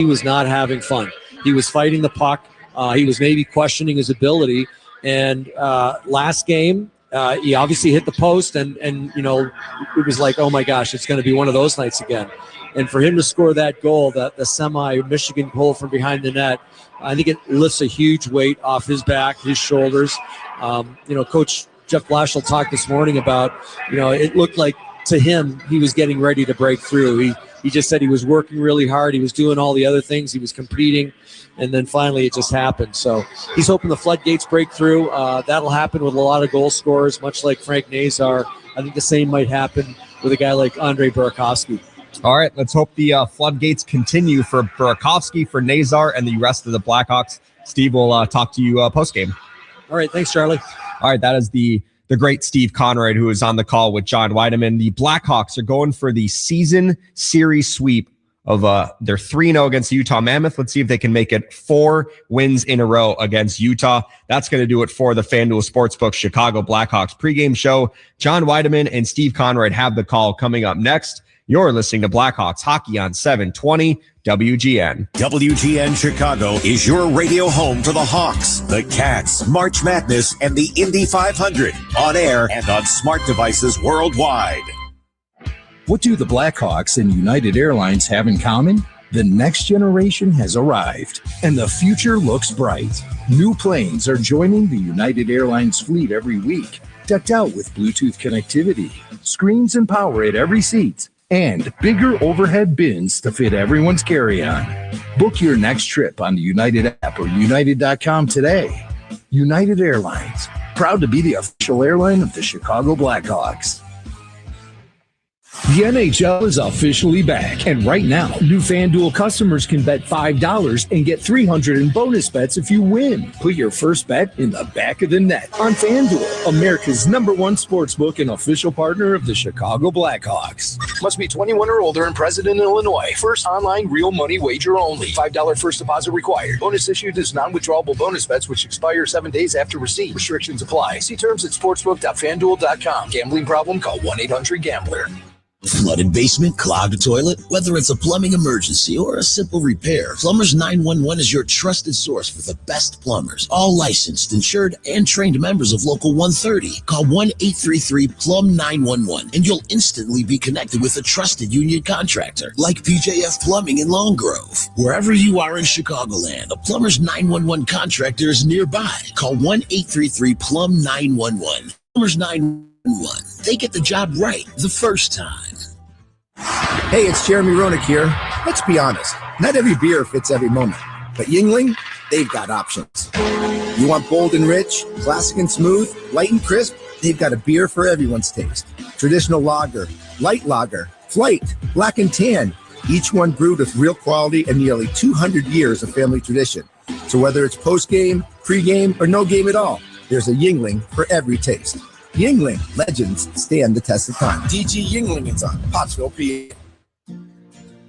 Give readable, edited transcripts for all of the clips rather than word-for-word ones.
he was not having fun. He was fighting the puck. He was maybe questioning his ability. And last game, he obviously hit the post, and it was like, oh my gosh, it's going to be one of those nights again. And for him to score that goal, the semi-Michigan goal from behind the net, I think it lifts a huge weight off his back, his shoulders. Coach Jeff Blashill talked this morning about, it looked like to him he was getting ready to break through. He just said he was working really hard. He was doing all the other things. He was competing. And then finally it just happened. So he's hoping the floodgates break through. That'll happen with a lot of goal scorers, much like Frank Nazar. I think the same might happen with a guy like Andre Burakovsky. All right, let's hope the floodgates continue for Burakovsky, for Nazar, and the rest of the Blackhawks. Steve, will talk to you post-game. All right, thanks, Charlie. All right, that is the great Steve Conrad, who is on the call with John Weideman. The Blackhawks are going for the season series sweep of they're 3-0 against the Utah Mammoth. Let's see if they can make it 4 wins in a row against Utah. That's going to do it for the FanDuel Sportsbook Chicago Blackhawks pregame show. John Weideman and Steve Conrad have the call coming up next. You're listening to Blackhawks Hockey on 720 WGN. WGN Chicago is your radio home for the Hawks, the Cats, March Madness, and the Indy 500 on air and on smart devices worldwide. What do the Blackhawks and United Airlines have in common? The next generation has arrived, and the future looks bright. New planes are joining the United Airlines fleet every week, decked out with Bluetooth connectivity, screens and power at every seat, and bigger overhead bins to fit everyone's carry-on. Book your next trip on the United app or united.com today. United Airlines, proud to be the official airline of the Chicago Blackhawks. The NHL is officially back, and right now, new FanDuel customers can bet $5 and get $300 in bonus bets if you win. Put your first bet in the back of the net on FanDuel, America's #1 sportsbook and official partner of the Chicago Blackhawks. Must be 21 or older and present in Illinois. First online real money wager only. $5 first deposit required. Bonus issued as non-withdrawable bonus bets which expire 7 days after receipt. Restrictions apply. See terms at sportsbook.fanduel.com. Gambling problem? Call 1-800-GAMBLER. Flooded basement, clogged toilet, whether it's a plumbing emergency or a simple repair, Plumbers 911 is your trusted source for the best plumbers. All licensed, insured, and trained members of Local 130. Call 1-833-PLUM-911 and you'll instantly be connected with a trusted union contractor like PJF Plumbing in Long Grove. Wherever you are in Chicagoland, a Plumbers 911 contractor is nearby. Call 1-833-PLUM-911. Plumbers 911. They get the job right the first time. Hey, it's Jeremy Roenick here. Let's be honest, not every beer fits every moment, but Yuengling, they've got options. You want bold and rich, classic and smooth, light and crisp? They've got a beer for everyone's taste. Traditional lager, light lager, flight, black and tan, each one brewed with real quality and nearly 200 years of family tradition. So whether it's post-game, pre-game, or no game at all, there's a Yuengling for every taste. Yuengling, legends stand the test of time. DG Yuengling is on Pottsville, PA.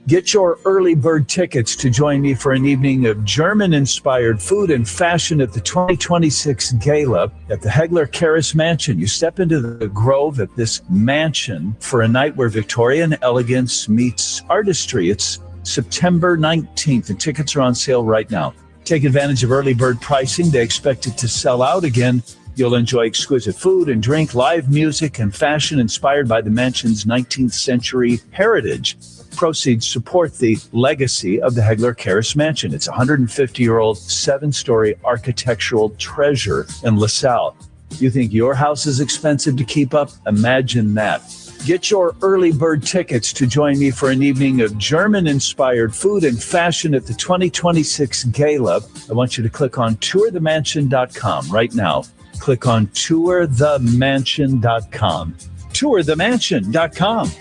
Get your early bird tickets to join me for an evening of German-inspired food and fashion at the 2026 Gala at the Hegler Karras Mansion. You step into the Grove at this mansion for a night where Victorian elegance meets artistry. It's September 19th, and tickets are on sale right now. Take advantage of early bird pricing. They expect it to sell out again. You'll enjoy exquisite food and drink, live music, and fashion inspired by the mansion's 19th century heritage. Proceeds support the legacy of the Hegler Karras Mansion. It's a 150-year-old, 7-story architectural treasure in LaSalle. You think your house is expensive to keep up? Imagine that. Get your early bird tickets to join me for an evening of German-inspired food and fashion at the 2026 Gala. I want you to click on tourthemansion.com right now. Click on tourthemansion.com. Tourthemansion.com.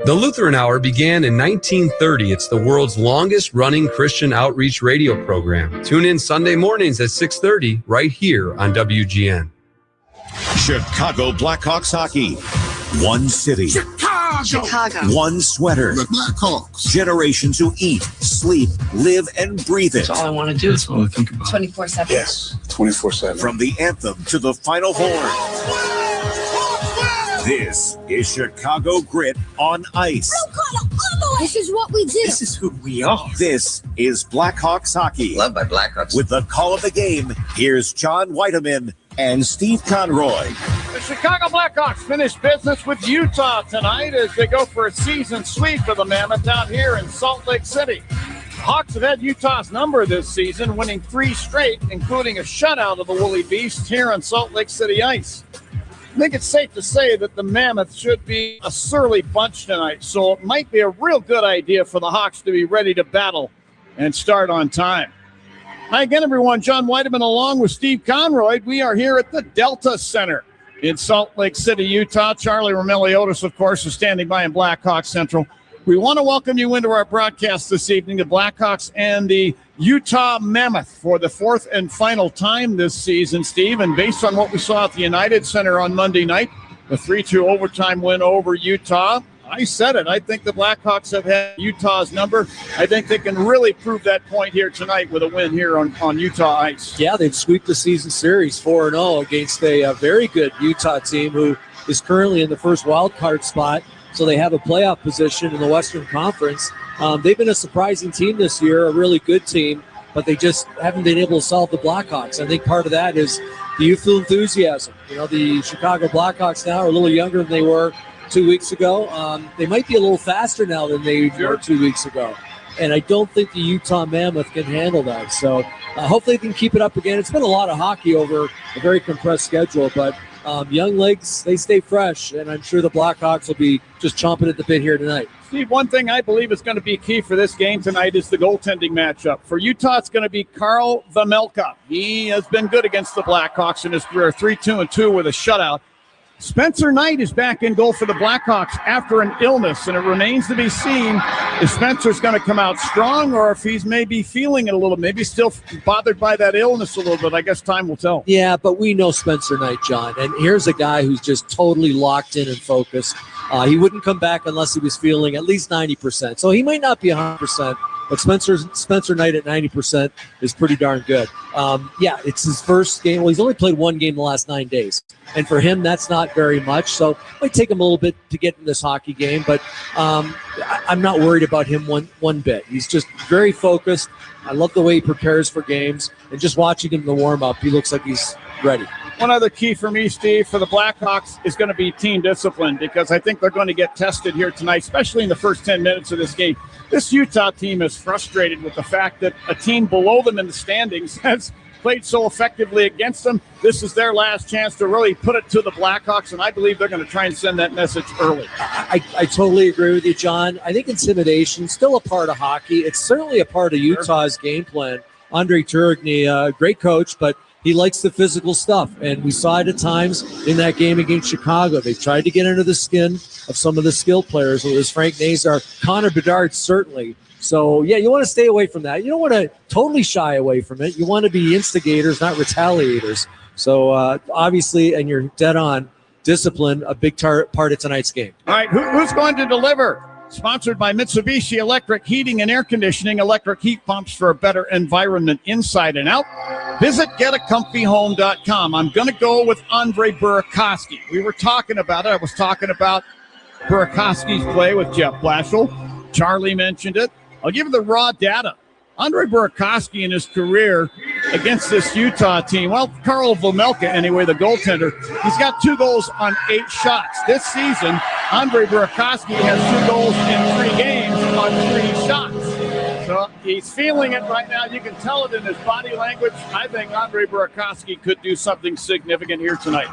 The Lutheran Hour began in 1930. It's the world's longest-running Christian outreach radio program. Tune in Sunday mornings at 6:30 right here on WGN. Chicago Blackhawks hockey. One city. Chicago. One sweater. The Blackhawks. Generations who eat, sleep, live, and breathe it. That's all I want to do. That's all I think about. 24/7. Yes, 24/7. From the anthem to the final horn. This is Chicago Grit on ice. This is what we do. This is who we are. This is Blackhawks hockey. Loved by Blackhawks. With the call of the game, here's John Whiteman and Steve Conroy. The Chicago Blackhawks finish business with Utah tonight as they go for a season sweep of the Mammoth down here in Salt Lake City. Hawks have had Utah's number this season, winning 3 straight, including a shutout of the Woolly Beast here on Salt Lake City ice. I think it's safe to say that the Mammoth should be a surly bunch tonight, so it might be a real good idea for the Hawks to be ready to battle and start on time. Hi again, everyone. John Whiteman along with Steve Conroy. We are here at the Delta Center in Salt Lake City, Utah. Charlie Romeliotis, of course, is standing by in Blackhawks Central. We want to welcome you into our broadcast this evening, the Blackhawks and the Utah Mammoth for the 4th and final time this season, Steve. And based on what we saw at the United Center on Monday night, the 3-2 overtime win over Utah, I said it. I think the Blackhawks have had Utah's number. I think they can really prove that point here tonight with a win here on Utah ice. Yeah, they've swept the season series 4-0 against a very good Utah team who is currently in the first wild card spot. So they have a playoff position in the Western Conference. They've been a surprising team this year, a really good team, but they just haven't been able to solve the Blackhawks. I think part of that is the youthful enthusiasm. You know, the Chicago Blackhawks now are a little younger than they were 2 weeks ago. They might be a little faster now than they were 2 weeks ago. And I don't think the Utah Mammoth can handle that. So hopefully they can keep it up again. It's been a lot of hockey over a very compressed schedule, but young legs, they stay fresh, and I'm sure the Blackhawks will be just chomping at the bit here tonight. Steve, one thing I believe is going to be key for this game tonight is the goaltending matchup. For Utah, it's going to be Karl Vejmelka. He has been good against the Blackhawks in his career, 3-2-2 with a shutout. Spencer Knight is back in goal for the Blackhawks after an illness, and it remains to be seen if Spencer's going to come out strong or if he's maybe feeling it a little, maybe still bothered by that illness a little bit. I guess time will tell. Yeah, but we know Spencer Knight, John, and here's a guy who's just totally locked in and focused. He wouldn't come back unless he was feeling at least 90%. So he might not be 100%. But Spencer Knight at 90% is pretty darn good. Yeah, it's his first game. Well, he's only played one game the last 9 days. And for him, that's not very much. So it might take him a little bit to get in this hockey game. But I'm not worried about him one bit. He's just very focused. I love the way he prepares for games. And just watching him in the warm-up, he looks like he's ready. One other key for me, Steve, for the Blackhawks is going to be team discipline, because I think they're going to get tested here tonight, especially in the first 10 minutes of this game. This Utah team is frustrated with the fact that a team below them in the standings has played so effectively against them. This is their last chance to really put it to the Blackhawks, and I believe they're going to try and send that message early. I totally agree with you, John. I think intimidation still a part of hockey. It's certainly a part of Utah's game plan. Andre Turigny, great coach, but he likes the physical stuff, and we saw it at times in that game against Chicago. They tried to get under the skin of some of the skilled players. It was Frank Nazar, Connor Bedard, certainly. So, yeah, you want to stay away from that. You don't want to totally shy away from it. You want to be instigators, not retaliators. So, obviously, and you're dead on, discipline, a big part of tonight's game. All right, who's going to deliver? Sponsored by Mitsubishi Electric Heating and Air Conditioning, electric heat pumps for a better environment inside and out. Visit getacomfyhome.com. I'm going to go with Andre Burakovsky. We were talking about it. I was talking about Burakovsky's play with Jeff Blashill. Charlie mentioned it. I'll give you the raw data. Andre Burakovsky in his career against this Utah team, well, Karl Vejmelka anyway, the goaltender, he's got 2 goals on 8 shots. This season, Andre Burakovsky has 2 goals in 3 games on 3 shots. So he's feeling it right now. You can tell it in his body language. I think Andre Burakovsky could do something significant here tonight.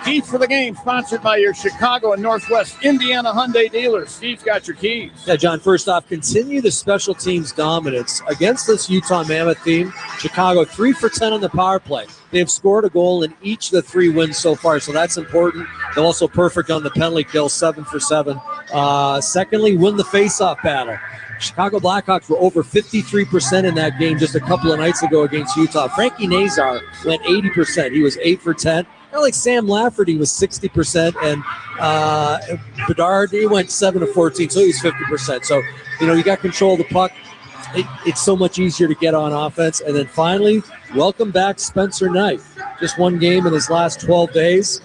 Keys for the game, sponsored by your Chicago and Northwest Indiana Hyundai dealers. Steve's got your keys. Yeah, John, first off, continue the special teams dominance against this Utah Mammoth team. Chicago 3 for 10 on the power play. They have scored a goal in each of the 3 wins so far, so that's important. They're also perfect on the penalty kill, 7 for 7. Secondly, win the faceoff battle. Chicago Blackhawks were over 53% in that game just a couple of nights ago against Utah. Frankie Nazar went 80%. He was 8 for 10. Kind of like Sam Lafferty was 60%, and Bedard, he went 7 of 14, so he was 50%. So, you got control of the puck. It's so much easier to get on offense. And then finally, welcome back Spencer Knight. Just 1 game in his last 12 days.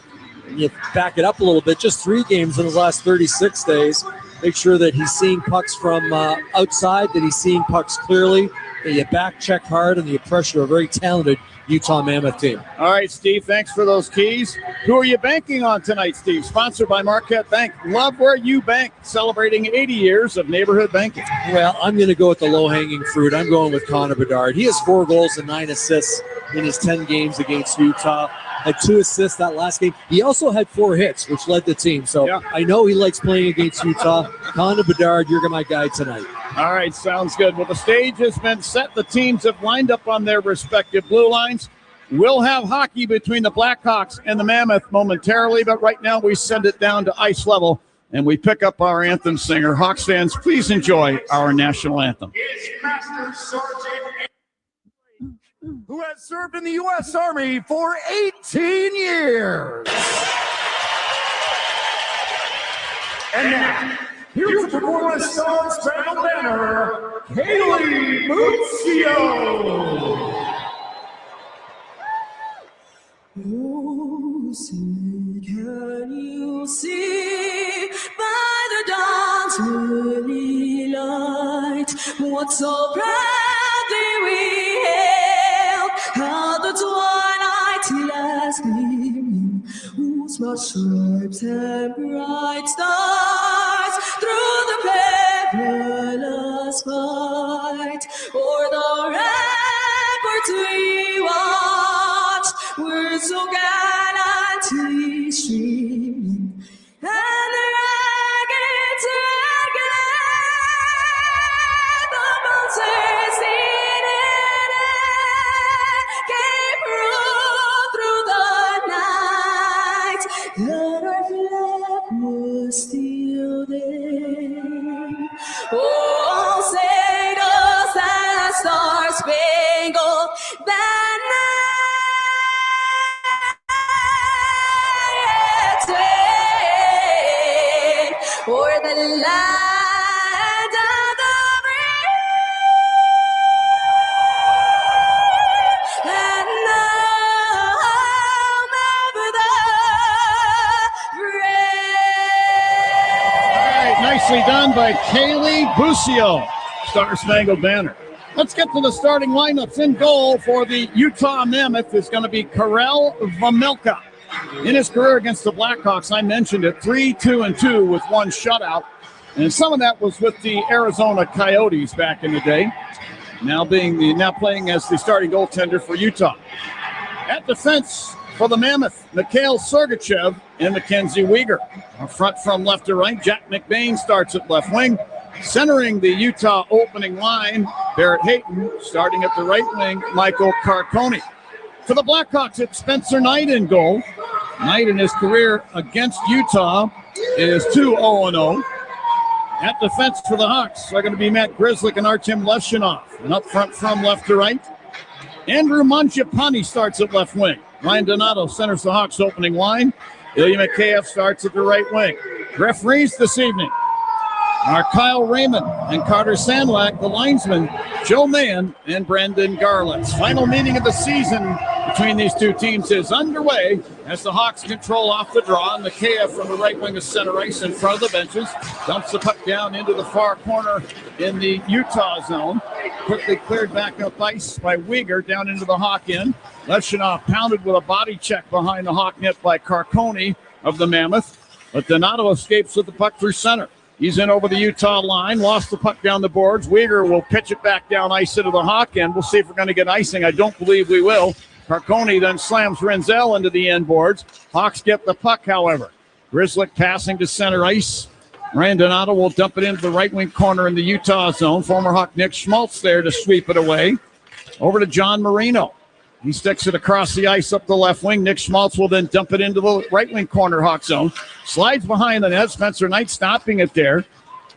And you back it up a little bit, just 3 games in his last 36 days. make sure that he's seeing pucks from outside, that he's seeing pucks clearly, that you back check hard, and you pressure a very talented Utah Mammoth team. All right, Steve, thanks for those keys. Who are you banking on tonight, Steve? Sponsored by Marquette Bank. Love where you bank, celebrating 80 years of neighborhood banking. Well, I'm going to go with the low-hanging fruit. I'm going with Connor Bedard. He has 4 goals and 9 assists in his 10 games against Utah. Had 2 assists that last game. He also had 4 hits, which led the team. So yeah. I know he likes playing against Utah. Connor Bedard, you're my guy tonight. All right, sounds good. Well, the stage has been set. The teams have lined up on their respective blue lines. We'll have hockey between the Blackhawks and the Mammoth momentarily, but right now we send it down to ice level and we pick up our anthem singer. Hawks fans, please enjoy our national anthem. It's Master Sergeant, who has served in the U.S. Army for 18 years. And now, here's to perform the Star Spangled Banner, Kaylee Muccio. Oh, say, can you see by the dawn's early light what so proudly we hailed, how the twilight last gleaming, whose broad stripes and bright stars through the perilous fight, o'er the ramparts we watched, were so gallantly streaming, and the ragged red, the bouncers in it came roll through the night, that our flag was still there. Oh, say does that star-spangled banner or the land of the brave and the home of the brave. All right, nicely done by Kaylee Muccio. Star Spangled Banner. Let's get to the starting lineups. In goal for the Utah Mammoth is going to be Karel Vejmelka. In his career against the Blackhawks, I mentioned it, 3-2-2 with 1 shutout. And some of that was with the Arizona Coyotes back in the day. Now playing as the starting goaltender for Utah. At defense for the Mammoth, Mikhail Sergachev and Mackenzie Weegar. Up front from left to right, Jack McBain starts at left wing. Centering the Utah opening line, Barrett Hayton. Starting at the right wing, Michael Carcone. For the Blackhawks, it's Spencer Knight in goal. Knight in his career against Utah is 2-0-0. At defense for the Hawks are going to be Matt Grzelcyk and Artem Levshunov. And up front from left to right, Andrew Mangiapane starts at left wing. Ryan Donato centers the Hawks opening line. Ilya Mikheyev starts at the right wing. Referees this evening are Kyle Raymond and Carter Sandlack, the linesmen, Joe Mann and Brandon Garlitz. Final meeting of the season between these two teams is underway as the Hawks control off the draw. And Mikheyev from the right wing of center ice in front of the benches dumps the puck down into the far corner in the Utah zone. Quickly cleared back up ice by Weegar down into the Hawk end. Levshunov pounded with a body check behind the Hawk net by Carcone of the Mammoth. But Donato escapes with the puck through center. He's in over the Utah line, lost the puck down the boards. Weegar will pitch it back down ice into the Hawk end. We'll see if we're going to get icing. I don't believe we will. Carcone then slams Renzel into the end boards. Hawks get the puck, however. Grzelcyk passing to center ice. Ryan Donato will dump it into the right wing corner in the Utah zone. Former Hawk Nick Schmaltz there to sweep it away. Over to John Marino. He sticks it across the ice up the left wing. Nick Schmaltz will then dump it into the right wing corner Hawk zone. Slides behind the net. Spencer Knight stopping it there.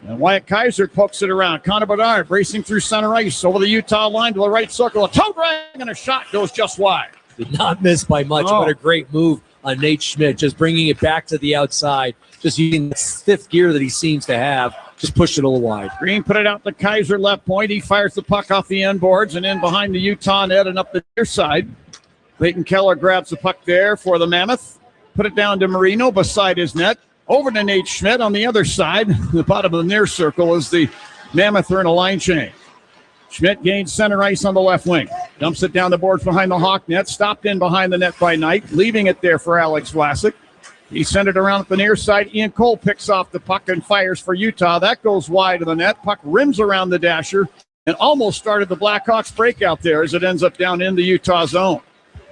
And Wyatt Kaiser pokes it around. Connor Bedard racing through center ice over the Utah line to the right circle. A toe drag and a shot goes just wide. Did not miss by much. What a great move on Nate Schmidt. Just bringing it back to the outside. Just using the 5th gear that he seems to have. Just pushed it a little wide. Green put it out to Kaiser left point. He fires the puck off the end boards and in behind the Utah net and up the near side. Clayton Keller grabs the puck there for the Mammoth. Put it down to Marino beside his net. Over to Nate Schmidt on the other side. The bottom of the near circle is the Mammoth are in a line change. Schmidt gains center ice on the left wing. Dumps it down the boards behind the Hawk net. Stopped in behind the net by Knight. Leaving it there for Alex Vlasic. He sent it around at the near side. Ian Cole picks off the puck and fires for Utah. That goes wide of the net. Puck rims around the dasher and almost started the Blackhawks breakout there as it ends up down in the Utah zone.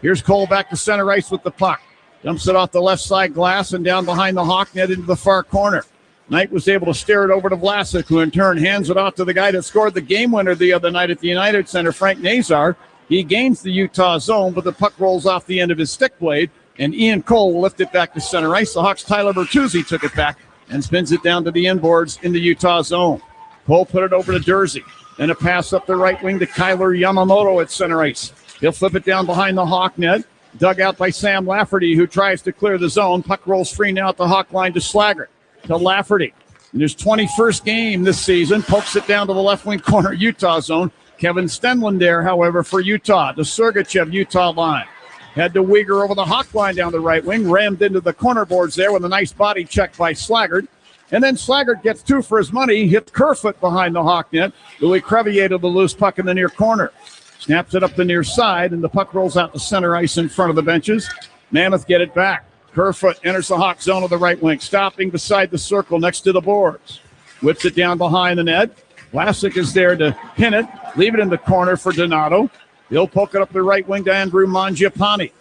Here's Cole back to center ice with the puck. Dumps it off the left side glass and down behind the Hawk net into the far corner. Knight was able to steer it over to Vlasic, who in turn hands it off to the guy that scored the game winner the other night at the United Center, Frank Nazar. He gains the Utah zone, but the puck rolls off the end of his stick blade, and Ian Cole will lift it back to center ice. The Hawks' Tyler Bertuzzi took it back and spins it down to the inboards in the Utah zone. Cole put it over to Dursey. Then a pass up the right wing to Kyler Yamamoto at center ice. He'll flip it down behind the Hawk net. Dug out by Sam Lafferty, who tries to clear the zone. Puck rolls free now at the Hawk line to Slaggert. To Lafferty. In his 21st game this season, pokes it down to the left wing corner, Utah zone. Kevin Stenlund there, however, for Utah. The Sergachev Utah line. Had to Uyghur over the Hawk line down the right wing. Rammed into the corner boards there with a nice body check by Slaggert. And then Slaggert gets two for his money. Hit Kerfoot behind the Hawk net. Louis Crevier to the loose puck in the near corner. Snaps it up the near side, and the puck rolls out to center ice in front of the benches. Mammoth get it back. Kerfoot enters the Hawk zone of the right wing, stopping beside the circle next to the boards. Whips it down behind the net. Vlasic is there to pin it, leave it in the corner for Donato. He'll poke it up the right wing to Andrew Mangiapane.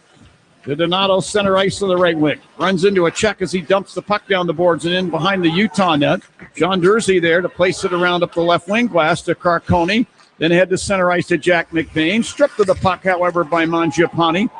To Donato, center ice of the right wing. Runs into a check as he dumps the puck down the boards and in behind the Utah net. John Dursey there to place it around up the left wing glass to Carcone. Then head to center ice to Jack McBain. Stripped of the puck, however, by Mangiapane.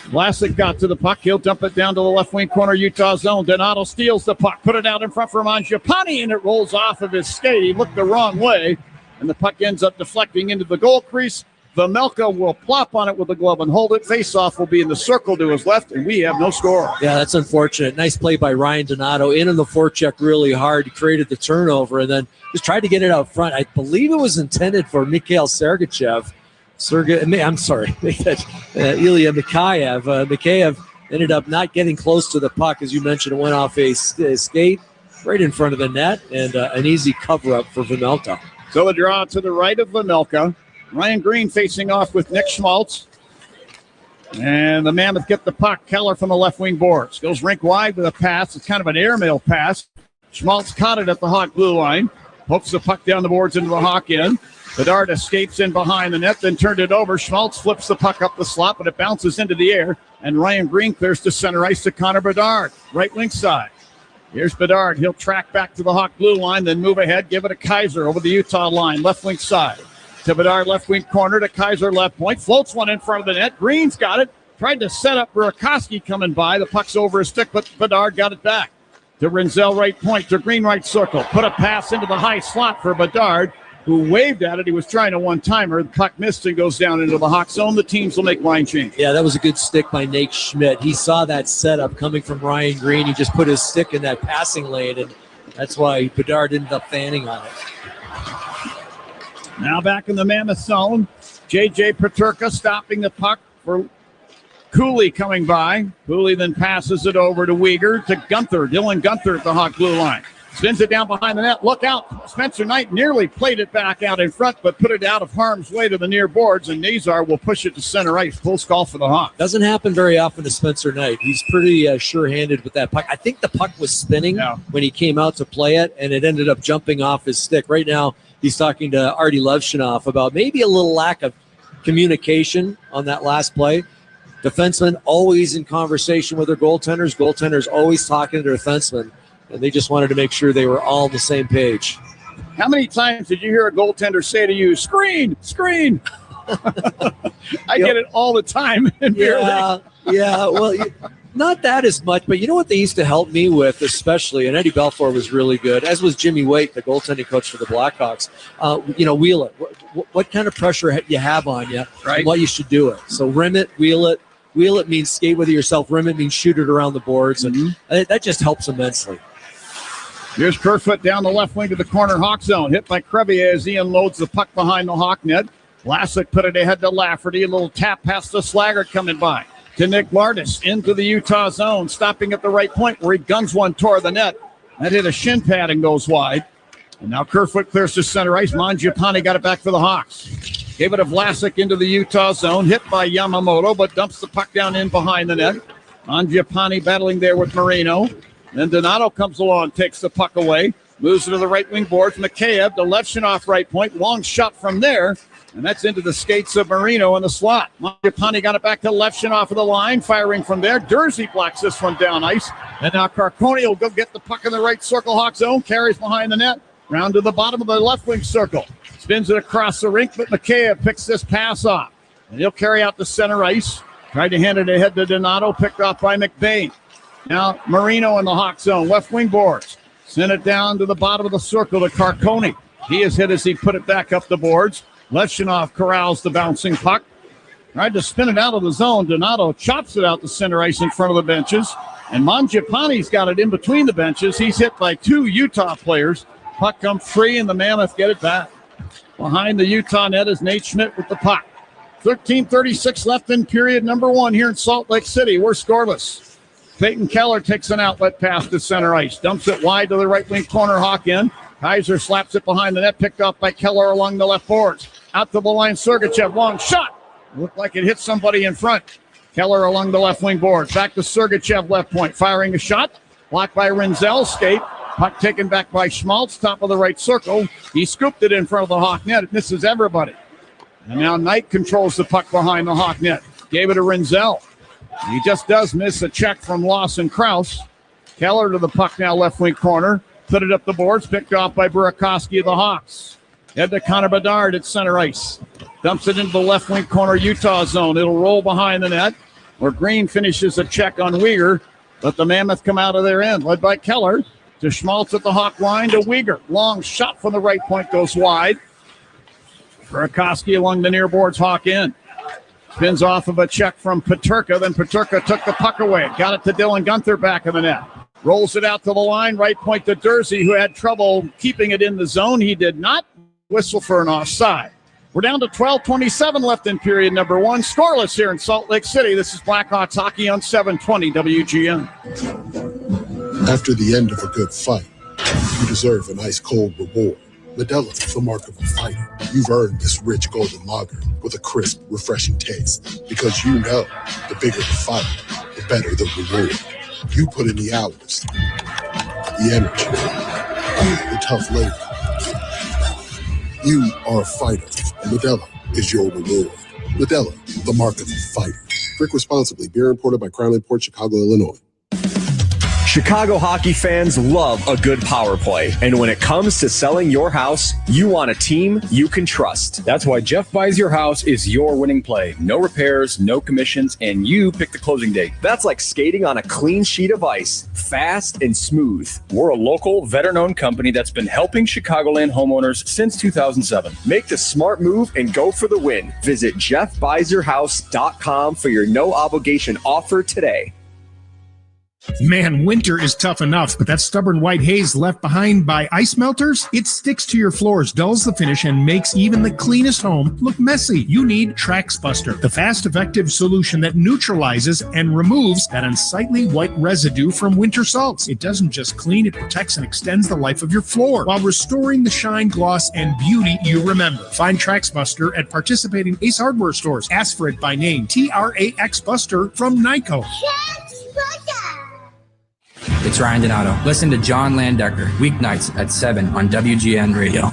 Vlasic got to the puck. He'll dump it down to the left wing corner, Utah zone. Donato steals the puck, put it out in front for Mangiapane, and it rolls off of his skate. He looked the wrong way, and the puck ends up deflecting into the goal crease. Vemelka will plop on it with the glove and hold it. Face-off will be in the circle to his left, and we have no score. Yeah, that's unfortunate. Nice play by Ryan Donato. In on the forecheck really hard. He created the turnover and then just tried to get it out front. I believe it was intended for Mikhail Sergachev. Ilya Mikheyev. Mikheyev ended up not getting close to the puck. As you mentioned, it went off a skate right in front of the net, and an easy cover-up for Vemelka. So the draw to the right of Vemelka. Ryan Green facing off with Nick Schmaltz. And the Mammoth get the puck. Keller from the left wing boards. Goes rink wide with a pass. It's kind of an airmail pass. Schmaltz caught it at the Hawk blue line. Pokes the puck down the boards into the Hawk end. Bedard escapes in behind the net, then turned it over. Schmaltz flips the puck up the slot, but it bounces into the air. And Ryan Green clears to center ice to Connor Bedard. Right wing side. Here's Bedard. He'll track back to the Hawk blue line, then move ahead. Give it to Kaiser over the Utah line. Left wing side. To Bedard, left wing corner to Kaiser, left point. Floats one in front of the net. Green's got it. Tried to set up Burakovsky coming by. The puck's over his stick, but Bedard got it back. To Renzel, right point. To Green, right circle. Put a pass into the high slot for Bedard, who waved at it. He was trying a one-timer. The puck missed and goes down into the Hawk zone. The teams will make line change. Yeah, that was a good stick by Nate Schmidt. He saw that setup coming from Ryan Green. He just put his stick in that passing lane, and that's why Bedard ended up fanning on it. Now back in the Mammoth zone. J.J. Peterka stopping the puck for Cooley coming by. Cooley then passes it over to Uyghur to Gunther. Dylan Gunther at the Hawk blue line. Spins it down behind the net. Look out. Spencer Knight nearly played it back out in front, but put it out of harm's way to the near boards, and Nazar will push it to center ice. Close call for the Hawks. Doesn't happen very often to Spencer Knight. He's pretty sure-handed with that puck. I think the puck was spinning when he came out to play it, and it ended up jumping off his stick. Right now, he's talking to Artie Levshunov about maybe a little lack of communication on that last play. Defensemen always in conversation with their goaltenders. Goaltenders always talking to their defensemen. And they just wanted to make sure they were all on the same page. How many times did you hear a goaltender say to you, screen, screen? I get it all the time. Yeah, well, not that as much. But you know what they used to help me with, especially, and Eddie Belfour was really good, as was Jimmy Waite, the goaltending coach for the Blackhawks. Wheel it. What kind of pressure you have on you, right? And what you should do it. So rim it, wheel it. Wheel it means skate with it yourself. Rim it means shoot it around the boards. And that just helps immensely. Here's Kerfoot down the left wing to the corner Hawk zone. Hit by Crevier as he unloads the puck behind the Hawk net. Vlasic put it ahead to Lafferty. A little tap past the Slaggert coming by. to Nick Lardis into the Utah zone, stopping at the right point where he guns one toward the net. That hit a shin pad and goes wide. And now Kerfoot clears to center ice. Mangiapane got it back for the Hawks. Gave it to Vlasic into the Utah zone, hit by Yamamoto, but dumps the puck down in behind the net. Mangiapane battling there with Marino. Then Donato comes along, takes the puck away, moves it to the right wing boards. Mikheyev to Levshunov right point. Long shot from there, and that's into the skates of Marino in the slot. Mangiapane got it back to Levshunov of the line, firing from there. Dursey blocks this one down ice. And now Carcone will go get the puck in the right circle Hawk zone, carries behind the net, round to the bottom of the left wing circle. Spins it across the rink, but Mikheyev picks this pass off. And he'll carry out the center ice. Tried to hand it ahead to Donato, picked off by McBain. Now Marino in the Hawk zone, left wing boards. Send it down to the bottom of the circle to Carcone. He is hit as he put it back up the boards. Levshunov corrals the bouncing puck. Tried to spin it out of the zone. Donato chops it out the center ice in front of the benches. And Mangiapane's got it in between the benches. He's hit by two Utah players. Puck comes free, and the Mammoth get it back. Behind the Utah net is Nate Schmidt with the puck. 13:36 left in period number one here in Salt Lake City. We're scoreless. Peyton Keller takes an outlet pass to center ice. Dumps it wide to the right wing corner, Hawk in. Kaiser slaps it behind the net, picked off by Keller along the left boards. Out to the line, Sergachev, long shot. Looked like it hit somebody in front. Keller along the left wing boards. Back to Sergachev, left point, firing a shot. Blocked by Renzel's skate. Puck taken back by Schmaltz, top of the right circle. He scooped it in front of the Hawk net. It misses everybody. And now Knight controls the puck behind the Hawk net. Gave it to Renzel. He just does miss a check from Lawson Krause. Keller to the puck now, left wing corner. Put it up the boards, picked off by Burakovsky of the Hawks. Head to Connor Bedard at center ice. Dumps it into the left wing corner Utah zone. It'll roll behind the net, where Green finishes a check on Uyghur. But the Mammoth come out of their end, led by Keller. To Schmaltz at the Hawk line to Uyghur. Long shot from the right point goes wide. Burakovsky along the near boards, Hawk in. Spins off of a check from Peterka. Then Peterka took the puck away. Got it to Dylan Gunther back in the net. Rolls it out to the line. Right point to Dursey, who had trouble keeping it in the zone. He did not. Whistle for an offside. We're down to 12:27 left in period number one. Scoreless here in Salt Lake City. This is Blackhawks hockey on 720 WGN. After the end of a good fight, you deserve an ice-cold reward. Modelo, the mark of a fighter. You've earned this rich golden lager with a crisp, refreshing taste. Because you know, the bigger the fight, the better the reward. You put in the hours, the energy, the tough labor. You are a fighter, and Modelo is your reward. Modelo, the mark of a fighter. Drink responsibly. Beer imported by Crown Imports, Chicago, Illinois. Chicago hockey fans love a good power play. And when it comes to selling your house, you want a team you can trust. That's why Jeff Buys Your House is your winning play. No repairs, no commissions, and you pick the closing date. That's like skating on a clean sheet of ice, fast and smooth. We're a local, veteran-owned company that's been helping Chicagoland homeowners since 2007. Make the smart move and go for the win. Visit JeffBuysYourHouse.com for your no-obligation offer today. Man, winter is tough enough, but that stubborn white haze left behind by ice melters, it sticks to your floors, dulls the finish, and makes even the cleanest home look messy. You need TraxBuster, the fast, effective solution that neutralizes and removes that unsightly white residue from winter salts. It doesn't just clean, it protects and extends the life of your floor while restoring the shine, gloss, and beauty you remember. Find TraxBuster at participating Ace Hardware stores. Ask for it by name, TRAX Buster from Nyko. It's Ryan Donato. Listen to John Landecker, weeknights at 7 on WGN Radio.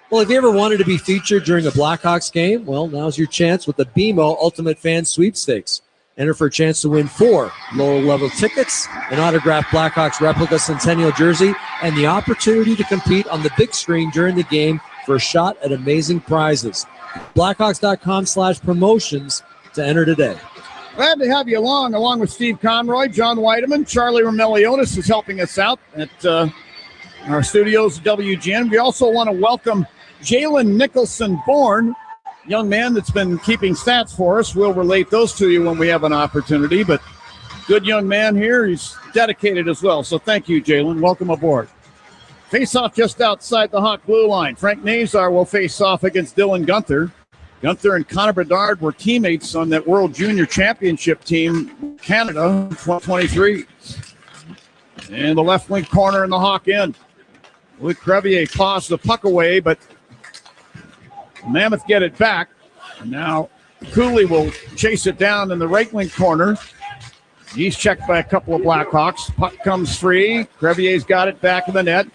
Well, if you ever wanted to be featured during a Blackhawks game, well, now's your chance with the BMO Ultimate Fan Sweepstakes. Enter for a chance to win 4 lower-level tickets, an autographed Blackhawks replica Centennial jersey, and the opportunity to compete on the big screen during the game for a shot at amazing prizes. Blackhawks.com/promotions to enter today. Glad to have you along with Steve Conroy, John Weideman. Charlie Romeliotis is helping us out at our studios at WGN. We also want to welcome Jalen Nicholson-Bourne, young man that's been keeping stats for us. We'll relate those to you when we have an opportunity, but good young man here. He's dedicated as well, so thank you, Jalen. Welcome aboard. Face-off just outside the Hawk blue line. Frank Nazar will face off against Dylan Gunther. Gunther and Connor Bedard were teammates on that World Junior Championship team, Canada, 2023. And the left wing corner in the Hawk end. Louis Crevier tossed the puck away, but Mammoth get it back. And now Cooley will chase it down in the right wing corner. He's checked by a couple of Blackhawks. Puck comes free. Crevier's got it back in the net.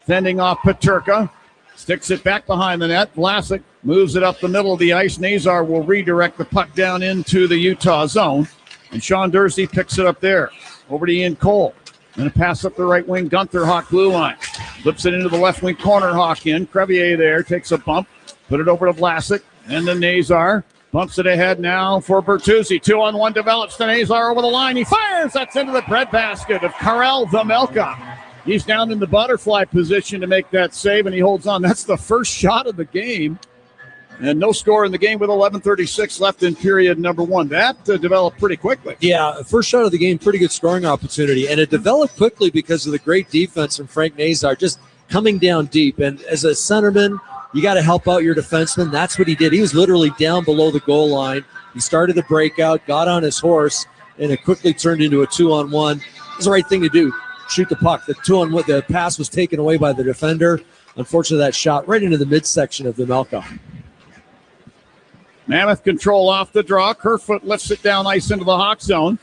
Fending off Peterka. Sticks it back behind the net. Vlasic moves it up the middle of the ice. Nazar will redirect the puck down into the Utah zone. And Sean Dursey picks it up there. Over to Ian Cole. And a pass up the right wing. Gunther, Hawk blue line. Flips it into the left wing corner. Hawk in. Crevier there. Takes a bump. Put it over to Vlasic. And then Nazar. Bumps it ahead now for Bertuzzi. 2-on-1 develops to Nazar over the line. He fires. That's into the breadbasket of Karel Vemelka. He's down in the butterfly position to make that save, and he holds on. That's the first shot of the game. And no score in the game with 11:36 left in period number one. That developed pretty quickly. Yeah, first shot of the game, pretty good scoring opportunity. And it developed quickly because of the great defense from Frank Nazar, just coming down deep. And as a centerman, you got to help out your defenseman. That's what he did. He was literally down below the goal line. He started the breakout, got on his horse, and it quickly turned into a 2-on-1. It was the right thing to do. Shoot the puck. The 2-on-1, the pass was taken away by the defender. Unfortunately, that shot right into the midsection of the Vemelka. Mammoth control off the draw. Kerfoot lifts it down ice into the Hawk zone.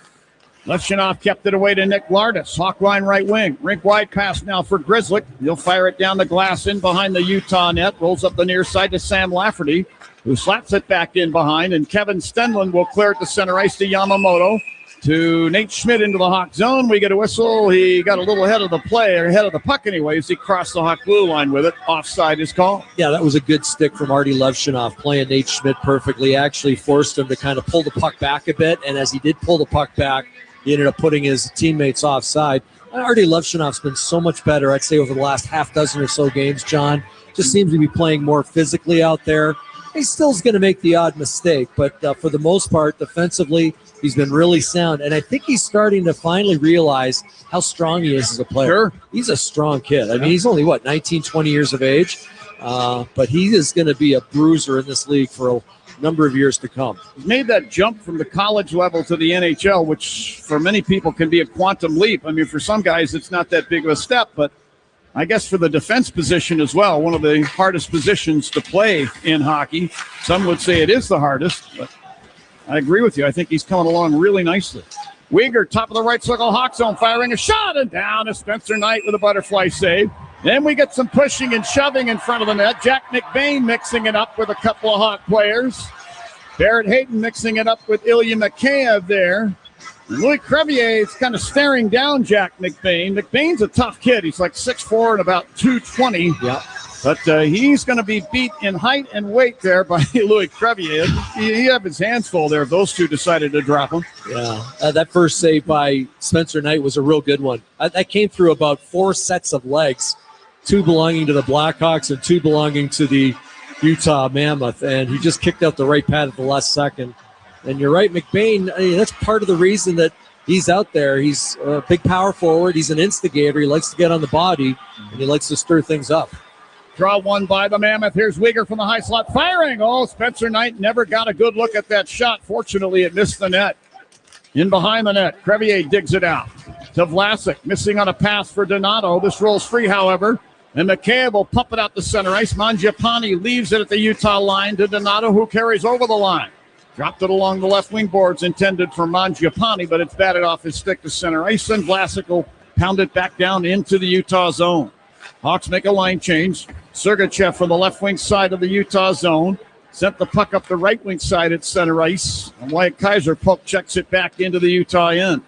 Lefshunov kept it away to Nick Lardis. Hawk line right wing. Rink wide pass now for Grizzlick. He'll fire it down the glass in behind the Utah net. Rolls up the near side to Sam Lafferty, who slaps it back in behind. And Kevin Stenlund will clear it to center ice to Yamamoto. To Nate Schmidt into the Hawk zone. We get a whistle. He got a little ahead of the play, or ahead of the puck anyways. He crossed the Hawk blue line with it. Offside is called. Yeah, that was a good stick from Artie Levshunov, playing Nate Schmidt perfectly. Actually forced him to kind of pull the puck back a bit, and as he did pull the puck back, he ended up putting his teammates offside. Artie Levshunov's been so much better, I'd say, over the last half dozen or so games, John. Just seems to be playing more physically out there. He still's going to make the odd mistake, but for the most part, defensively, he's been really sound. And I think he's starting to finally realize how strong he is as a player. Sure. He's a strong kid. I mean, he's only, 19, 20 years of age? But he is going to be a bruiser in this league for a number of years to come. He's made that jump from the college level to the NHL, which for many people can be a quantum leap. I mean, for some guys, it's not that big of a step, but I guess for the defense position as well, one of the hardest positions to play in hockey. Some would say it is the hardest, but I agree with you. I think he's coming along really nicely. Uyghur, top of the right circle, Hawk zone, firing a shot, and down to Spencer Knight with a butterfly save. Then we get some pushing and shoving in front of the net. Jack McBain mixing it up with a couple of Hawk players. Barrett Hayton mixing it up with Ilya Mikheyev there. Louis Crevier is kind of staring down Jack McBain. McBain's a tough kid. He's like 6'4" and about 220. Yeah. But he's going to be beat in height and weight there by Louis Crevier. He have his hands full there if those two decided to drop him. Yeah, that first save by Spencer Knight was a real good one. That came through about 4 sets of legs, 2 belonging to the Blackhawks and 2 belonging to the Utah Mammoth. And he just kicked out the right pad at the last second. And you're right, McBain, that's part of the reason that he's out there. He's a big power forward. He's an instigator. He likes to get on the body, and he likes to stir things up. Draw one by the Mammoth. Here's Uyghur from the high slot firing. Oh, Spencer Knight never got a good look at that shot. Fortunately, it missed the net. In behind the net, Crevier digs it out to Vlasic, missing on a pass for Donato. This rolls free, however, and Mikheyev will pump it out the center ice. Mangiapane leaves it at the Utah line to Donato, who carries over the line. Dropped it along the left wing boards, intended for Mangiapane, but it's batted off his stick to center ice, and Vlasic will pound it back down into the Utah zone. Hawks make a line change. Sergachev from the left wing side of the Utah zone sent the puck up the right wing side at center ice, and Wyatt Kaiser poke checks it back into the Utah end.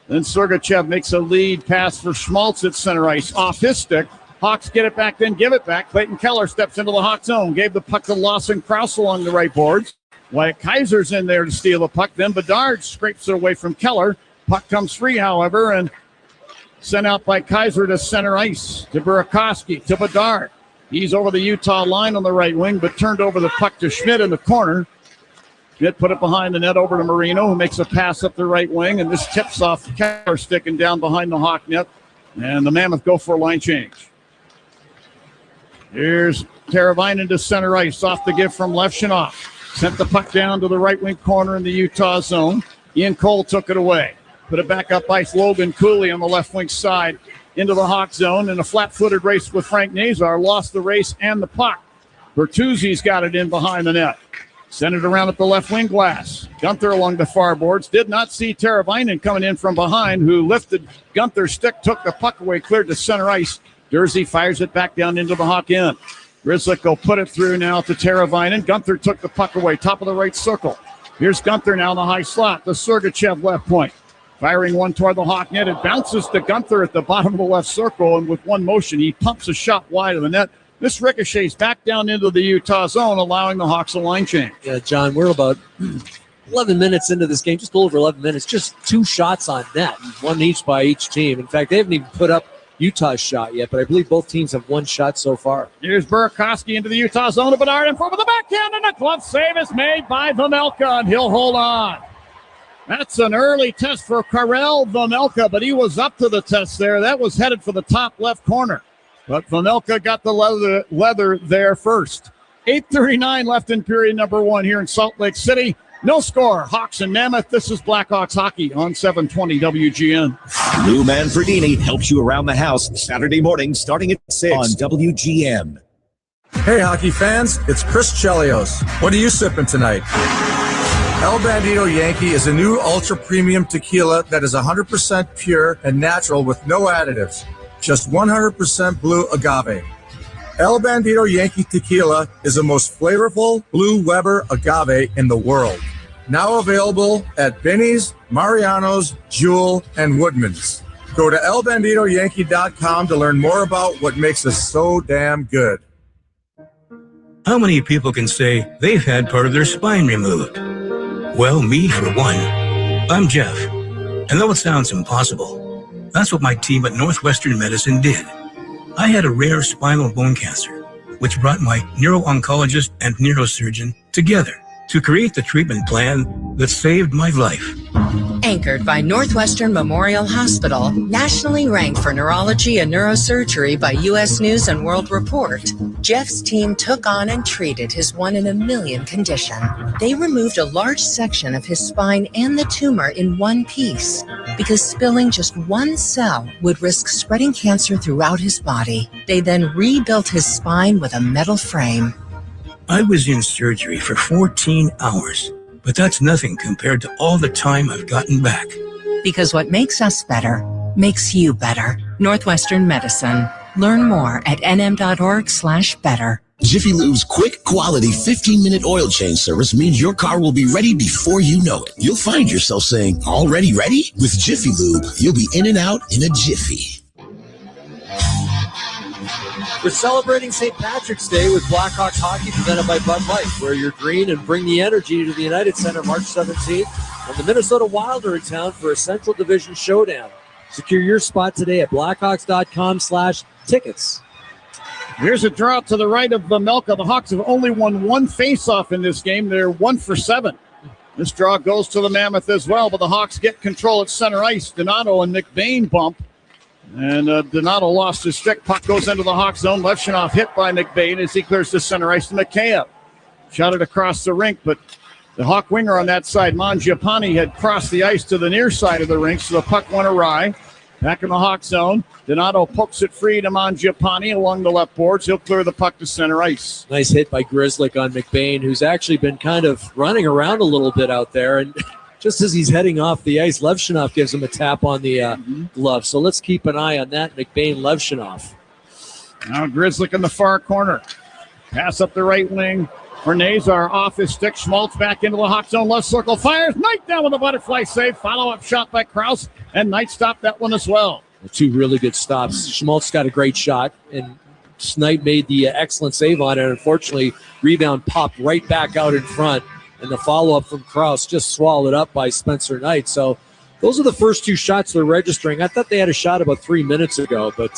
Then Sergachev makes a lead pass for Schmaltz at center ice off his stick. Hawks get it back, then give it back. Clayton Keller steps into the Hawk zone, gave the puck to Lawson Krause along the right boards. Wyatt Kaiser's in there to steal the puck. Then Bedard scrapes it away from Keller. Puck comes free, however, and sent out by Kaiser to center ice. To Burakovsky, to Bedard. He's over the Utah line on the right wing, but turned over the puck to Schmidt in the corner. Schmidt put it behind the net over to Marino, who makes a pass up the right wing, and this tips off Keller sticking down behind the Hawk net. And the Mammoth go for a line change. Here's Teravainen to center ice off the give from Levshunov. Sent the puck down to the right wing corner in the Utah zone. Ian Cole took it away. Put it back up ice. Logan Cooley on the left wing side into the Hawk zone. In a flat-footed race with Frank Nazar. Lost the race and the puck. Bertuzzi's got it in behind the net. Sent it around at the left wing glass. Gunther along the far boards. Did not see Teravainen coming in from behind, who lifted Gunther's stick, took the puck away, cleared to center ice. Dursey fires it back down into the Hawk end. Grzelcyk will put it through now to Teravainen. Gunther took the puck away, top of the right circle. Here's Gunther now in the high slot. The Sergachev left point. Firing one toward the Hawk net. It bounces to Gunther at the bottom of the left circle, and with one motion, he pumps a shot wide of the net. This ricochets back down into the Utah zone, allowing the Hawks a line change. Yeah, John, we're about 11 minutes into this game, just over 11 minutes, just 2 shots on net, one each by each team. In fact, they haven't even put up Utah's shot yet, but I believe both teams have 1 shot so far. Here's Burakovsky into the Utah zone to Bedard in front with the backhand, and a glove save is made by Vejmelka, and he'll hold on. That's an early test for Karel Vejmelka, but he was up to the test there. That was headed for the top left corner. But Vejmelka got the leather there first. 8:39 left in period number 1 here in Salt Lake City. No score. Hawks and Mammoth. This is Blackhawks hockey on 720 WGN. Lou Manfredini helps you around the house Saturday morning starting at 6 on WGN. Hey, hockey fans. It's Chris Chelios. What are you sipping tonight? El Bandito Yankee is a new ultra premium tequila that is 100% pure and natural with no additives. Just 100% blue agave. El Bandito Yankee Tequila is the most flavorful Blue Weber agave in the world. Now available at Benny's, Mariano's, Jewel, and Woodman's. Go to elbanditoyankee.com to learn more about what makes us so damn good. How many people can say they've had part of their spine removed? Well, me for one. I'm Jeff. And though it sounds impossible, that's what my team at Northwestern Medicine did. I had a rare spinal bone cancer, which brought my neuro-oncologist and neurosurgeon together to create the treatment plan that saved my life. Anchored by Northwestern Memorial Hospital, nationally ranked for neurology and neurosurgery by U.S. News and World Report, Jeff's team took on and treated his 1 in a million condition. They removed a large section of his spine and the tumor in one piece because spilling just one cell would risk spreading cancer throughout his body. They then rebuilt his spine with a metal frame. I was in surgery for 14 hours, but that's nothing compared to all the time I've gotten back. Because what makes us better makes you better. Northwestern Medicine. Learn more at nm.org/better. Jiffy Lube's quick, quality 15-minute oil change service means your car will be ready before you know it. You'll find yourself saying, already ready? With Jiffy Lube, you'll be in and out in a jiffy. We're celebrating St. Patrick's Day with Blackhawks hockey presented by Bud Light. Wear your green and bring the energy to the United Center March 17th. And the Minnesota Wild are in town for a Central Division showdown. Secure your spot today at blackhawks.com/tickets. Here's a draw to the right of Vejmelka. The Hawks have only won 1 face-off in this game. They're 1 for 7. This draw goes to the Mammoth as well, but the Hawks get control at center ice. Donato and McBain bump. And Donato lost his stick. Puck goes into the Hawk zone. Levshunov hit by McBain as he clears the center ice to Mikheyev. Shot it across the rink, but the Hawk winger on that side, Mangiapane, had crossed the ice to the near side of the rink, so the puck went awry. Back in the Hawk zone, Donato pokes it free to Mangiapane along the left boards. He'll clear the puck to center ice. Nice hit by Grzelcyk on McBain, who's actually been kind of running around a little bit out there. And just as he's heading off the ice, Levshunov gives him a tap on the glove. So let's keep an eye on that, McBain, Levshunov. Now Grzelcyk in the far corner. Pass up the right wing for Nazar. Off his stick. Schmaltz back into the Hawk zone. Left circle. Fires. Knight down with a butterfly save. Follow-up shot by Krause. And Knight stopped that one as well. 2 really good stops. Schmaltz got a great shot, and Knight made the excellent save on it. Unfortunately, rebound popped right back out in front, and the follow-up from Krause just swallowed up by Spencer Knight. So those are the first 2 shots they're registering. I thought they had a shot about 3 minutes ago, but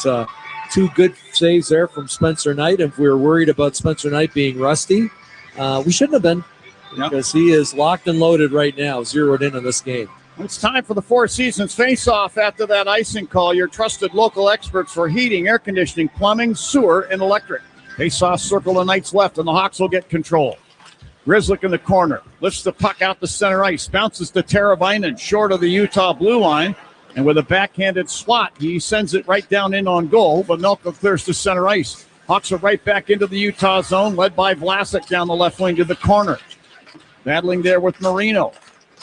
2 good saves there from Spencer Knight. If we were worried about Spencer Knight being rusty, we shouldn't have been, because he is locked and loaded right now, zeroed in on this game. It's time for the Four Seasons face-off after that icing call. Your trusted local experts for heating, air conditioning, plumbing, sewer, and electric. Face-off circle to Knight's left, and the Hawks will get control. Grzelcyk in the corner. Lifts the puck out to center ice. Bounces to Teravainen, short of the Utah blue line. And with a backhanded swat, he sends it right down in on goal. But Melko clears to center ice. Hawks are right back into the Utah zone, led by Vlasic down the left wing to the corner. Battling there with Marino.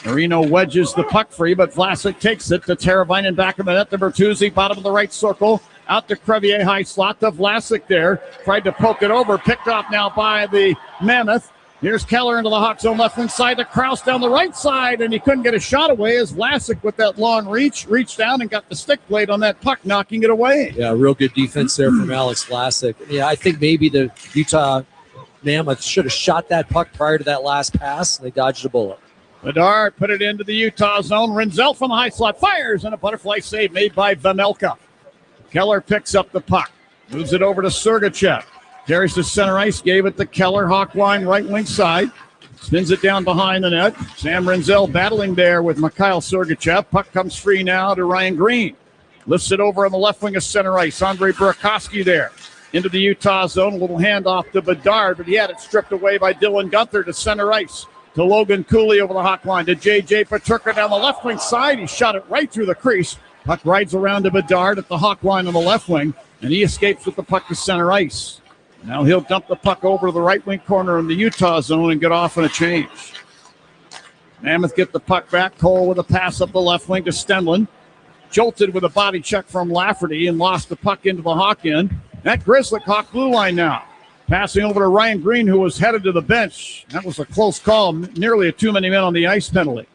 Marino wedges the puck free, but Vlasic takes it to Teravainen back in the net to Bertuzzi, bottom of the right circle. Out to Crevier, high slot to Vlasic there. Tried to poke it over, picked off now by the Mammoth. Here's Keller into the Hawk zone, left wing side to Krause down the right side, and he couldn't get a shot away as Vlasic with that long reached down and got the stick blade on that puck, knocking it away. Yeah, real good defense there from Alex Vlasic. Yeah, I think maybe the Utah Mammoth should have shot that puck prior to that last pass, and they dodged a bullet. Bedard put it into the Utah zone. Rinzel from the high slot fires, and a butterfly save made by Vejmelka. Keller picks up the puck, moves it over to Sergachev. Carries to center ice, gave it to Keller, Hawk line, right wing side. Spins it down behind the net. Sam Rinzel battling there with Mikhail Sergachev. Puck comes free now to Ryan Green. Lifts it over on the left wing of center ice. Andrei Burakovsky there into the Utah zone. A little handoff to Bedard, but he had it stripped away by Dylan Gunther to center ice. To Logan Cooley over the Hawk line. To J.J. Petrukka down the left wing side. He shot it right through the crease. Puck rides around to Bedard at the Hawk line on the left wing, and he escapes with the puck to center ice. Now he'll dump the puck over to the right wing corner in the Utah zone and get off on a change. Mammoth get the puck back. Cole with a pass up the left wing to Stenlund. Jolted with a body check from Lafferty and lost the puck into the Hawk end. That Grzelcyk Hawk blue line now. Passing over to Ryan Green, who was headed to the bench. That was a close call. Nearly a too many men on the ice penalty.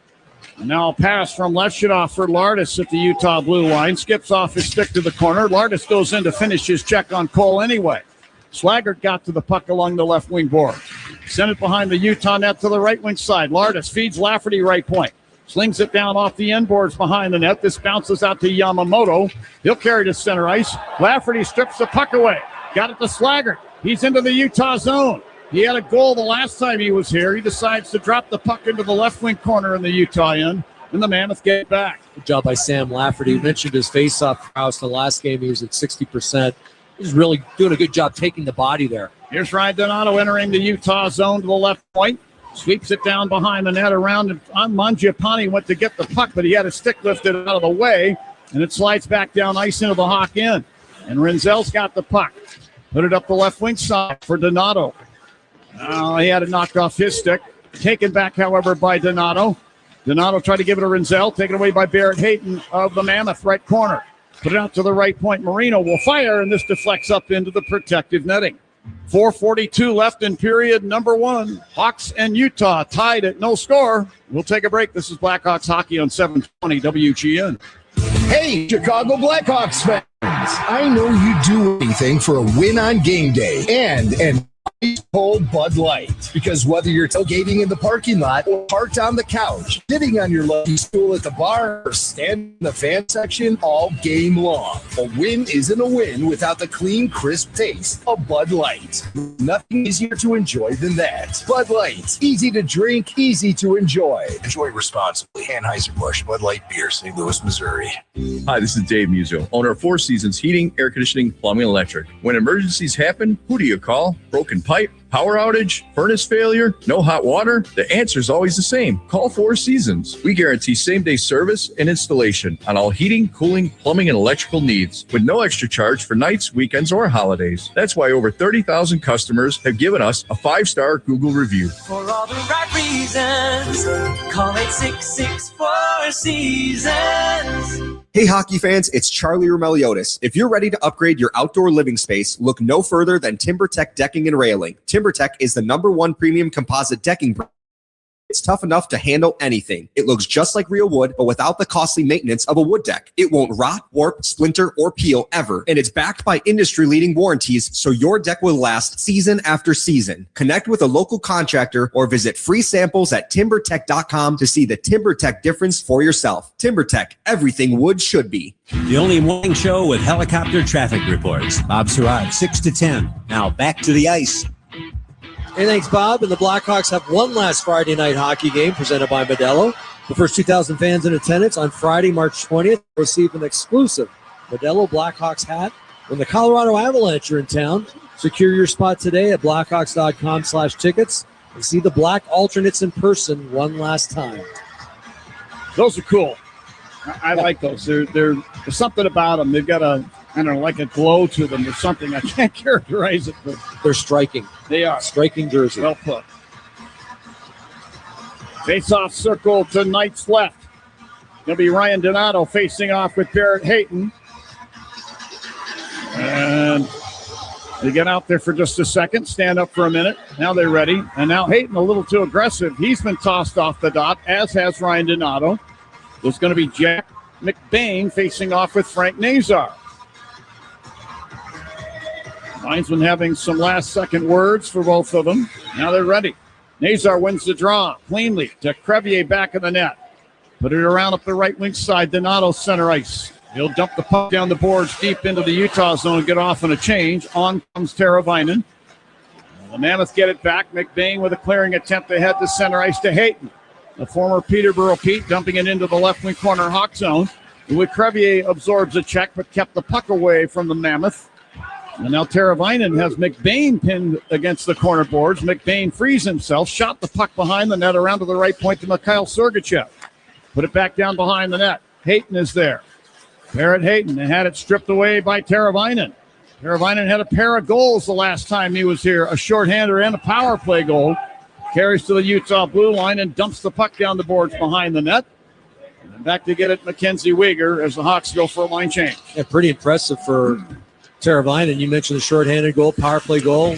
And now a pass from Leshidov for Lardis at the Utah blue line. Skips off his stick to the corner. Lardis goes in to finish his check on Cole anyway. Slaggert got to the puck along the left wing board. Sent it behind the Utah net to the right wing side. Lardis feeds Lafferty right point. Slings it down off the end boards behind the net. This bounces out to Yamamoto. He'll carry to center ice. Lafferty strips the puck away. Got it to Slaggert. He's into the Utah zone. He had a goal the last time he was here. He decides to drop the puck into the left wing corner in the Utah end, and the Mammoth get it back. Good job by Sam Lafferty. You mentioned his face-off prowess. The last game he was at 60%. He's really doing a good job taking the body there. Here's Ryan Donato entering the Utah zone to the left point. Sweeps it down behind the net around. And Mangiapane went to get the puck, but he had his stick lifted out of the way, and it slides back down ice into the Hawk end. And Rinzel's got the puck. Put it up the left wing side for Donato. He had it knocked off his stick. Taken back, however, by Donato. Donato tried to give it to Rinzel. Taken away by Barrett Hayton of the Mammoth right corner. Put it out to the right point. Marino will fire, and this deflects up into the protective netting. 4:42 left in period number one. Hawks and Utah tied at no score. We'll take a break. This is Blackhawks hockey on 720 WGN. Hey, Chicago Blackhawks fans. I know you do anything for a win on game day and cold Bud Light. Because whether you're tailgating in the parking lot or parked on the couch, sitting on your lucky stool at the bar, or standing in the fan section all game long, a win isn't a win without the clean, crisp taste of Bud Light. Nothing easier to enjoy than that. Bud Light. Easy to drink, easy to enjoy. Enjoy responsibly. Anheuser-Busch, Bud Light Beer, St. Louis, Missouri. Hi, this is Dave Musil, owner of Four Seasons Heating, Air Conditioning, Plumbing, and Electric. When emergencies happen, who do you call? Broken pipe, power outage, furnace failure, no hot water? The answer is always the same. Call Four Seasons. We guarantee same-day service and installation on all heating, cooling, plumbing, and electrical needs with no extra charge for nights, weekends, or holidays. That's why over 30,000 customers have given us a 5-star Google review. For all the right reasons, call 866-4 Seasons. Hey, hockey fans, it's Charlie Romeliotis. If you're ready to upgrade your outdoor living space, look no further than TimberTech Decking and Railing. TimberTech is the #1 premium composite decking brand. It's tough enough to handle anything. It looks just like real wood, but without the costly maintenance of a wood deck. It won't rot, warp, splinter, or peel ever. And it's backed by industry-leading warranties, so your deck will last season after season. Connect with a local contractor or visit free samples at timbertech.com to see the TimberTech difference for yourself. TimberTech, everything wood should be. The only morning show with helicopter traffic reports. Bob Surratt, 6 to 10. Now back to the ice. Hey, thanks, Bob. And the Blackhawks have one last Friday night hockey game presented by Modelo. The first 2,000 fans in attendance on Friday, March 20th, receive an exclusive Modelo Blackhawks hat. When the Colorado Avalanche are in town, secure your spot today at blackhawks.com/tickets. and see the black alternates in person one last time. Those are cool. I like those. There's something about them. They've got like a glow to them or something. I can't characterize it, but they're striking. They are. Striking jersey. Well put. Face-off circle to Knight's left. It'll be Ryan Donato facing off with Barrett Hayton. And they get out there for just a second, stand up for a minute. Now they're ready. And now Hayton a little too aggressive. He's been tossed off the dot, as has Ryan Donato. There's going to be Jack McBain facing off with Frank Nazar. Linesman having some last-second words for both of them. Now they're ready. Nazar wins the draw cleanly to Crevier back of the net. Put it around up the right wing side. Donato center ice. He'll dump the puck down the boards deep into the Utah zone and get off on a change. On comes Teravainen. The Mammoth get it back. McBain with a clearing attempt ahead to center ice to Hayton. The former Peterborough Pete dumping it into the left wing corner Hawk zone. Louis Crevier absorbs a check but kept the puck away from the Mammoth. And now Teravainen has McBain pinned against the corner boards. McBain frees himself, shot the puck behind the net around to the right point to Mikhail Sergachev. Put it back down behind the net. Hayton is there. Barrett Hayton had it stripped away by Teravainen. Teravainen had a pair of goals the last time he was here, a shorthander and a power play goal. Carries to the Utah blue line and dumps the puck down the boards behind the net. And back to get it, Mackenzie Weegar, as the Hawks go for a line change. Yeah, pretty impressive for Teravainen. You mentioned the shorthanded goal, power play goal.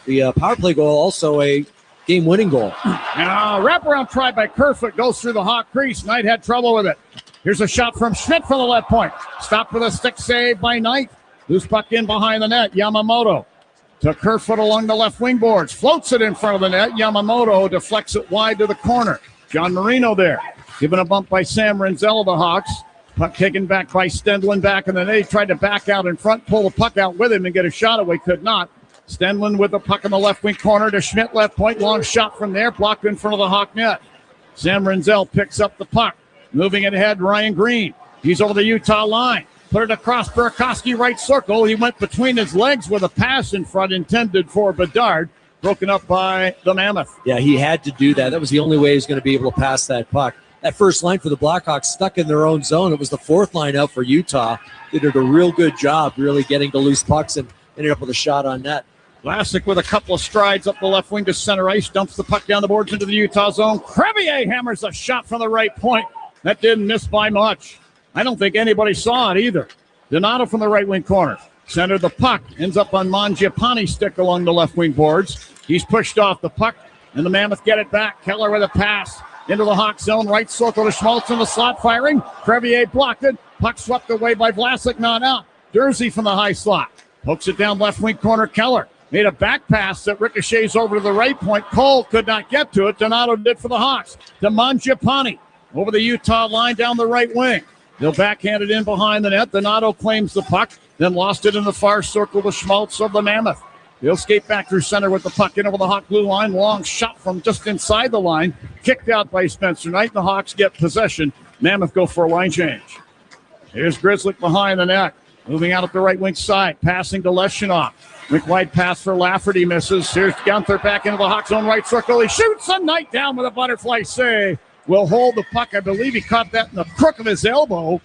The power play goal also a game-winning goal. Now, wraparound try by Kerfoot goes through the Hawk crease. Knight had trouble with it. Here's a shot from Schmidt from the left point. Stopped with a stick save by Knight. Loose puck in behind the net. Yamamoto to Kerfoot along the left wing boards. Floats it in front of the net. Yamamoto deflects it wide to the corner. John Marino there. Given a bump by Sam Renzel of the Hawks. Puck taken back by Stenlund back in the net. He tried to back out in front, pull the puck out with him and get a shot away. Could not. Stenlund with the puck in the left wing corner to Schmidt, left point. Long shot from there. Blocked in front of the Hawk net. Sam Renzel picks up the puck. Moving it ahead, Ryan Green. He's over the Utah line. Put it across Burakovsky, right circle. He went between his legs with a pass in front intended for Bedard. Broken up by the Mammoth. Yeah, he had to do that. That was the only way he was going to be able to pass that puck. That first line for the Blackhawks stuck in their own zone. It was the fourth line out for Utah. They did a real good job really getting to loose pucks and ended up with a shot on net. Vlasic with a couple of strides up the left wing to center ice. Dumps the puck down the boards into the Utah zone. Crevier hammers a shot from the right point. That didn't miss by much. I don't think anybody saw it either. Donato from the right wing corner. Centered the puck. Ends up on Mangiapane's stick along the left wing boards. He's pushed off the puck, and the Mammoth get it back. Keller with a pass into the Hawk zone. Right circle to Schmaltz in the slot firing. Crevier blocked it. Puck swept away by Vlasic, not out. Jersey from the high slot. Pokes it down left wing corner. Keller made a back pass that ricochets over to the right point. Cole could not get to it. Donato did for the Hawks. To Mangiapane. Over the Utah line down the right wing. They'll backhand it in behind the net. Donato claims the puck, then lost it in the far circle to Schmaltz of the Mammoth. He'll skate back through center with the puck in over the Hawk blue line. Long shot from just inside the line. Kicked out by Spencer Knight. The Hawks get possession. Mammoth go for a line change. Here's Grzelcyk behind the net. Moving out up the right wing side. Passing to Leshunov. Wide pass for Lafferty misses. Here's Gunther back into the Hawks own right circle. He shoots a Knight down with a butterfly save. Will hold the puck. I believe he caught that in the crook of his elbow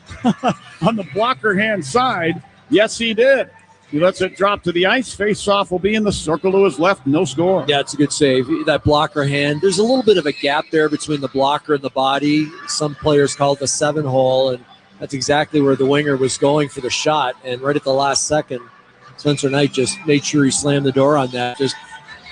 on the blocker hand side. Yes, he did. He lets it drop to the ice. Face-off will be in the circle to his left. No score. Yeah, it's a good save. That blocker hand. There's a little bit of a gap there between the blocker and the body. Some players call it the 7-hole, and that's exactly where the winger was going for the shot. And right at the last second, Spencer Knight just made sure he slammed the door on that. Just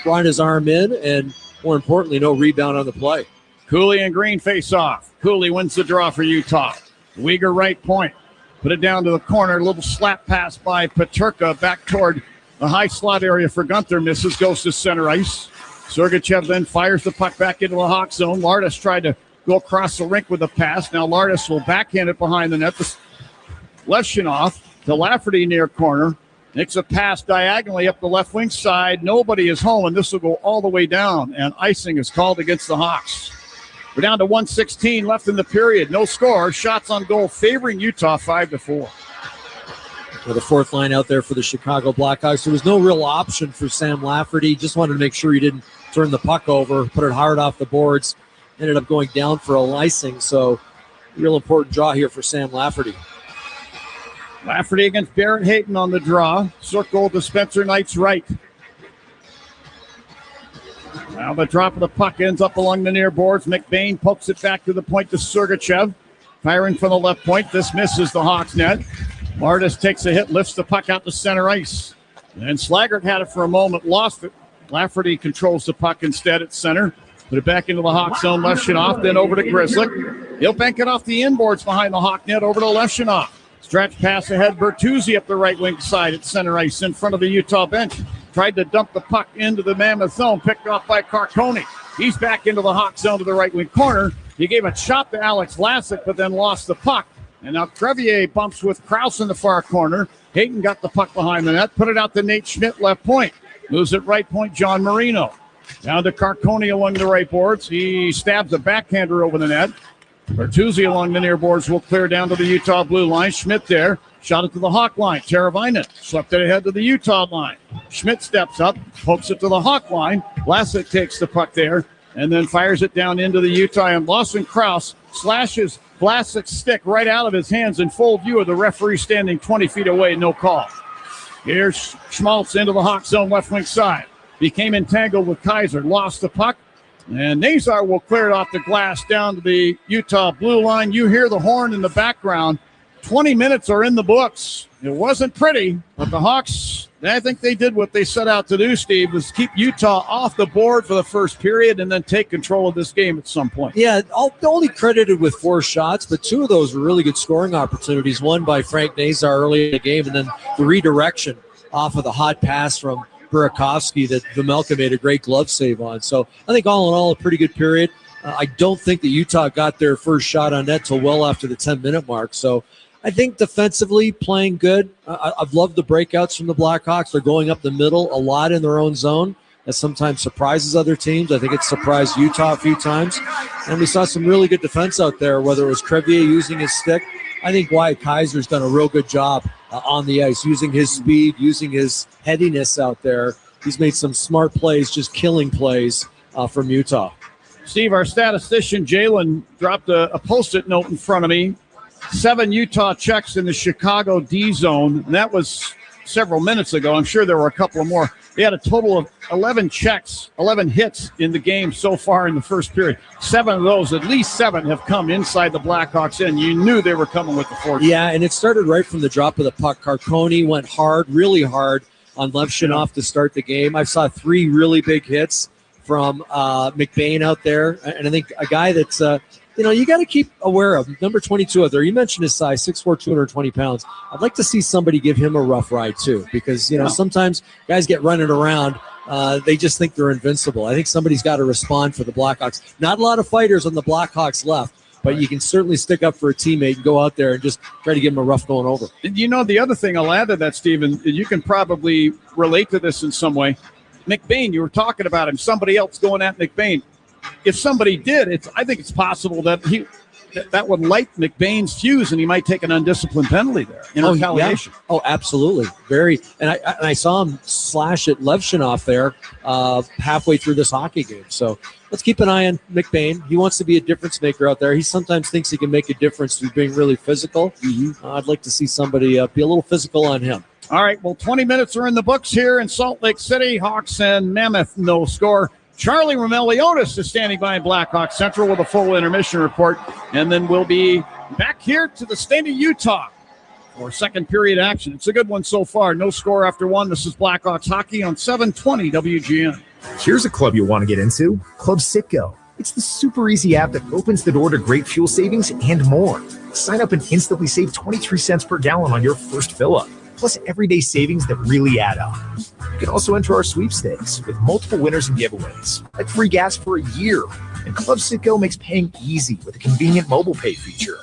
brought his arm in, and more importantly, no rebound on the play. Cooley and Green face off. Cooley wins the draw for Utah. Weegar right point. Put it down to the corner. A little slap pass by Peterka back toward the high slot area for Gunther. Misses, goes to center ice. Sergachev then fires the puck back into the Hawk zone. Lardis tried to go across the rink with a pass. Now Lardis will backhand it behind the net. Leshunov to Lafferty near corner. Makes a pass diagonally up the left wing side. Nobody is home, and this will go all the way down. And icing is called against the Hawks. We're down to 1:16 left in the period. No score. Shots on goal favoring Utah 5-4. Well, the fourth line out there for the Chicago Blackhawks. There was no real option for Sam Lafferty. Just wanted to make sure he didn't turned the puck over, put it hard off the boards, ended up going down for a icing. So real important draw here for Sam Lafferty. Lafferty against Barrett Hayton on the draw. Circle to Spencer Knight's right. Now the drop of the puck ends up along the near boards. McBain pokes it back to the point to Sergachev. Firing from the left point. This misses the Hawks net. Martis takes a hit, lifts the puck out to center ice. And Slaggert had it for a moment, lost it. Lafferty controls the puck instead at center. Put it back into the Hawk zone. Lefshinoff, then over to Grzelcyk. He'll bank it off the inboards behind the Hawk net over to Lefshinoff. Stretch pass ahead. Bertuzzi up the right wing side at center ice in front of the Utah bench. Tried to dump the puck into the Mammoth zone, picked off by Carcone. He's back into the Hawk zone to the right wing corner. He gave a shot to Alex Vlasic, but then lost the puck. And now Crevier bumps with Krause in the far corner. Hayton got the puck behind the net, put it out to Nate Schmidt, left point. Moves it right point, John Marino. Down to Carcone along the right boards. He stabs a backhander over the net. Bertuzzi along the near boards will clear down to the Utah blue line. Schmidt there. Shot it to the Hawk line. Teravainen swept it ahead to the Utah line. Schmidt steps up, pokes it to the Hawk line. Vlasic takes the puck there and then fires it down into the Utah. And Lawson Krause slashes Vlasic's stick right out of his hands in full view of the referee standing 20 feet away. No call. Here's Schmaltz into the Hawk zone left wing side. Became entangled with Kaiser. Lost the puck. And Nazar will clear it off the glass down to the Utah blue line. You hear the horn in the background. 20 minutes are in the books. It wasn't pretty, but the Hawks, I think they did what they set out to do, Steve, was keep Utah off the board for the first period and then take control of this game at some point. Yeah, only credited with 4 shots, but 2 of those were really good scoring opportunities. One by Frank Nazar early in the game, and then the redirection off of the hot pass from Burakovsky that Vemelka made a great glove save on. So I think all in all, a pretty good period. I don't think that Utah got their first shot on net till well after the 10-minute mark. So I think defensively playing good. I've loved the breakouts from the Blackhawks. They're going up the middle a lot in their own zone. That sometimes surprises other teams. I think it surprised Utah a few times. And we saw some really good defense out there, whether it was Crevier using his stick. I think Wyatt Kaiser's done a real good job on the ice, using his speed, using his headiness out there. He's made some smart plays, just killing plays from Utah. Steve, our statistician, Jalen, dropped a Post-it note in front of me. 7 Utah checks in the Chicago D zone, and that was several minutes ago. I'm sure there were a couple of more. They had a total of 11 checks, 11 hits in the game so far in the first period. 7 of those, at least 7, have come inside the Blackhawks end. You knew they were coming with the force. Yeah, and it started right from the drop of the puck. Carcone went hard, really hard on Levshinoff to start the game. I saw 3 really big hits from McBain out there, and I think a guy that's you got to keep aware of. Number 22 out there, you mentioned his size, 6'4", 220 pounds. I'd like to see somebody give him a rough ride too, because sometimes guys get running around. They just think they're invincible. I think somebody's got to respond for the Blackhawks. Not a lot of fighters on the Blackhawks left, but you can certainly stick up for a teammate and go out there and just try to give him a rough going over. The other thing I'll add to that, Stephen, you can probably relate to this in some way. McBain, you were talking about him, somebody else going at McBain. If somebody did, I think it's possible that that would light McBain's fuse, and he might take an undisciplined penalty there in retaliation. Yeah. Oh, absolutely. And I saw him slash at Levshinoff there halfway through this hockey game. So let's keep an eye on McBain. He wants to be a difference maker out there. He sometimes thinks he can make a difference through being really physical. I'd like to see somebody be a little physical on him. All right, well, 20 minutes are in the books here in Salt Lake City. Hawks and Mammoth, no score. Charlie Romeliotis is standing by in Blackhawk Central with a full intermission report. And then we'll be back here to the state of Utah for second period action. It's a good one so far. No score after 1. This is Blackhawks hockey on 720 WGN. Here's a club you'll want to get into, Club Citgo. It's the super easy app that opens the door to great fuel savings and more. Sign up and instantly save 23 cents per gallon on your first fill-up, plus everyday savings that really add up. You can also enter our sweepstakes with multiple winners and giveaways, like free gas for a year. And Club Citgo makes paying easy with a convenient mobile pay feature.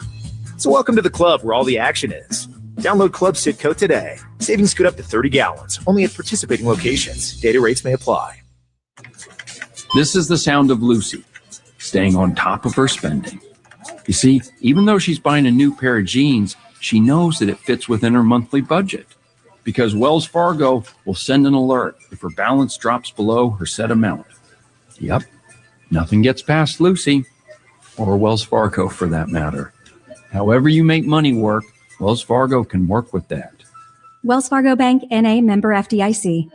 So welcome to the club where all the action is. Download Club Citgo today. Savings could up to 30 gallons, only at participating locations. Data rates may apply. This is the sound of Lucy, staying on top of her spending. You see, even though she's buying a new pair of jeans, she knows that it fits within her monthly budget, because Wells Fargo will send an alert if her balance drops below her set amount. Yep. Nothing gets past Lucy, or Wells Fargo for that matter. However you make money work, Wells Fargo can work with that. Wells Fargo Bank, N.A., member FDIC.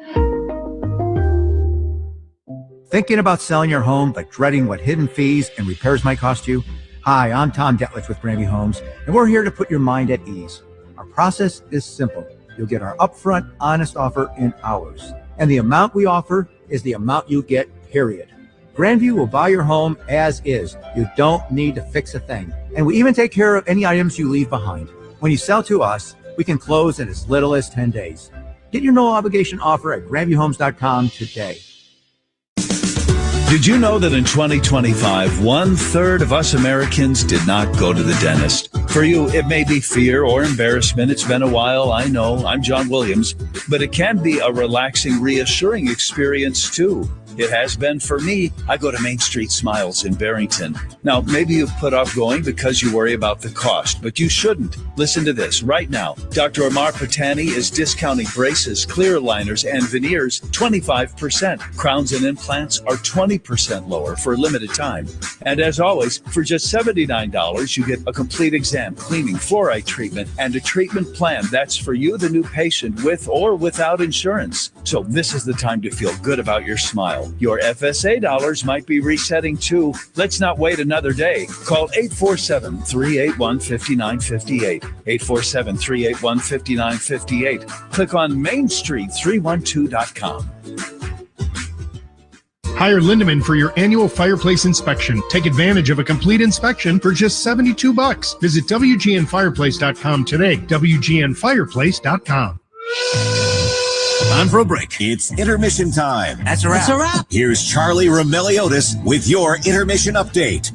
Thinking about selling your home but dreading what hidden fees and repairs might cost you? Hi, I'm Tom Detlich with Granby Homes, and we're here to put your mind at ease. Our process is simple. You'll get our upfront, honest offer in hours. And the amount we offer is the amount you get, period. Grandview will buy your home as is. You don't need to fix a thing. And we even take care of any items you leave behind. When you sell to us, we can close in as little as 10 days. Get your no-obligation offer at grandviewhomes.com today. Did you know that in 2025, 1/3 of us Americans did not go to the dentist? For you, it may be fear or embarrassment. It's been a while, I know. I'm John Williams. But it can be a relaxing, reassuring experience, too. It has been for me. I go to Main Street Smiles in Barrington. Now, maybe you've put off going because you worry about the cost, but you shouldn't. Listen to this. Right now, Dr. Amar Patani is discounting braces, clear aligners, and veneers 25%. Crowns and implants are 20% lower for a limited time. And as always, for just $79, you get a complete exam, cleaning, fluoride treatment, and a treatment plan that's for you, the new patient, with or without insurance. So this is the time to feel good about your smile. Your FSA dollars might be resetting too. Let's not wait another day. Call 847-381-5958. 847-381-5958. Click on mainstreet312.com. Hire Lindemann for your annual fireplace inspection. Take advantage of a complete inspection for just $72. Visit WGNfireplace.com today. WGNfireplace.com. Time for a break. It's intermission time. That's a wrap. That's a wrap. Here's Charlie Romeliotis with your intermission update.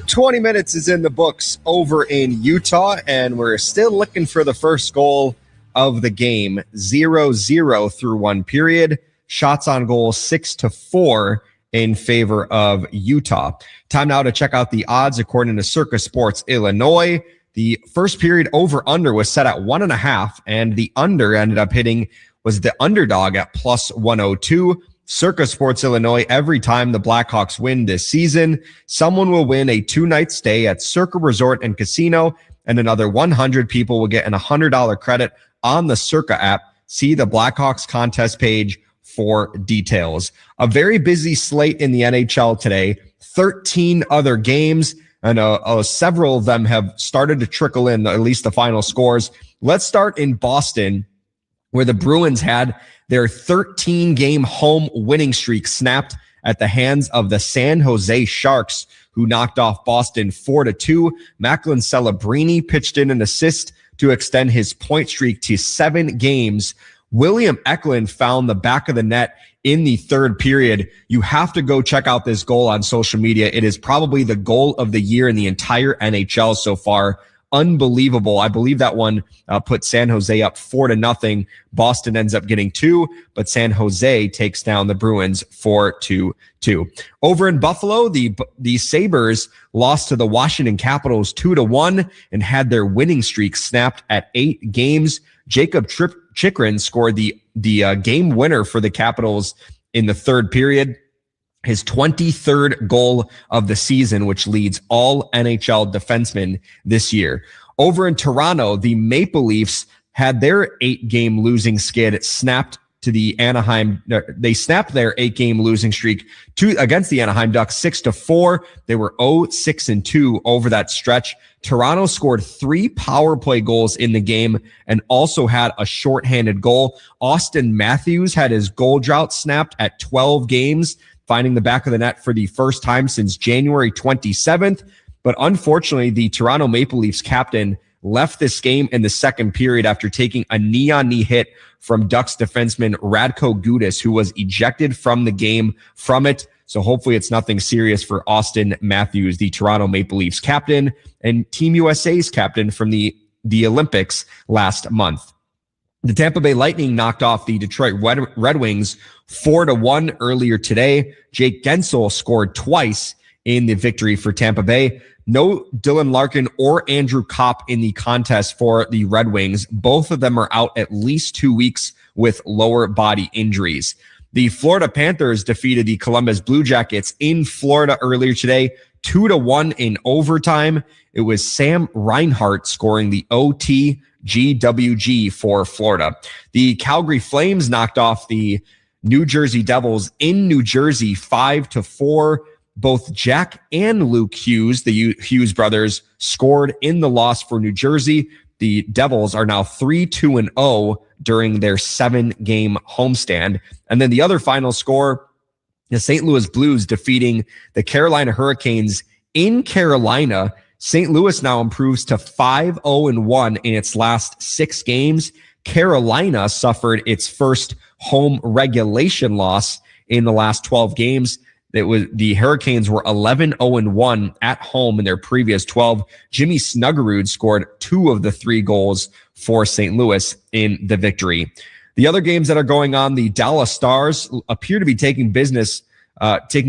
20 minutes is in the books over in Utah, and we're still looking for the first goal of the game. 0-0 through one period. Shots on goal 6-4 in favor of Utah. Time now to check out the odds according to Circa Sports Illinois. The first period over-under was set at 1.5, and the under ended up was the underdog at plus 102. Circa Sports Illinois, every time the Blackhawks win this season, someone will win a 2-night stay at Circa Resort and Casino, and another 100 people will get an $100 credit on the Circa app. See the Blackhawks contest page for details. A very busy slate in the NHL today, 13 other games, and several of them have started to trickle in, at least the final scores. Let's start in Boston, where the Bruins had their 13-game home winning streak snapped at the hands of the San Jose Sharks, who knocked off Boston 4-2. Macklin Celebrini pitched in an assist to extend his point streak to 7 games. William Eklund found the back of the net in the third period. You have to go check out this goal on social media. It is probably the goal of the year in the entire NHL so far. Unbelievable. I believe that one put San Jose up 4-0. Boston ends up getting 2, but San Jose takes down the Bruins 4-2. Over in Buffalo, the Sabres lost to the Washington Capitals 2-1 and had their winning streak snapped at 8 games. Jacob Chychrun scored the game winner for the Capitals in the third period. His 23rd goal of the season, which leads all NHL defensemen this year. Over in Toronto, the Maple Leafs had their 8-game losing skid snapped to the Anaheim. They snapped their 8-game losing streak against the Anaheim Ducks 6-4. They were 0-6-2 over that stretch. Toronto scored 3 power play goals in the game and also had a shorthanded goal. Austin Matthews had his goal drought snapped at 12 games, finding the back of the net for the first time since January 27th. But unfortunately, the Toronto Maple Leafs captain left this game in the second period after taking a knee-on-knee hit from Ducks defenseman Radko Gudas, who was ejected from the game from it. So hopefully it's nothing serious for Austin Matthews, the Toronto Maple Leafs captain and Team USA's captain from the Olympics last month. The Tampa Bay Lightning knocked off the Detroit Red Wings 4-1 earlier today. Jake Gensel scored twice in the victory for Tampa Bay. No Dylan Larkin or Andrew Kopp in the contest for the Red Wings. Both of them are out at least 2 weeks with lower body injuries. The Florida Panthers defeated the Columbus Blue Jackets in Florida earlier today, 2-1 in overtime. It was Sam Reinhart scoring the OT GWG for Florida. The Calgary Flames knocked off the New Jersey Devils in New Jersey 5-4. Both Jack and Luke Hughes, the Hughes brothers, scored in the loss for New Jersey. The Devils are now 3-2-0 during their 7-game homestand. And then the other final score, the St. Louis Blues defeating the Carolina Hurricanes in Carolina. St. Louis now improves to 5-0-1 in its last 6 games. Carolina suffered its first home regulation loss in the last 12 games. The Hurricanes were 11-0-1 at home in their previous 12. Jimmy Snuggerud scored 2 of the 3 goals for St. Louis in the victory. The other games that are going on, the Dallas Stars appear to be taking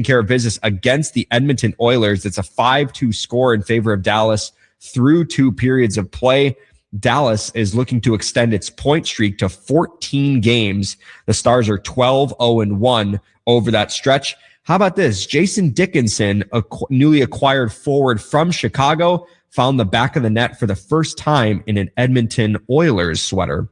care of business against the Edmonton Oilers. It's a 5-2 score in favor of Dallas through 2 periods of play. Dallas is looking to extend its point streak to 14 games. The Stars are 12-0-1 over that stretch. How about this? Jason Dickinson, a newly acquired forward from Chicago, found the back of the net for the first time in an Edmonton Oilers sweater.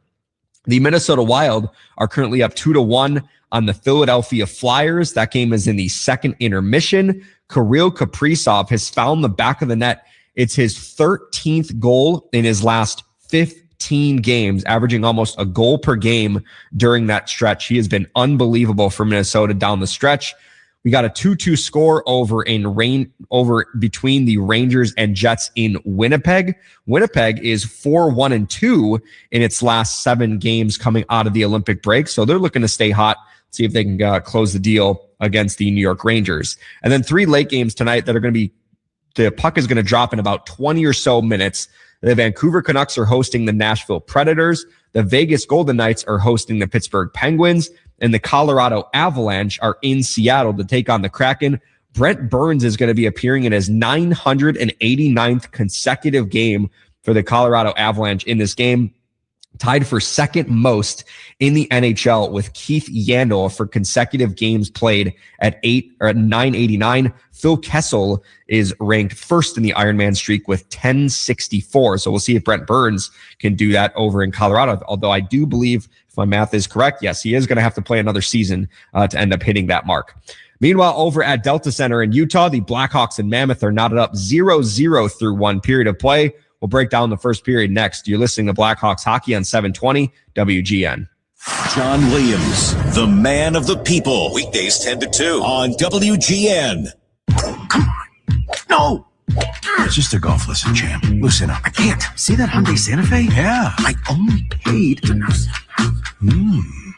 The Minnesota Wild are currently up 2-1 on the Philadelphia Flyers. That game is in the second intermission. Kirill Kaprizov has found the back of the net. It's his 13th goal in his last 15 games, averaging almost a goal per game during that stretch. He has been unbelievable for Minnesota down the stretch. We got a 2-2 score over between the Rangers and Jets in Winnipeg. Winnipeg is 4-1-2 in its last 7 games coming out of the Olympic break. So they're looking to stay hot, see if they can close the deal against the New York Rangers. And then 3 late games tonight that are going to be, the puck is going to drop in about 20 or so minutes. The Vancouver Canucks are hosting the Nashville Predators. The Vegas Golden Knights are hosting the Pittsburgh Penguins. And the Colorado Avalanche are in Seattle to take on the Kraken. Brent Burns is going to be appearing in his 989th consecutive game for the Colorado Avalanche in this game, tied for second most in the NHL with Keith Yandel for consecutive games played at 989. Phil Kessel is ranked first in the Ironman streak with 1064. So we'll see if Brent Burns can do that over in Colorado. Although I do believe, if my math is correct, yes, he is going to have to play another season to end up hitting that mark. Meanwhile, over at Delta Center in Utah, the Blackhawks and Mammoth are knotted up 0-0 through 1 period of play. We'll break down the first period next. You're listening to Blackhawks Hockey on 720 WGN. John Williams, the man of the people. Weekdays 10 to 2 on WGN. No! It's just a golf lesson, champ. Loosen up. I can't. See that Hyundai Santa Fe? Yeah. I only paid for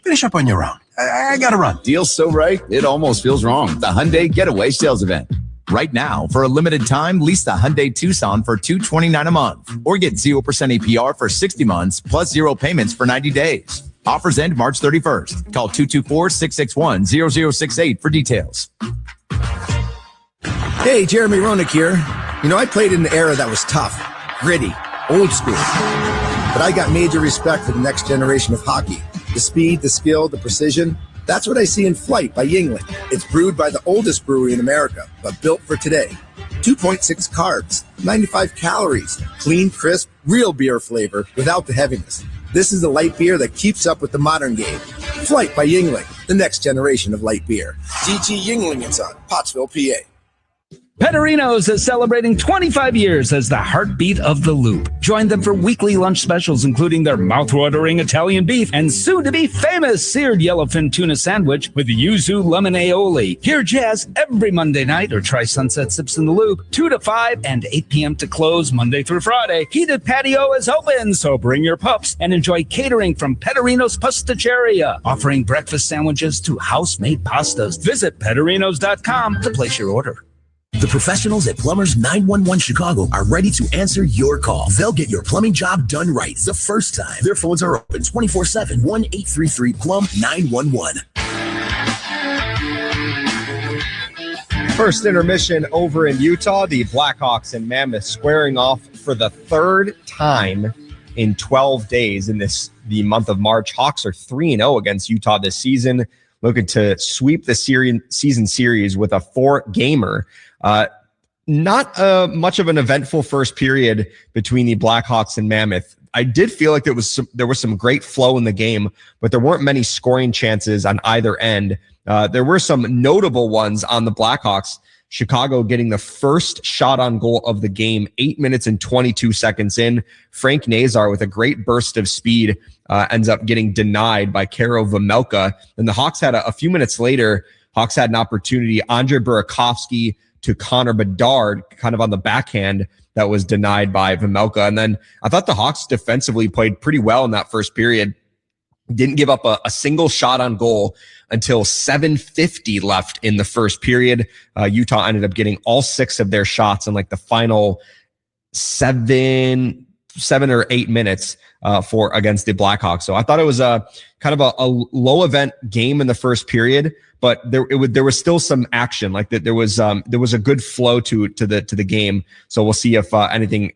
Finish up on your own. I gotta run. Deal's so right, it almost feels wrong. The Hyundai Getaway Sales Event. Right now, for a limited time, lease the Hyundai Tucson for $229 a month or get 0% APR for 60 months plus 0 payments for 90 days. Offers end March 31st. Call 224-661-0068 for details. Hey, Jeremy Roenick here. You know, I played in an era that was tough, gritty, old school. But I got major respect for the next generation of hockey. The speed, the skill, the precision. That's what I see in Flight by Yuengling. It's brewed by the oldest brewery in America, but built for today. 2.6 carbs, 95 calories, clean, crisp, real beer flavor without the heaviness. This is the light beer that keeps up with the modern game. Flight by Yuengling, the next generation of light beer. DG Yuengling and Son, Pottsville, PA. Petarinos is celebrating 25 years as the heartbeat of the Loop. Join them for weekly lunch specials, including their mouth-watering Italian beef and soon-to-be famous seared yellowfin tuna sandwich with yuzu lemon aioli. Hear jazz every Monday night or try Sunset Sips in the Loop, 2 to 5 and 8 p.m. to close Monday through Friday. Heated patio is open, so bring your pups and enjoy catering from Petarinos Pasticceria, offering breakfast sandwiches to house-made pastas. Visit petarinos.com to place your order. The professionals at Plumbers 911 Chicago are ready to answer your call. They'll get your plumbing job done right the first time. Their phones are open 24/7, 1-833-PLUM-911. First intermission over in Utah, the Blackhawks and Mammoth squaring off for the 3rd time in 12 days in the month of March. Hawks are 3-0 against Utah this season. looking to sweep the season series with a 4-gamer. Not much of an eventful first period between the Blackhawks and Mammoth. I did feel like there was some great flow in the game, but there weren't many scoring chances on either end. There were some notable ones on the Blackhawks. Chicago getting the first shot on goal of the game, 8 minutes and 22 seconds in. Frank Nazar with a great burst of speed ends up getting denied by Karo Vejmelka. And the Hawks had a few minutes later, Hawks had an opportunity. Andre Burakovsky to Connor Bedard, kind of on the backhand, that was denied by Vejmelka. And then I thought the Hawks defensively played pretty well in that first period. Didn't give up a single shot on goal until 7:50 left in the first period. Utah ended up getting all 6 of their shots in like the final 7 or 8 minutes against the Blackhawks. So I thought it was a kind of a low event game in the first period, but there was still some action. Like that, there was a good flow to the game. So we'll see if anything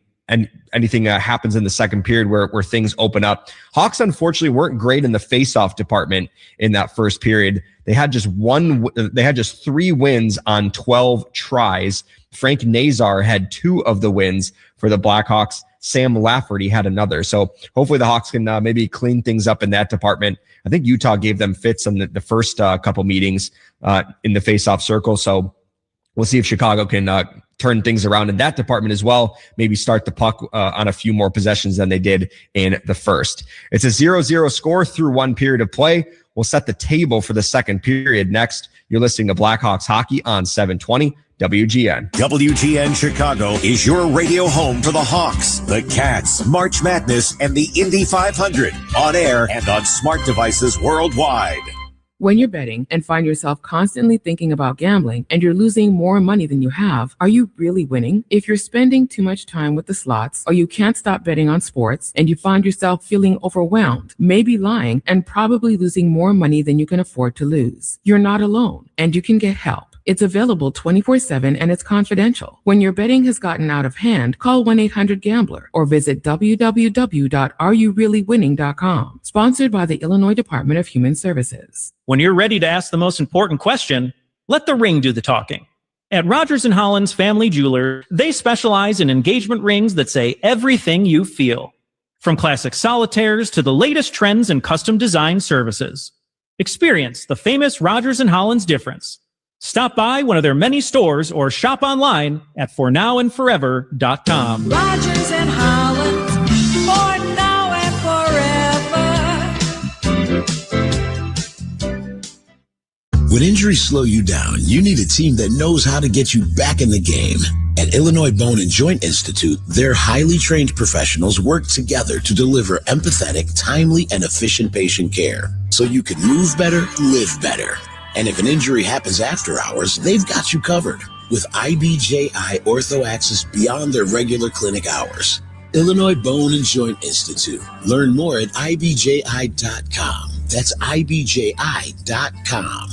happens in the second period where things open up. Hawks unfortunately weren't great in the faceoff department in that first period. They had just 3 wins on 12 tries. Frank Nazar had 2 of the wins for the Blackhawks. Sam Lafferty had another. So hopefully the Hawks can maybe clean things up in that department. I think Utah gave them fits on the first couple meetings in the faceoff circle. So we'll see if Chicago can turn things around in that department as well. Maybe start the puck on a few more possessions than they did in the first. It's a 0-0 score through 1 period of play. We'll set the table for the second period next. You're listening to Blackhawks Hockey on 720 WGN. WGN Chicago is your radio home for the Hawks, the Cats, March Madness, and the Indy 500. On air and on smart devices worldwide. When you're betting and find yourself constantly thinking about gambling and you're losing more money than you have, are you really winning? If you're spending too much time with the slots or you can't stop betting on sports and you find yourself feeling overwhelmed, maybe lying, and probably losing more money than you can afford to lose, you're not alone and you can get help. It's available 24/7 and it's confidential. When your betting has gotten out of hand, call 1-800-GAMBLER or visit www.areyoureallywinning.com. Sponsored by the Illinois Department of Human Services. When you're ready to ask the most important question, let the ring do the talking. At Rogers & Holland's Family Jeweler, they specialize in engagement rings that say everything you feel. From classic solitaires to the latest trends in custom design services. Experience the famous Rogers & Holland's difference. Stop by one of their many stores or shop online at fornowandforever.com. Rogers and Holland, for now and forever. When injuries slow you down, you need a team that knows how to get you back in the game. At Illinois Bone and Joint Institute, their highly trained professionals work together to deliver empathetic, timely, and efficient patient care so you can move better, live better. And if an injury happens after hours, they've got you covered with IBJI Ortho Access beyond their regular clinic hours. Illinois Bone and Joint Institute. Learn more at IBJI.com. That's IBJI.com.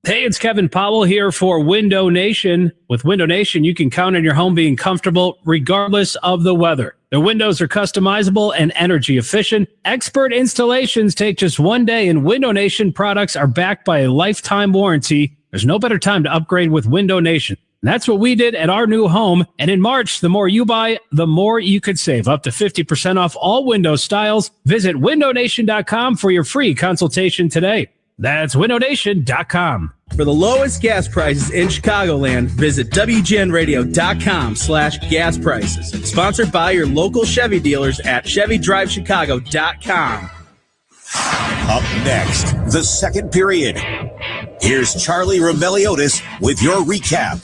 Hey, it's Kevin Powell here for Window Nation. With Window Nation, you can count on your home being comfortable regardless of the weather. Their windows are customizable and energy efficient. Expert installations take just 1 day, and Window Nation products are backed by a lifetime warranty. There's no better time to upgrade with Window Nation. And that's what we did at our new home. And in March, the more you buy, the more you could save. Up to 50% off all window styles. Visit windownation.com for your free consultation today. That's windownation.com. For the lowest gas prices in Chicagoland, visit WGNradio.com/gas prices. Sponsored by your local Chevy dealers at ChevyDriveChicago.com. Up next, the second period. Here's Charlie Rebelliotis with your recap.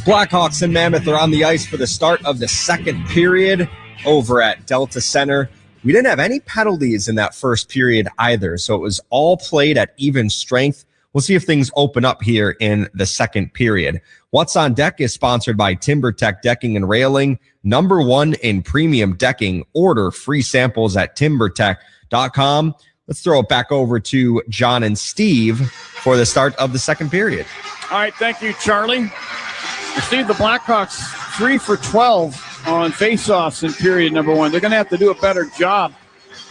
Blackhawks and Mammoth are on the ice for the start of the second period over at Delta Center. We didn't have any penalties in that first period either, so it was all played at even strength. We'll see if things open up here in the second period. What's on Deck is sponsored by TimberTech Decking and Railing, #1 in premium decking. Order free samples at timbertech.com. Let's throw it back over to John and Steve for the start of the second period. All right, thank you, Charlie. Steve, the Blackhawks 3 for 12 on faceoffs in period number 1. They're going to have to do a better job.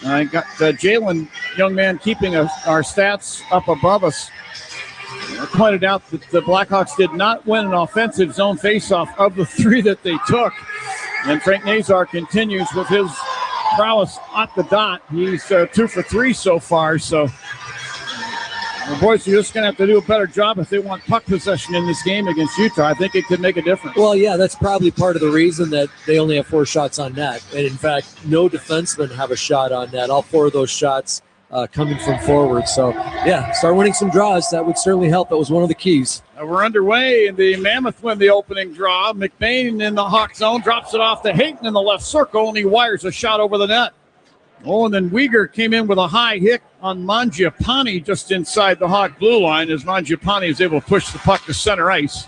I got Jalen young man keeping our stats up above us, pointed out that the Blackhawks did not win an offensive zone faceoff of the 3 that they took. And Frank Nazar continues with his prowess at the dot. He's 2 for 3 so far. So the boys are just going to have to do a better job if they want puck possession in this game against Utah. I think it could make a difference. Well, yeah, that's probably part of the reason that they only have 4 shots on net. And, in fact, no defensemen have a shot on net. All 4 of those shots coming from forward. So, yeah, start winning some draws. That would certainly help. That was one of the keys. We're underway, and the Mammoth win the opening draw. McBain in the Hawk zone drops it off to Hayton in the left circle, and he wires a shot over the net. Oh, and then Uyghur came in with a high hit on Mangiapane just inside the Hawk blue line as Mangiapane is able to push the puck to center ice.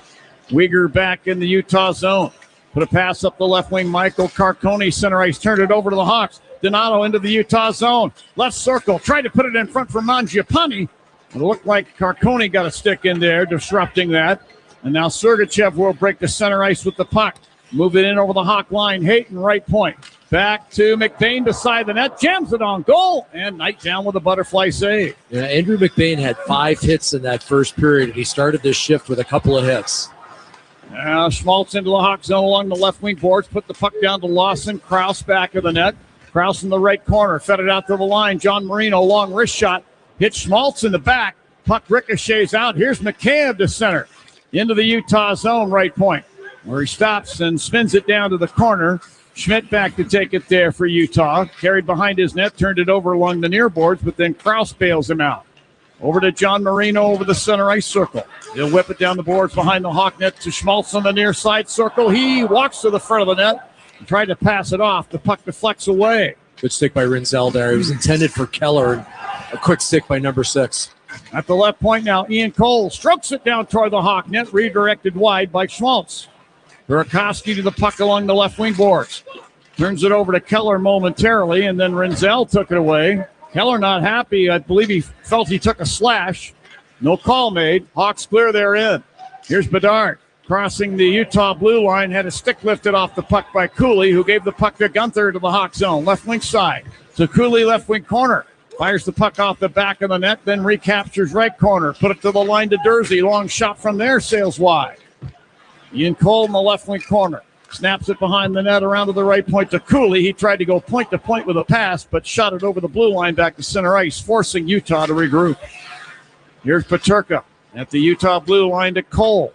Uyghur back in the Utah zone. Put a pass up the left wing. Michael Carcone, center ice, turned it over to the Hawks. Donato into the Utah zone. Left circle, tried to put it in front for Mangiapane. It looked like Carcone got a stick in there, disrupting that. And now Sergachev will break the center ice with the puck. Move it in over the Hawk line. Hayton, right point. Back to McBain beside the net. Jams it on goal. And Knight down with a butterfly save. Yeah, Andrew McBain had 5 hits in that first period, and he started this shift with a couple of hits. Now Schmaltz into the Hawk zone along the left wing boards. Put the puck down to Lawson. Krause back of the net. Krause in the right corner. Fed it out to the line. John Marino, long wrist shot. Hit Schmaltz in the back. Puck ricochets out. Here's McCabe to center. Into the Utah zone, right point, where he stops and spins it down to the corner. Schmidt back to take it there for Utah. Carried behind his net, turned it over along the near boards, but then Krause bails him out. Over to John Marino over the center ice circle. He'll whip it down the boards behind the Hawk net to Schmaltz on the near side circle. He walks to the front of the net and tried to pass it off. The puck deflects away. Good stick by Rinzel there. It was intended for Keller, and a quick stick by number 6. At the left point now, Ian Cole strokes it down toward the Hawk net, redirected wide by Schmaltz. Burakovsky to the puck along the left wing boards. Turns it over to Keller momentarily, and then Rinzel took it away. Keller not happy. I believe he felt he took a slash. No call made. Hawks clear their end. Here's Bedard crossing the Utah blue line. Had a stick lifted off the puck by Cooley, who gave the puck to Gunther to the Hawk zone. Left wing side to Cooley, left wing corner. Fires the puck off the back of the net, then recaptures right corner. Put it to the line to Dursey. Long shot from there, sails wide. Ian Cole in the left wing corner. Snaps it behind the net around to the right point to Cooley. He tried to go point to point with a pass, but shot it over the blue line back to center ice, forcing Utah to regroup. Here's Peterka at the Utah blue line to Cole.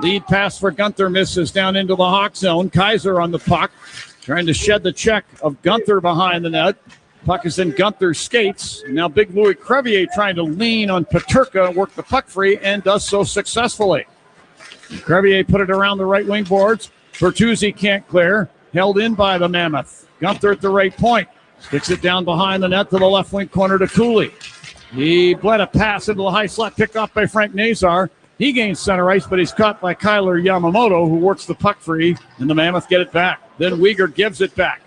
Lead pass for Gunther misses down into the Hawk zone. Kaiser on the puck, trying to shed the check of Gunther behind the net. Puck is in Gunther's skates. Now big Louis Crevier trying to lean on Peterka, work the puck free, and does so successfully. Crevier put it around the right wing boards. Bertuzzi can't clear. Held in by the Mammoth. Gunther at the right point. Sticks it down behind the net to the left wing corner to Cooley. He bled a pass into the high slot, picked off by Frank Nazar. He gains center ice, but he's caught by Kyler Yamamoto, who works the puck free, and the Mammoth get it back. Then Uyghur gives it back.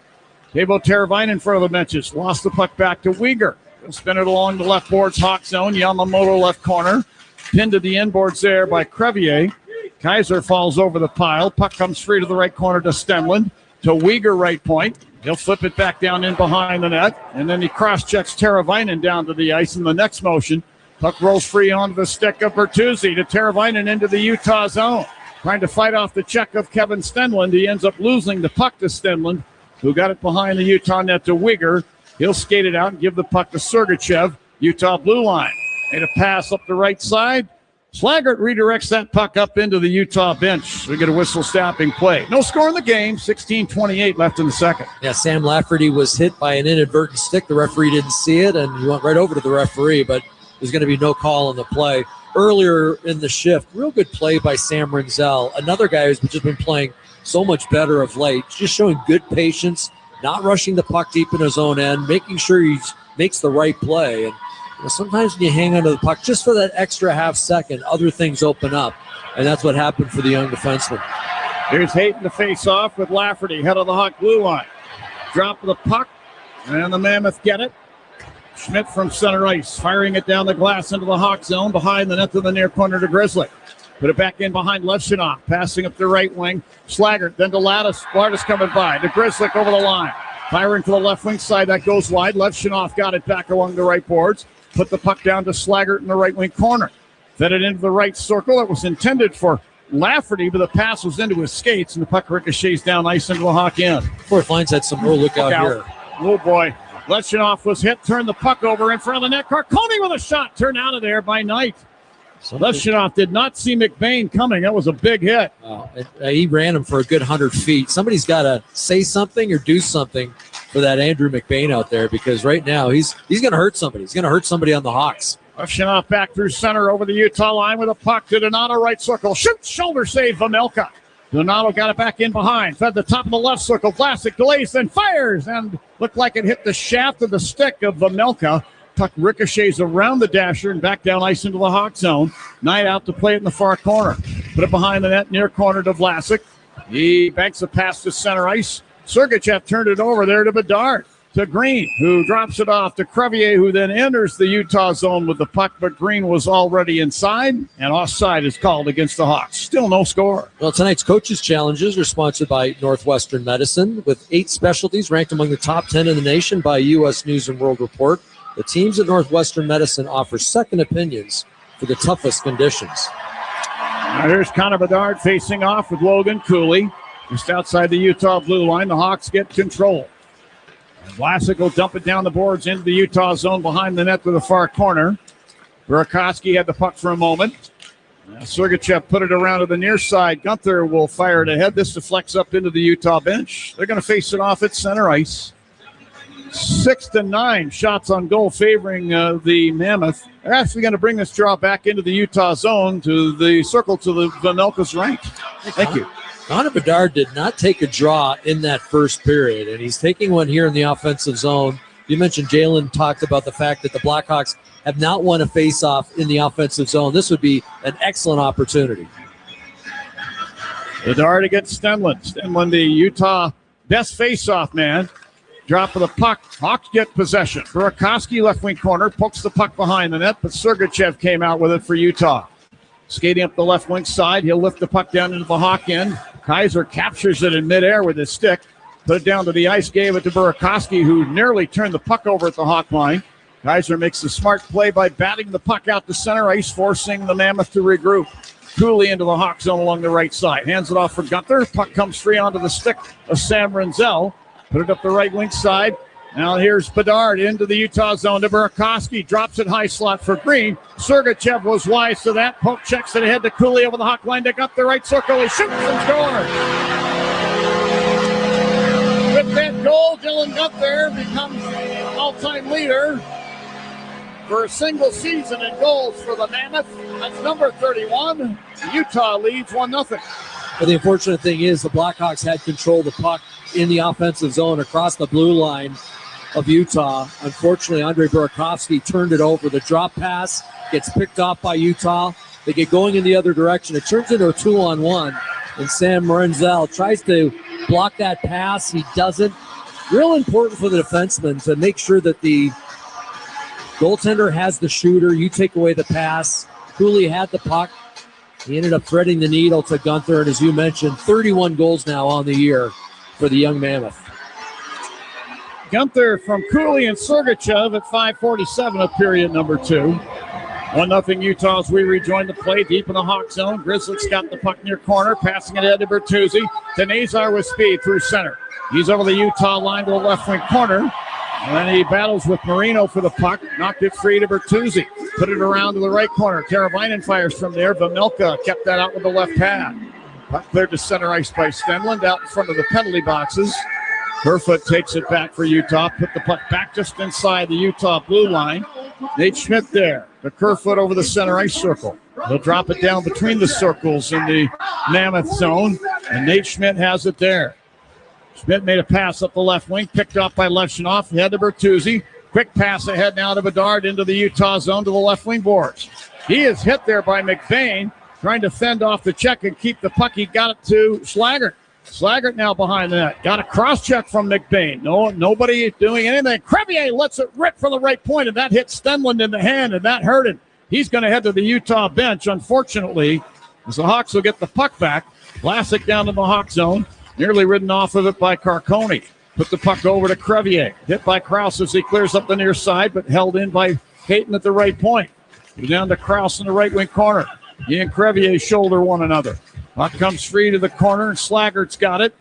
Teuvo Teravainen in front of the benches. Lost the puck back to Uyghur. He'll spin it along the left boards, Hawk zone. Yamamoto left corner. Pinned to the inboards there by Crevier. Kaiser falls over the pile. Puck comes free to the right corner to Stenlund. To Uyghur right point. He'll flip it back down in behind the net. And then he cross-checks Teravainen down to the ice in the next motion. Puck rolls free onto the stick of Bertuzzi to Teravainen into the Utah zone. Trying to fight off the check of Kevin Stenlund. He ends up losing the puck to Stenlund, who got it behind the Utah net to Uyghur. He'll skate it out and give the puck to Sergachev. Utah blue line. Made a pass up the right side. Slaggert redirects that puck up into the Utah bench. We get a whistle stopping play. No score in the game. 16:28 left in the second. Yeah, Sam Lafferty was hit by an inadvertent stick. The referee didn't see it, and he went right over to the referee, but there's going to be no call on the play. Earlier in the shift, real good play by Sam Rinzel. Another guy who's just been playing so much better of late, just showing good patience, not rushing the puck deep in his own end, making sure he makes the right play. And sometimes when you hang onto the puck just for that extra half second, other things open up. And that's what happened for the young defenseman. Here's Hayton to face off with Lafferty, head of the Hawk blue line. Drop of the puck, and the Mammoth get it. Schmidt from center ice, firing it down the glass into the Hawk zone, behind the net to the near corner to Grizzly. Put it back in behind Levshunov, passing up the right wing. Slaggert, then to Lattis. Lattis coming by. To Grizzly over the line. Firing to the left wing side. That goes wide. Levshunov got it back along the right boards. Put the puck down to Slaggert in the right wing corner. Fed it into the right circle. It was intended for Lafferty, but the pass was into his skates, and the puck ricochets down ice into the Hawk end. Fourth line's had some more look out here. Oh, boy. Levshunov was hit, turned the puck over in front of the net. Carconi with a shot, turned out of there by Knight. Levshunov did not see McBain coming. That was a big hit. He ran him for a good 100 feet. Somebody's got to say something or do something for that Andrew McBain out there, because right now he's going to hurt somebody. He's going to hurt somebody on the Hawks. Levshunov back through center over the Utah line with a puck to Donato, right circle. Shoots, shoulder save, Vejmelka. Donato got it back in behind. Fed the top of the left circle. Vlasic delays, then fires, and looked like it hit the shaft of the stick of Vejmelka. Puck ricochets around the dasher and back down ice into the Hawk zone. Knight out to play it in the far corner. Put it behind the net, near corner to Vlasic. He banks a pass to center ice. Sergachev turned it over there to Bedard. To Green, who drops it off to Crevier, who then enters the Utah zone with the puck, but Green was already inside, and offside is called against the Hawks. Still no score. Well, tonight's Coaches Challenges are sponsored by Northwestern Medicine, with 8 specialties ranked among the top 10 in the nation by U.S. News & World Report. The teams at Northwestern Medicine offer second opinions for the toughest conditions. Now here's Connor Bedard facing off with Logan Cooley. Just outside the Utah blue line, the Hawks get control. Vlasic will dump it down the boards into the Utah zone behind the net to the far corner. Burakovsky had the puck for a moment. Sergachev put it around to the near side. Gunther will fire it ahead. This deflects up into the Utah bench. They're going to face it off at center ice. 6-9 shots on goal favoring the Mammoth. They're actually going to bring this draw back into the Utah zone to the circle to the Vejmelka's right. Thank you. Connor Bedard did not take a draw in that first period, and he's taking one here in the offensive zone. You mentioned Jalen talked about the fact that the Blackhawks have not won a faceoff in the offensive zone. This would be an excellent opportunity. Bedard against Stenlund. Stenlund, the Utah best faceoff man. Drop of the puck. Hawks get possession. Burakovsky, left wing corner, pokes the puck behind the net, but Sergachev came out with it for Utah. Skating up the left wing side, he'll lift the puck down into the Hawk end. Kaiser captures it in midair with his stick. Put it down to the ice, gave it to Burakovsky, who nearly turned the puck over at the Hawk line. Kaiser makes the smart play by batting the puck out to center ice, forcing the Mammoth to regroup. Cooley into the Hawk zone along the right side. Hands it off for Gunther. Puck comes free onto the stick of Sam Renzel. Put it up the right wing side. Now here's Bedard into the Utah zone to Burakovsky. Drops it high slot for Green. Sergachev was wise to that. Poke checks it ahead to Cooley over the Hawk line. They got the right circle. He shoots and scores. With that goal, Dylan Gunther becomes the all-time leader for a single season in goals for the Mammoth. That's number 31. Utah leads 1-0. But the unfortunate thing is the Blackhawks had control of the puck in the offensive zone across the blue line of Utah. Unfortunately, Andre Burakovsky turned it over. The drop pass gets picked off by Utah. They get going in the other direction. It turns into a 2-on-1, and Sam Renzel tries to block that pass. He doesn't. Real important for the defenseman to make sure that the goaltender has the shooter. You take away the pass. Cooley had the puck. He ended up threading the needle to Gunther, and as you mentioned, 31 goals now on the year for the young Mammoth. Gunther from Cooley and Sergachev at 5:47 of period number 2. 1-0 Utah as we rejoin the play deep in the Hawk zone. Grizzlies got the puck near corner, passing it ahead to Bertuzzi. To Nazar with speed through center. He's over the Utah line to the left wing corner. And then he battles with Marino for the puck. Knocked it free to Bertuzzi. Put it around to the right corner. Teravainen fires from there. Vejmelka kept that out with the left pad. Puck cleared to center ice by Stenlund out in front of the penalty boxes. Kerfoot takes it back for Utah. Put the puck back just inside the Utah blue line. Nate Schmidt there. The Kerfoot over the center ice circle. He'll drop it down between the circles in the Mammoth zone. And Nate Schmidt has it there. Schmidt made a pass up the left wing. Picked up by Levshunov. Head to Bertuzzi. Quick pass ahead now to Bedard into the Utah zone to the left wing boards. He is hit there by McBain, trying to fend off the check and keep the puck. He got it to Slaggert. Slaggert now behind the net. Got a cross check from McBain. Nobody doing anything. Crevier lets it rip from the right point, and that hit Stenlund in the hand, and that hurt him. He's going to head to the Utah bench, unfortunately, as the Hawks will get the puck back. Vlasic down to the Hawk zone. Nearly ridden off of it by Carconi. Put the puck over to Crevier. Hit by Krause as he clears up the near side, but held in by Payton at the right point. Down to Krause in the right wing corner. He and Crevier shoulder one another. Puck comes free to the corner, and Slaggert's got it.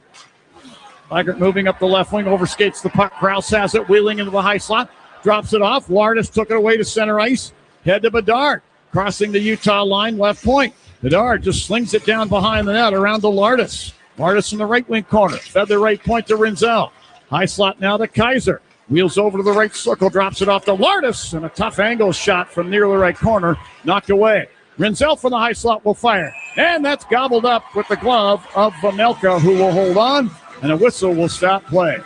Slaggert moving up the left wing, overskates the puck. Krause has it, wheeling into the high slot. Drops it off. Lardis took it away to center ice. Head to Bedard. Crossing the Utah line, left point. Bedard just slings it down behind the net around to Lardis. Lardis in the right wing corner. Fed the right point to Rinzel. High slot now to Kaiser. Wheels over to the right circle, drops it off to Lardis, and a tough angle shot from near the right corner, knocked away. Rinzel from the high slot will fire, and that's gobbled up with the glove of Vamelka, who will hold on, and a whistle will stop play.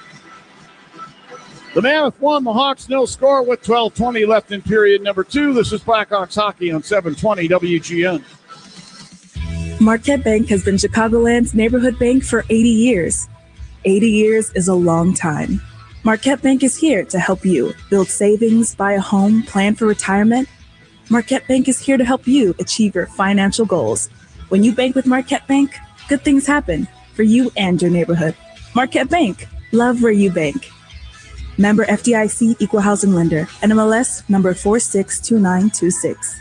The Mammoth won, the Hawks no score with 12:20 left in period number 2. This is Blackhawks hockey on 720 WGN. Marquette Bank has been Chicagoland's neighborhood bank for 80 years. 80 years is a long time. Marquette Bank is here to help you build savings, buy a home, plan for retirement. Marquette Bank is here to help you achieve your financial goals. When you bank with Marquette Bank, good things happen for you and your neighborhood. Marquette Bank, love where you bank. Member FDIC, Equal Housing Lender, NMLS number 462926.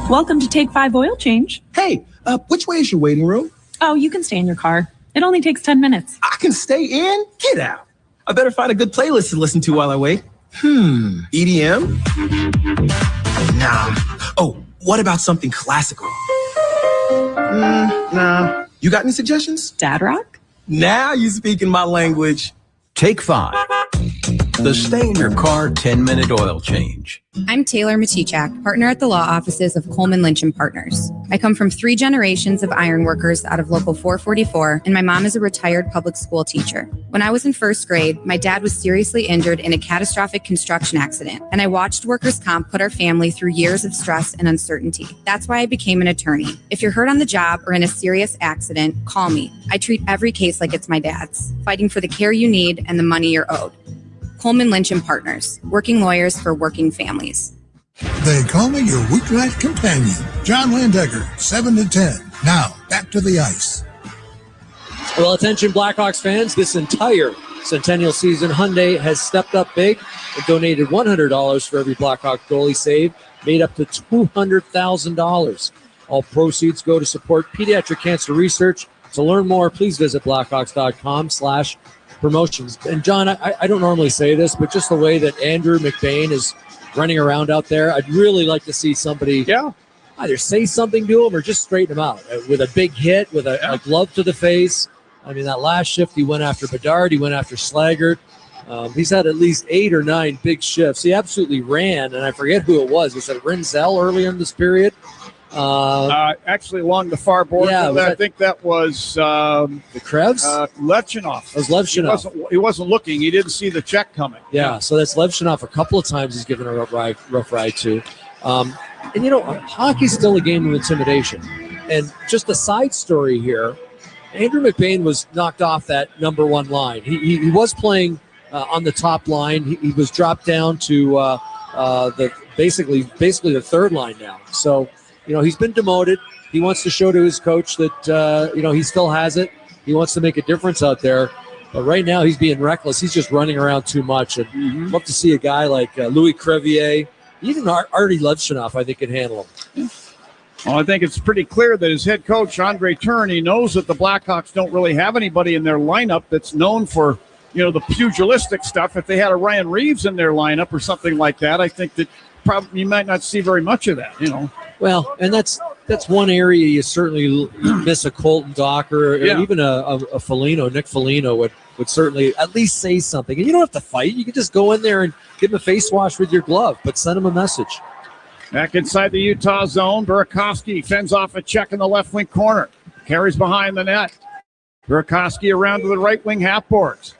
Welcome to Take 5 Oil Change. Hey, which way is your waiting room? Oh, you can stay in your car. It only takes 10 minutes. I can stay in? Get out. I better find a good playlist to listen to while I wait. EDM? Nah. Oh, what about something classical? Nah. You got any suggestions? Dad rock? Now you speaking my language. Take 5. The stay in your car 10-minute oil change. I'm Taylor Matichak, partner at the law offices of Coleman Lynch & Partners. I come from 3 generations of iron workers out of Local 444, and my mom is a retired public school teacher. When I was in 1st grade, my dad was seriously injured in a catastrophic construction accident, and I watched workers' comp put our family through years of stress and uncertainty. That's why I became an attorney. If you're hurt on the job or in a serious accident, call me. I treat every case like it's my dad's, fighting for the care you need and the money you're owed. Coleman Lynch & Partners, working lawyers for working families. They call me your weeknight companion, John Landecker, 7 to 10. Now, back to the ice. Well, attention Blackhawks fans, this entire Centennial season, Hyundai has stepped up big and donated $100 for every Blackhawk goalie saved, made up to $200,000. All proceeds go to support pediatric cancer research. To learn more, please visit blackhawks.com/promotions. And John, I don't normally say this, but just the way that Andrew McBain is running around out there, I'd really like to see somebody either say something to him or just straighten him out with a big hit, with a glove to the face. I mean, that last shift, he went after Bedard, he went after Slaggert. He's had at least 8 or 9 big shifts. He absolutely ran, and I forget who it was. Was it Rinzel earlier in this period? Actually, along the far border. Yeah, I think that was the Krebs? Levchinov. It was Levchinov. He wasn't looking. He didn't see the check coming. Yeah, so that's Levchinov. A couple of times he's given a rough ride to. And, you know, hockey's still a game of intimidation. And just a side story here, Andrew McBain was knocked off that number 1 line. He was playing on the top line. He was dropped down to the basically the 3rd line now. So, you know, he's been demoted. He wants to show to his coach that, you know, he still has it. He wants to make a difference out there. But right now he's being reckless. He's just running around too much. And love to see a guy like Louis Crevier, even Artie Levchinov, I think, can handle him. Well, I think it's pretty clear that his head coach, Andre Turn, he knows that the Blackhawks don't really have anybody in their lineup that's known for, you know, the pugilistic stuff. If they had a Ryan Reeves in their lineup or something like that, I think that probably you might not see very much of that, you know. Well, and that's one area you certainly miss a Colton Docker, or even a Foligno. Nick Foligno would certainly at least say something. And you don't have to fight. You can just go in there and give him a face wash with your glove, but send him a message. Back inside the Utah zone, Burakovsky fends off a check in the left wing corner. Carries behind the net. Burakovsky around to the right wing half boards.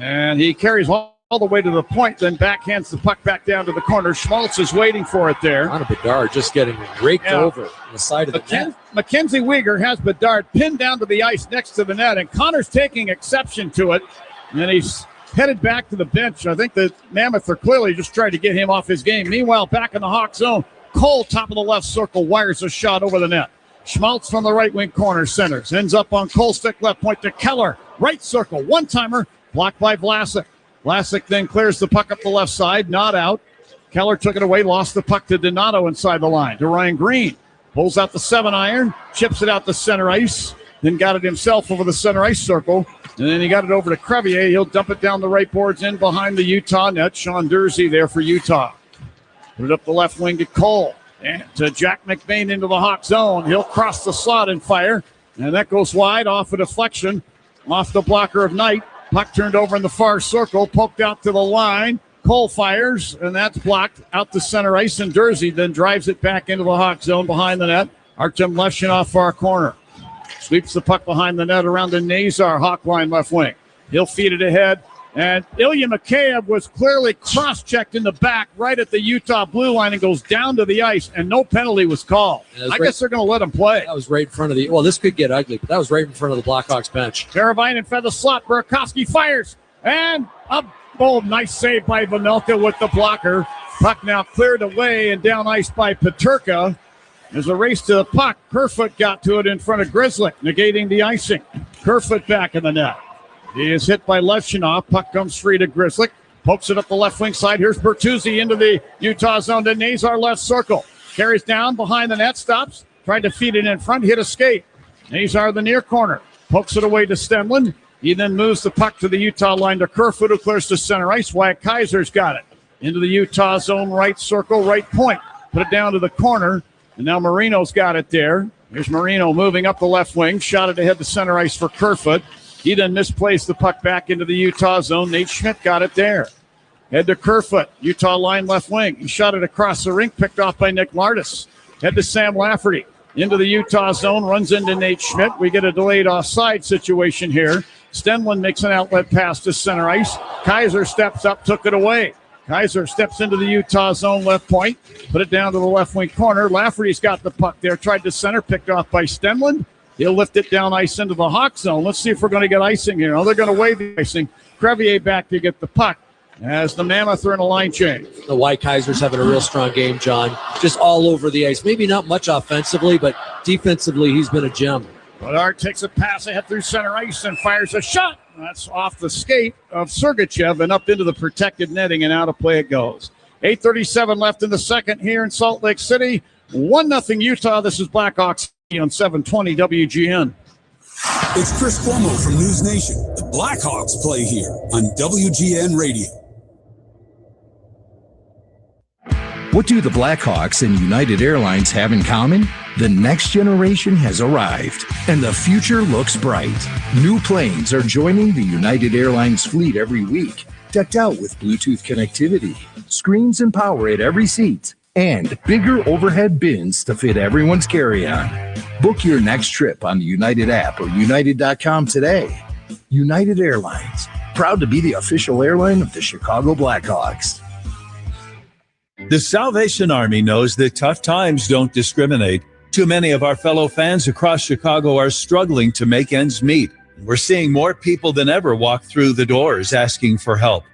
And he carries all the way to the point, then backhands the puck back down to the corner. Schmaltz is waiting for it there. Connor Bedard just getting raked over on the side of the net. Mackenzie Weegar has Bedard pinned down to the ice next to the net, and Connor's taking exception to it. And he's headed back to the bench. I think the Mammoth are clearly just trying to get him off his game. Meanwhile, back in the Hawk zone, Cole, top of the left circle, wires a shot over the net. Schmaltz from the right wing corner centers. Ends up on Kolstick, left point to Keller. Right circle, one-timer, blocked by Vlasic. Vlasic then clears the puck up the left side, not out. Keller took it away, lost the puck to Donato inside the line. To Ryan Green. Pulls out the 7-iron, chips it out the center ice, then got it himself over the center ice circle. And then he got it over to Crevier. He'll dump it down the right boards in behind the Utah net. Sean Dursey there for Utah. Put it up the left wing to Cole. And to Jack McBain into the Hawk zone. He'll cross the slot and fire. And that goes wide off a deflection. Off the blocker of Knight. Puck turned over in the far circle. Poked out to the line. Cole fires, and that's blocked out the center ice, and Dursey then drives it back into the Hawk zone behind the net. Artem Levshunov far corner. Sweeps the puck behind the net around to Nazar, Hawk line left wing. He'll feed it ahead, and Ilya Mikheyev was clearly cross-checked in the back right at the Utah blue line and goes down to the ice, and no penalty was called. I guess they're going to let him play. That was right in front of the – well, this could get ugly, but that was right in front of the Blackhawks bench. Teravainen fed the slot. Burakovsky fires, and up. Oh, nice save by Vanelka with the blocker. Puck now cleared away and down ice by Peterka. There's a race to the puck. Kerfoot got to it in front of Grzelcyk, negating the icing. Kerfoot back in the net. He is hit by Levshunov. Puck comes free to Grzelcyk. Pokes it up the left wing side. Here's Bertuzzi into the Utah zone to Nazar left circle. Carries down behind the net. Stops. Tried to feed it in front. Hit a skate. Nazar the near corner. Pokes it away to Stenlund. He then moves the puck to the Utah line to Kerfoot, who clears to center ice. Wyatt Kaiser's got it. Into the Utah zone, right circle, right point. Put it down to the corner, and now Marino's got it there. Here's Marino moving up the left wing. Shot it ahead to center ice for Kerfoot. He then misplaced the puck back into the Utah zone. Nate Schmidt got it there. Head to Kerfoot. Utah line left wing. He shot it across the rink, picked off by Nick Lardis. Head to Sam Lafferty. Into the Utah zone, runs into Nate Schmidt. We get a delayed offside situation here. Stenlund makes an outlet pass to center ice. Kaiser steps up, took it away. Kaiser steps into the Utah zone left point. Put it down to the left wing corner. Lafferty's got the puck there. Tried to center, picked off by Stenlund. He'll lift it down ice into the Hawk zone. Let's see if we're going to get icing here. Oh, they're going to waive the icing. Crevier back to get the puck as the Mammoth are in a line change. The White Kaiser's having a real strong game, John. Just all over the ice. Maybe not much offensively, but defensively he's been a gem. Bedard takes a pass ahead through center ice and fires a shot. That's off the skate of Sergachev and up into the protected netting, and out of play it goes. 8:37 left in the second here in Salt Lake City. 1-0 Utah. This is Blackhawks on 720 WGN. It's Chris Cuomo from News Nation. The Blackhawks play here on WGN Radio. What do the Blackhawks and United Airlines have in common? The next generation has arrived, and the future looks bright. New planes are joining the United Airlines fleet every week, decked out with Bluetooth connectivity, screens and power at every seat, and bigger overhead bins to fit everyone's carry-on. Book your next trip on the United app or United.com today. United Airlines, proud to be the official airline of the Chicago Blackhawks. The Salvation Army knows that tough times don't discriminate. Too many of our fellow fans across Chicago are struggling to make ends meet. We're seeing more people than ever walk through the doors asking for help.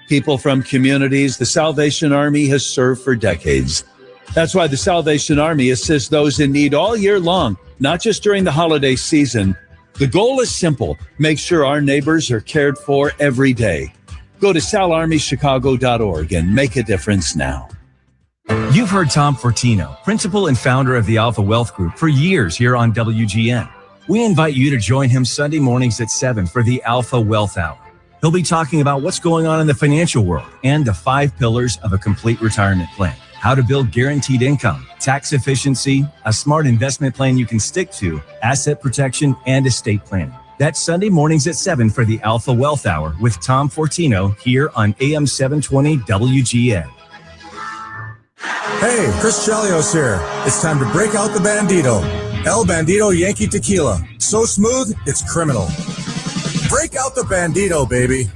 People from communities the Salvation Army has served for decades. That's why the Salvation Army assists those in need all year long, not just during the holiday season. The goal is simple: make sure our neighbors are cared for every day. Go to salarmychicago.org and make a difference now. You've heard Tom Fortino, principal and founder of the Alpha Wealth Group, for years here on WGN. We invite you to join him Sunday mornings at 7 for the Alpha Wealth Hour. He'll be talking about what's going on in the financial world and the 5 pillars of a complete retirement plan. How to build guaranteed income, tax efficiency, a smart investment plan you can stick to, asset protection, and estate planning. That's Sunday mornings at 7 for the Alpha Wealth Hour with Tom Fortino here on AM 720 WGN. Hey, Chris Chelios here. It's time to break out the Bandito. El Bandito Yankee Tequila. So smooth, it's criminal. Break out the Bandito, baby.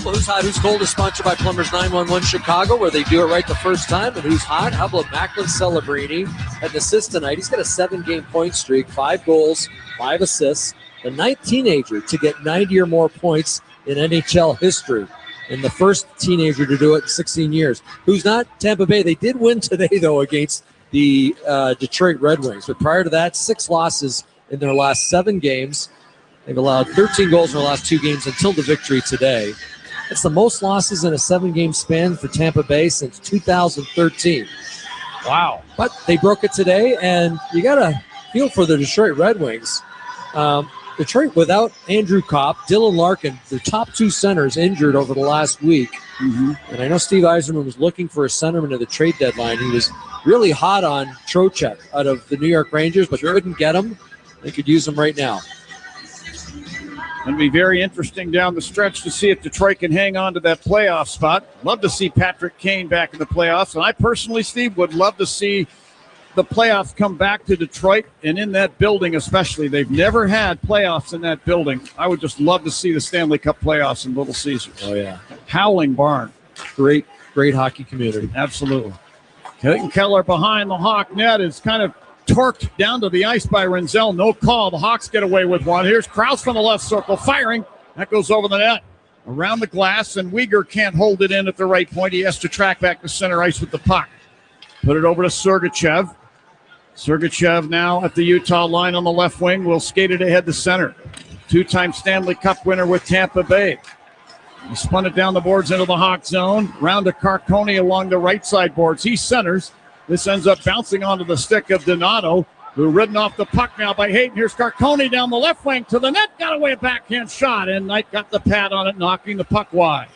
Well, Who's Hot, Who's Cold is sponsored by Plumbers 911 Chicago, where they do it right the first time. And Who's Hot? How about Macklin Celebrini? Had an assist tonight. He's got a 7-game point streak, 5 goals, 5 assists. The 9th teenager to get 90 or more points in NHL history. And the first teenager to do it in 16 years. Who's Not? Tampa Bay. They did win today, though, against the Detroit Red Wings. But prior to that, 6 losses in their last 7 games. They've allowed 13 goals in their last 2 games until the victory today. It's the most losses in a 7-game span for Tampa Bay since 2013. Wow. But they broke it today, and you got to feel for the Detroit Red Wings. Detroit without Andrew Kopp, Dylan Larkin, their top 2 centers injured over the last week. Mm-hmm. And I know Steve Yzerman was looking for a centerman at the trade deadline. He was really hot on Trocheck out of the New York Rangers, but couldn't get him. They could use him right now. Going to be very interesting down the stretch to see if Detroit can hang on to that playoff spot. Love to see Patrick Kane back in the playoffs. And I personally, Steve, would love to see the playoffs come back to Detroit and in that building especially. They've never had playoffs in that building. I would just love to see the Stanley Cup playoffs in Little Caesars. Oh, yeah. Howling barn. Great hockey community. Absolutely. Clayton Keller behind the Hawk net is kind of torqued down to the ice by Renzel. No call. The Hawks get away with one. Here's Krause from the left circle firing. That goes over the net. Around the glass, and Uyghur can't hold it in at the right point. He has to track back to center ice with the puck. Put it over to Sergachev. Sergachev now at the Utah line on the left wing. Will skate it ahead to center. 2-time Stanley Cup winner with Tampa Bay. He spun it down the boards into the Hawk zone. Round to Carcone along the right side boards. He centers. This ends up bouncing onto the stick of Donato, who ridden off the puck now by Hayton. Here's Carcone down the left wing to the net. Got away a backhand shot, and Knight got the pad on it, knocking the puck wide.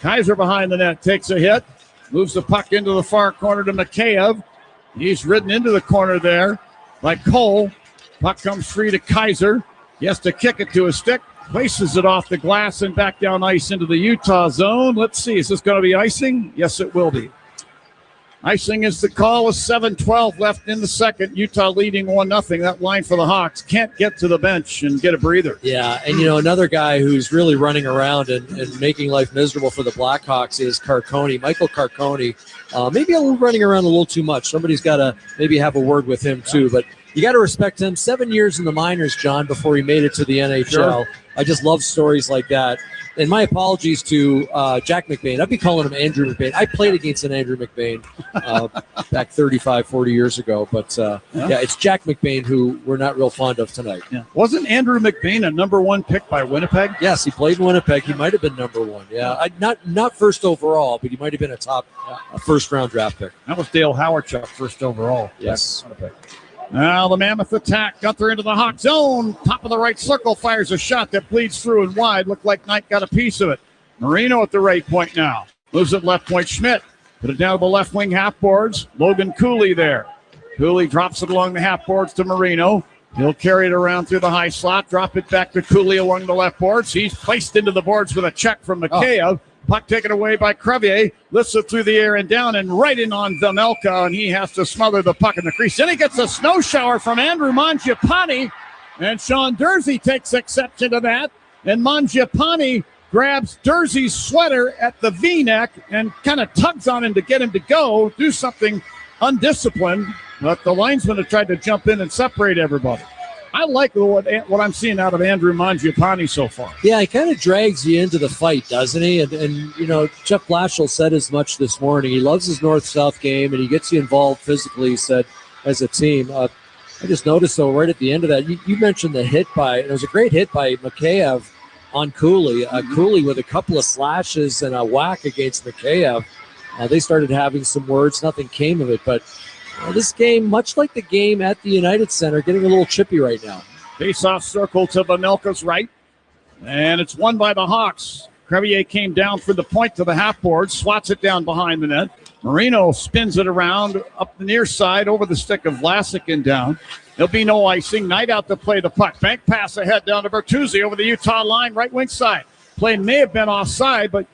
Kaiser behind the net takes a hit. Moves the puck into the far corner to Mikheyev. He's ridden into the corner there by Cole. Puck comes free to Kaiser. He has to kick it to his stick. Places it off the glass and back down ice into the Utah zone. Let's see, is this going to be icing? Yes, it will be. Icing is the call with 7:12 left in the second. Utah leading 1-0. That line for the Hawks can't get to the bench and get a breather. Yeah, and another guy who's really running around and making life miserable for the Blackhawks is Carcone. Michael Carcone, maybe running around a little too much. Somebody's got to maybe have a word with him too. But you got to respect him. 7 years in the minors, John, before he made it to the NHL. Sure. I just love stories like that. And my apologies to Jack McBain. I'd be calling him Andrew McBain. I played against an Andrew McBain back 35, 40 years ago. But, it's Jack McBain who we're not real fond of tonight. Yeah. Wasn't Andrew McBain a number 1 pick by Winnipeg? Yes, he played in Winnipeg. He might have been number 1. Yeah, not first overall, but he might have been a top first-round draft pick. That was Dale Hawerchuk, first overall. Yes. Now the Mammoth attack. Gunther into the Hawk zone. Top of the right circle. Fires a shot that bleeds through and wide. Looked like Knight got a piece of it. Marino at the right point now. Moves it left point. Schmidt. Put it down to the left wing half boards. Logan Cooley there. Cooley drops it along the half boards to Marino. He'll carry it around through the high slot. Drop it back to Cooley along the left boards. He's placed into the boards with a check from Mikheyev. Puck taken away by Crevier. Lifts it through the air and down and right in on Vemelka, and he has to smother the puck in the crease. Then he gets a snow shower from Andrew Mangiapane, and Sean Dursey takes exception to that. And Mangiapane grabs Dursey's sweater at the V-neck and kind of tugs on him to get him to go, do something undisciplined. But the linesmen have tried to jump in and separate everybody. I like what I'm seeing out of Andrew Mangiapane so far. Yeah, he kind of drags you into the fight, doesn't he? And Jeff Blashill said as much this morning. He loves his north-south game, and he gets you involved physically, he said, as a team. I just noticed, though, right at the end of that, you mentioned the hit it was a great hit by Mikheyev on Cooley. Cooley with a couple of slashes and a whack against Mikheyev. They started having some words. Nothing came of it, but this game, much like the game at the United Center, getting a little chippy right now. Face-off circle to Vemelka's right, and it's won by the Hawks. Crevier came down for the point to the half board, swats it down behind the net. Marino spins it around up the near side over the stick of Vlasic and down. There'll be no icing. Knight out to play the puck. Bank pass ahead down to Bertuzzi over the Utah line, right wing side. Play may have been offside, but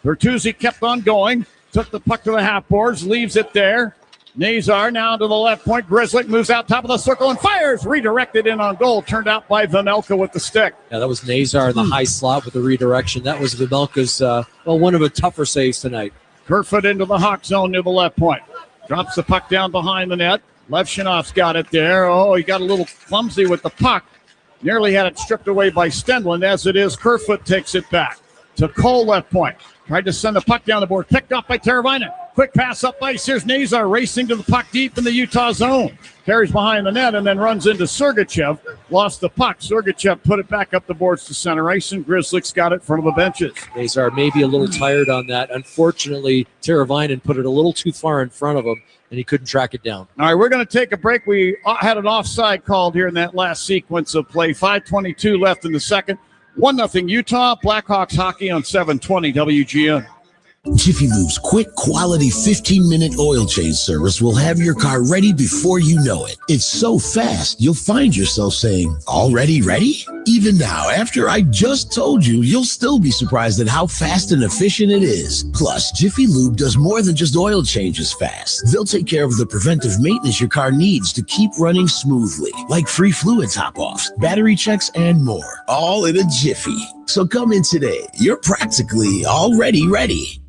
Bertuzzi kept on going. Took the puck to the half boards, leaves it there. Nazar now to the left point. Grzelcyk moves out top of the circle and fires. Redirected in on goal. Turned out by Vemelka with the stick. Yeah, that was Nazar in the high slot with the redirection. That was Vemelka's, one of the tougher saves tonight. Kerfoot into the Hawk zone near the left point. Drops the puck down behind the net. Levshinov's got it there. Oh, he got a little clumsy with the puck. Nearly had it stripped away by Stenlund. As it is, Kerfoot takes it back to Cole left point. Tried to send the puck down the board. Picked off by Teravainen. Quick pass up ice. Here's Nazar racing to the puck deep in the Utah zone. Carries behind the net and then runs into Sergachev. Lost the puck. Sergachev put it back up the boards to center ice, and Grizzlies got it in front of the benches. Nazar maybe a little tired on that. Unfortunately, Teravainen put it a little too far in front of him, and he couldn't track it down. All right, we're going to take a break. We had an offside called here in that last sequence of play. 5:22 left in the second. 1-0 Utah. Blackhawks hockey on 720 WGN. Jiffy Lube's quick, quality 15-minute oil change service will have your car ready before you know it. It's so fast, you'll find yourself saying, already ready? Even now, after I just told you, you'll still be surprised at how fast and efficient it is. Plus, Jiffy Lube does more than just oil changes fast. They'll take care of the preventive maintenance your car needs to keep running smoothly, like free fluid top-offs, battery checks, and more. All in a jiffy. So come in today. You're practically already ready.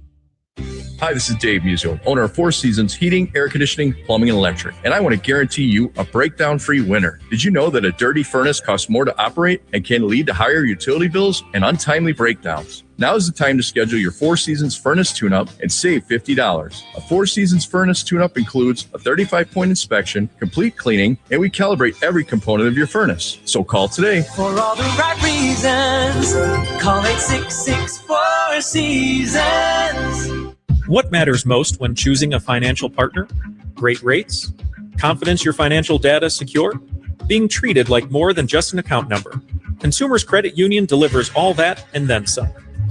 Hi, this is Dave Musial, owner of Four Seasons Heating, Air Conditioning, Plumbing, and Electric, and I want to guarantee you a breakdown-free winter. Did you know that a dirty furnace costs more to operate and can lead to higher utility bills and untimely breakdowns? Now is the time to schedule your Four Seasons furnace tune-up and save $50. A Four Seasons furnace tune-up includes a 35-point inspection, complete cleaning, and we calibrate every component of your furnace. So call today. For all the right reasons, call 866-4 Seasons. What matters most when choosing a financial partner? Great rates? Confidence your financial data is secure? Being treated like more than just an account number? Consumers Credit Union delivers all that and then some.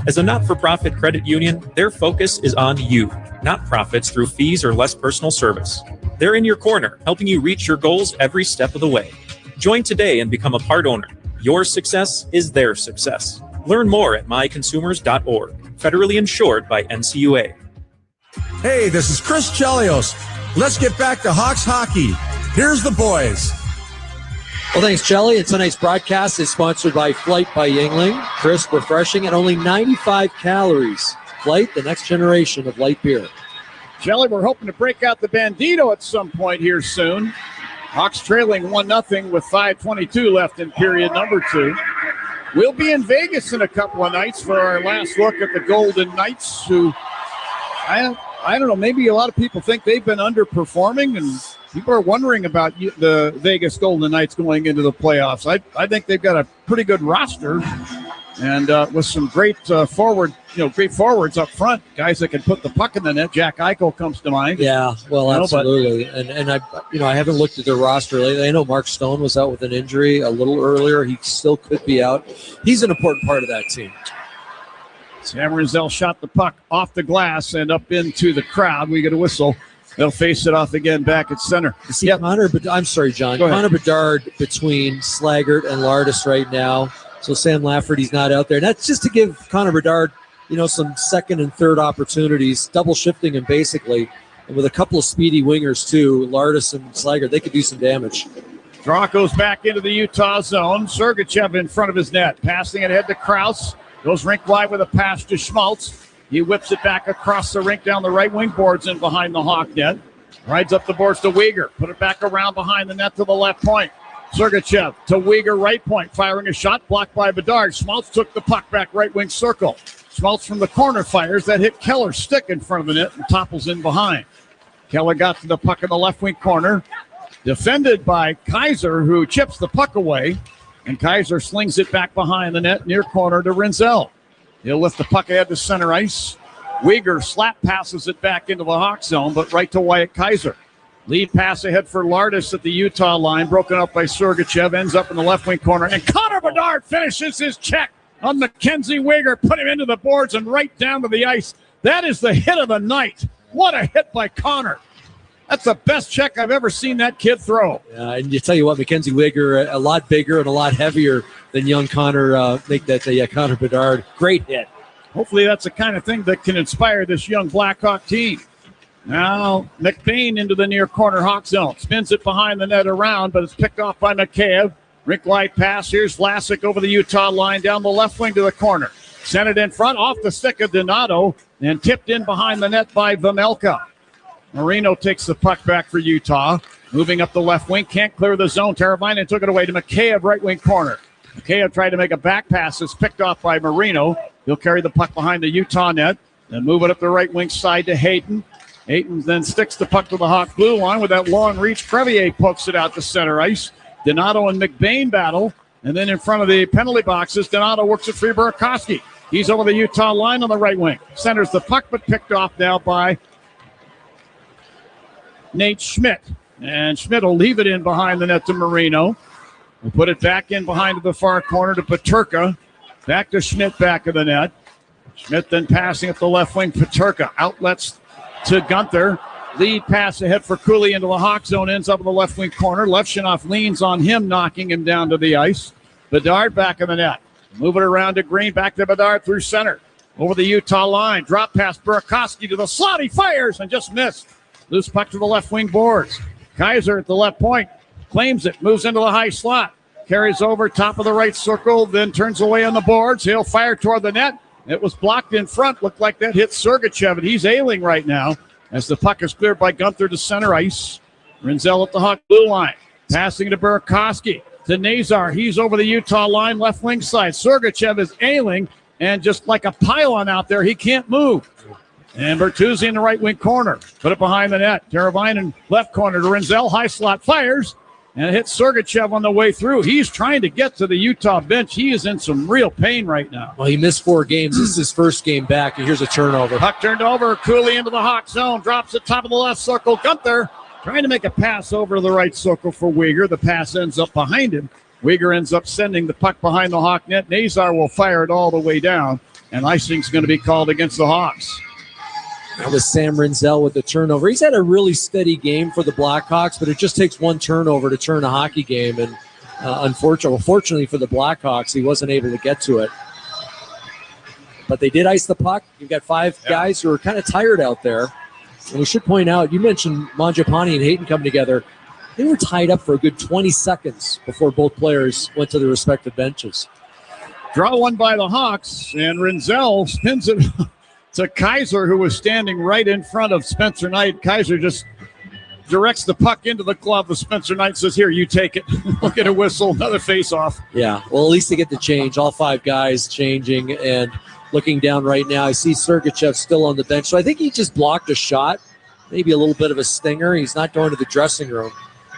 As a not-for-profit credit union, their focus is on you, not profits through fees or less personal service. They're in your corner, helping you reach your goals every step of the way. Join today and become a part owner. Your success is their success. Learn more at myconsumers.org. Federally insured by NCUA. Hey, this is Chris Chelios. Let's get back to Hawks hockey. Here's the boys. Well, thanks, Chelly. And tonight's broadcast is sponsored by Flight by Yuengling. Crisp, refreshing, and only 95 calories. Flight, the next generation of light beer. Chelly, we're hoping to break out the Bandito at some point here soon. Hawks trailing 1-0 with 5:22 left in period number 2. We'll be in Vegas in a couple of nights for our last look at the Golden Knights, who I don't know, maybe a lot of people think they've been underperforming, and people are wondering about the Vegas Golden Knights going into the playoffs. I think they've got a pretty good roster, and with some great great forwards up front, guys that can put the puck in the net. Jack Eichel comes to mind. Yeah, well, absolutely. And I haven't looked at their roster lately. I know Mark Stone was out with an injury a little earlier. He still could be out. He's an important part of that team. Sam Rizell shot the puck off the glass and up into the crowd. We get a whistle. They'll face it off again back at center. See, Connor, but I'm sorry, John. Connor Bedard between Slaggert and Lardis right now. So Sam Lafferty's not out there. And that's just to give Connor Bedard, some second and third opportunities, double shifting him basically. And with a couple of speedy wingers too, Lardis and Slaggert, they could do some damage. Draw goes back into the Utah zone. Sergachev in front of his net. Passing it ahead to Krause. Goes rink wide with a pass to Schmaltz. He whips it back across the rink down the right wing boards and behind the Hawk net. Rides up the boards to Weegar. Put it back around behind the net to the left point. Sergachev to Weegar right point. Firing a shot blocked by Bedard. Schmaltz took the puck back right wing circle. Schmaltz from the corner fires. That hit Keller's stick in front of the net and topples in behind. Keller got to the puck in the left wing corner. Defended by Kaiser, who chips the puck away. And Kaiser slings it back behind the net, near corner to Rinzel. He'll lift the puck ahead to center ice. Weegar slap passes it back into the Hawk zone, but right to Wyatt Kaiser. Lead pass ahead for Lardis at the Utah line, broken up by Sergachev, ends up in the left wing corner. And Connor Bedard finishes his check on Mackenzie Weegar, put him into the boards and right down to the ice. That is the hit of the night. What a hit by Connor. That's the best check I've ever seen that kid throw. And you tell you what, Mackenzie Weegar, a lot bigger and a lot heavier than young Connor. Make that Connor Bedard. Great hit. Hopefully that's the kind of thing that can inspire this young Blackhawk team. Now McBain into the near corner Hawk zone. Spins it behind the net around, but it's picked off by Mikheyev. Rink light pass. Here's Vlasic over the Utah line down the left wing to the corner. Sent it in front off the stick of Donato and tipped in behind the net by Vejmelka. Marino takes the puck back for Utah. Moving up the left wing. Can't clear the zone. Teravainen took it away to Mikheyev, right wing corner. Mikheyev tried to make a back pass. It's picked off by Marino. He'll carry the puck behind the Utah net. Then move it up the right wing side to Hayden. Ayton then sticks the puck to the Hawk blue line with that long reach. Crevier pokes it out to center ice. Donato and McBain battle. And then in front of the penalty boxes, Donato works it free Burakovsky. He's over the Utah line on the right wing. Centers the puck, but picked off now by Nate Schmidt. And Schmidt will leave it in behind the net to Marino. We'll put it back in behind to the far corner to Peterka. Back to Schmidt, back of the net. Schmidt then passing at the left wing. Peterka outlets to Gunther. Lead pass ahead for Cooley into the Hawk zone. Ends up in the left wing corner. Levshinoff leans on him, knocking him down to the ice. Bedard back in the net. Move it around to Green. Back to Bedard through center. Over the Utah line. Drop pass Burakovsky to the slot. He fires and just missed. Loose puck to the left wing boards. Kaiser at the left point. Claims it. Moves into the high slot. Carries over top of the right circle. Then turns away on the boards. He'll fire toward the net. It was blocked in front. Looked like that hit Sergachev, and he's ailing right now as the puck is cleared by Gunther to center ice. Rinzel at the Hawk blue line. Passing to Burakovsky. To Nazar. He's over the Utah line, left wing side. Sergachev is ailing, and just like a pylon out there, he can't move. And Bertuzzi in the right wing corner. Put it behind the net. Teravainen left corner to Rinzel. High slot fires. And it hits Sergachev on the way through. He's trying to get to the Utah bench. He is in some real pain right now. Well, he missed 4 games. This is his first game back, and here's a turnover. Puck turned over. Cooley into the Hawk zone. Drops it top of the left circle. Gunther trying to make a pass over to the right circle for Weegar. The pass ends up behind him. Weegar ends up sending the puck behind the Hawk net. Nazar will fire it all the way down, and icing's going to be called against the Hawks. That was Sam Rinzel with the turnover. He's had a really steady game for the Blackhawks, but it just takes one turnover to turn a hockey game. And fortunately for the Blackhawks, he wasn't able to get to it. But they did ice the puck. You've got 5 guys who are kind of tired out there. And we should point out, you mentioned Mangiapane and Hayton coming together. They were tied up for a good 20 seconds before both players went to their respective benches. Draw one by the Hawks, and Rinzel spins it to Kaiser, who was standing right in front of Spencer Knight. Kaiser just directs the puck into the glove of Spencer Knight, says, here, you take it. We'll get a whistle, another face-off. Yeah, well, at least they get the change. All 5 guys changing, and looking down right now, I see Sergachev still on the bench. So I think he just blocked a shot, maybe a little bit of a stinger. He's not going to the dressing room.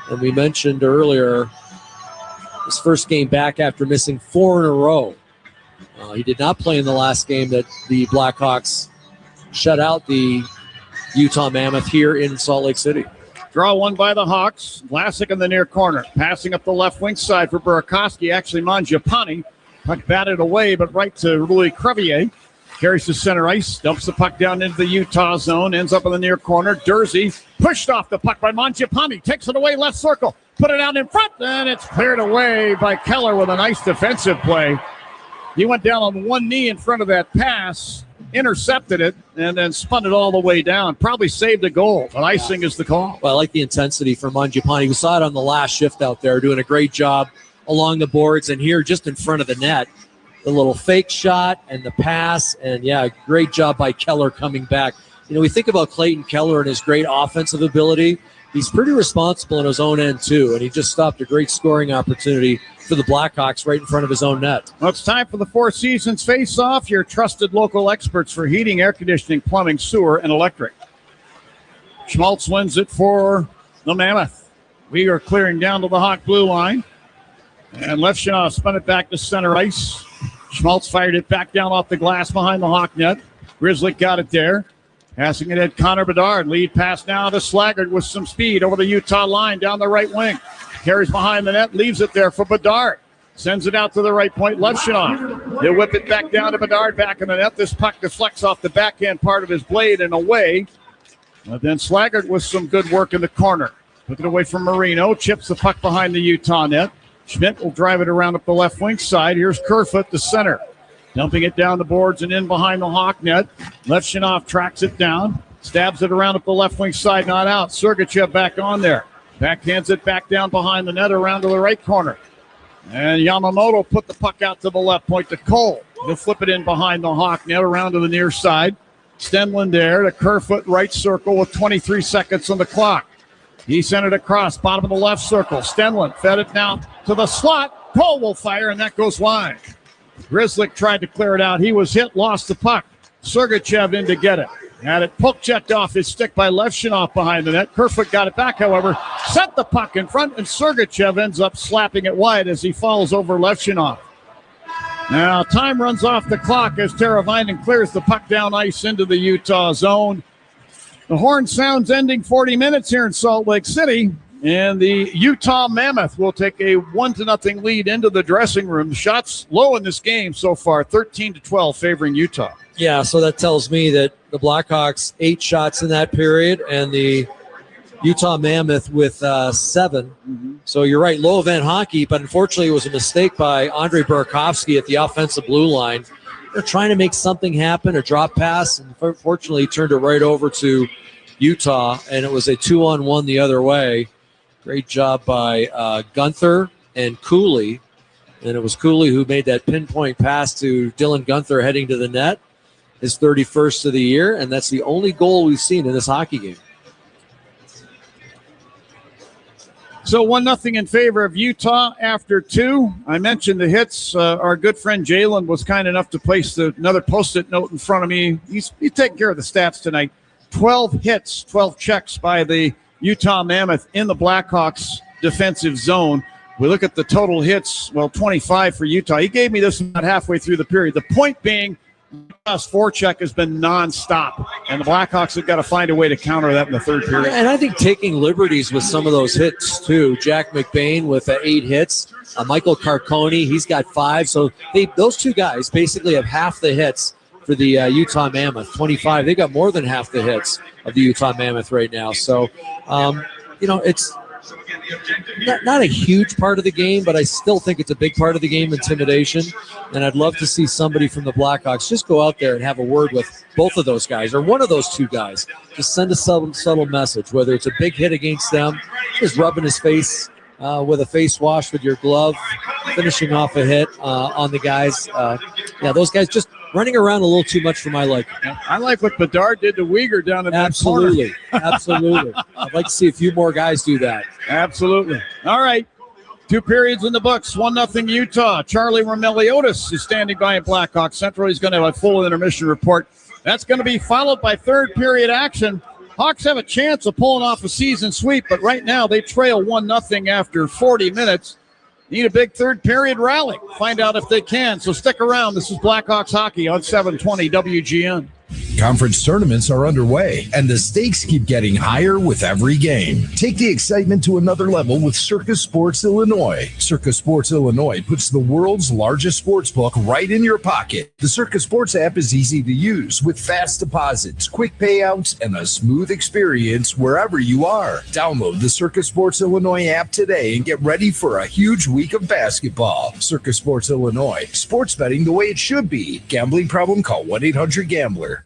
And we mentioned earlier his first game back after missing 4 in a row. He did not play in the last game that the Blackhawks shut out the Utah Mammoth here in Salt Lake City. Draw one by the Hawks. Vlasic in the near corner. Passing up the left wing side for Burakovsky. Actually, Mangiapane. Puck batted away, but right to Louis Crevier. Carries to center ice. Dumps the puck down into the Utah zone. Ends up in the near corner. Dursey pushed off the puck by Mangiapane. Takes it away left circle. Put it out in front. And it's cleared away by Keller with a nice defensive play. He went down on one knee in front of that pass, intercepted it, and then spun it all the way down. Probably saved a goal, but icing is the call. Well, I like the intensity from Mangiapane. We saw it on the last shift out there, doing a great job along the boards. And here, just in front of the net, the little fake shot and the pass. And, yeah, great job by Keller coming back. You know, we think about Clayton Keller and his great offensive ability. He's pretty responsible in his own end, too, and he just stopped a great scoring opportunity for the Blackhawks right in front of his own net. Well, it's time for the Four Seasons Face-Off, your trusted local experts for heating, air conditioning, plumbing, sewer, and electric. Schmaltz wins it for the Mammoth. We are clearing down to the Hawk blue line, and Levshinoff spun it back to center ice. Schmaltz fired it back down off the glass behind the Hawk net. Grizzly got it there. Passing it at Connor Bedard. Lead pass now to Slaggert with some speed over the Utah line down the right wing. Carries behind the net, leaves it there for Bedard. Sends it out to the right point, Levshinoff. He'll whip it back down to Bedard, back in the net. This puck deflects off the backhand part of his blade and away. And then Slaggert with some good work in the corner. Took it away from Marino. Chips the puck behind the Utah net. Schmidt will drive it around up the left wing side. Here's Kerfoot, the center. Dumping it down the boards and in behind the Hawk net. Levshinoff tracks it down. Stabs it around up the left wing side, not out. Sergachev back on there. Backhands it back down behind the net around to the right corner. And Yamamoto put the puck out to the left point to Cole. He'll flip it in behind the Hawk net around to the near side. Stenlund there to Kerfoot, right circle with 23 seconds on the clock. He sent it across, bottom of the left circle. Stenlund fed it down to the slot. Cole will fire, and that goes wide. Grzelcyk tried to clear it out. He was hit, lost the puck. Sergachev in to get it. Had it poke checked off his stick by Levshunov behind the net. Kerfoot got it back, however, sent the puck in front, and Sergachev ends up slapping it wide as he falls over Levshunov. Now, time runs off the clock as Teravainen clears the puck down ice into the Utah zone. The horn sounds ending 40 minutes here in Salt Lake City, and the Utah Mammoth will take a 1-0 lead into the dressing room. Shots low in this game so far, 13-12 favoring Utah. Yeah, so that tells me that the Blackhawks 8 shots in that period and the Utah Mammoth with 7. Mm-hmm. So you're right, low event hockey, but unfortunately it was a mistake by Andrei Burakovsky at the offensive blue line. They're trying to make something happen, a drop pass, and fortunately he turned it right over to Utah, and it was a 2-on-1 the other way. Great job by Gunther and Cooley, and it was Cooley who made that pinpoint pass to Dylan Gunther heading to the net, his 31st of the year, and that's the only goal we've seen in this hockey game. So 1-0 in favor of Utah after 2. I mentioned the hits. Our good friend Jalen was kind enough to place another Post-it note in front of me. He's taking care of the stats tonight. 12 hits, 12 checks by the Utah Mammoth in the Blackhawks defensive zone. We look at the total hits, 25 for Utah. He gave me this about halfway through the period. The point being, Utah's forecheck has been nonstop, and the Blackhawks have got to find a way to counter that in the third period. And I think taking liberties with some of those hits, too. Jack McBain with 8 hits. Michael Carcone, he's got 5. So those two guys basically have half the hits for the Utah Mammoth, 25. They got more than half the hits of the Utah Mammoth right now. So, it's not a huge part of the game, but I still think it's a big part of the game, intimidation. And I'd love to see somebody from the Blackhawks just go out there and have a word with both of those guys or one of those two guys. Just send a subtle message, whether it's a big hit against them, just rubbing his face with a face wash with your glove, finishing off a hit on the guys. Those guys just running around a little too much for my liking. I like what Bedard did to Uyghur down in that corner. Absolutely. I'd like to see a few more guys do that. Absolutely. All right. 2 periods in the books. 1-0 Utah. Charlie Romeliotis is standing by at Blackhawk Central. He's going to have a full intermission report. That's going to be followed by third period action. Hawks have a chance of pulling off a season sweep, but right now they trail 1-0 after 40 minutes. Need a big third period rally. Find out if they can. So stick around. This is Blackhawks hockey on 720 WGN. Conference tournaments are underway, and the stakes keep getting higher with every game. Take the excitement to another level with Circus Sports Illinois. Circus Sports Illinois puts the world's largest sports book right in your pocket. The Circus Sports app is easy to use with fast deposits, quick payouts, and a smooth experience wherever you are. Download the Circus Sports Illinois app today and get ready for a huge week of basketball. Circus Sports Illinois. Sports betting the way it should be. Gambling problem? Call 1-800-GAMBLER.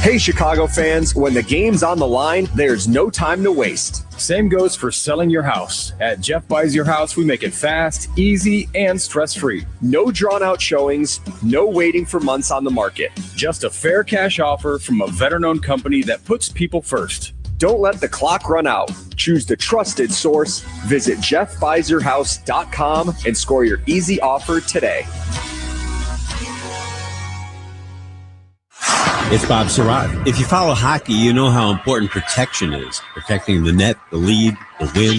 Hey, Chicago fans, when the game's on the line, there's no time to waste. Same goes for selling your house. At Jeff Buys Your House, we make it fast, easy, and stress-free. No drawn-out showings, no waiting for months on the market. Just a fair cash offer from a veteran-owned company that puts people first. Don't let the clock run out. Choose the trusted source. Visit jeffbuysyourhouse.com and score your easy offer today. It's Bob Surratt. If you follow hockey, you know how important protection is. Protecting the net, the lead, the win.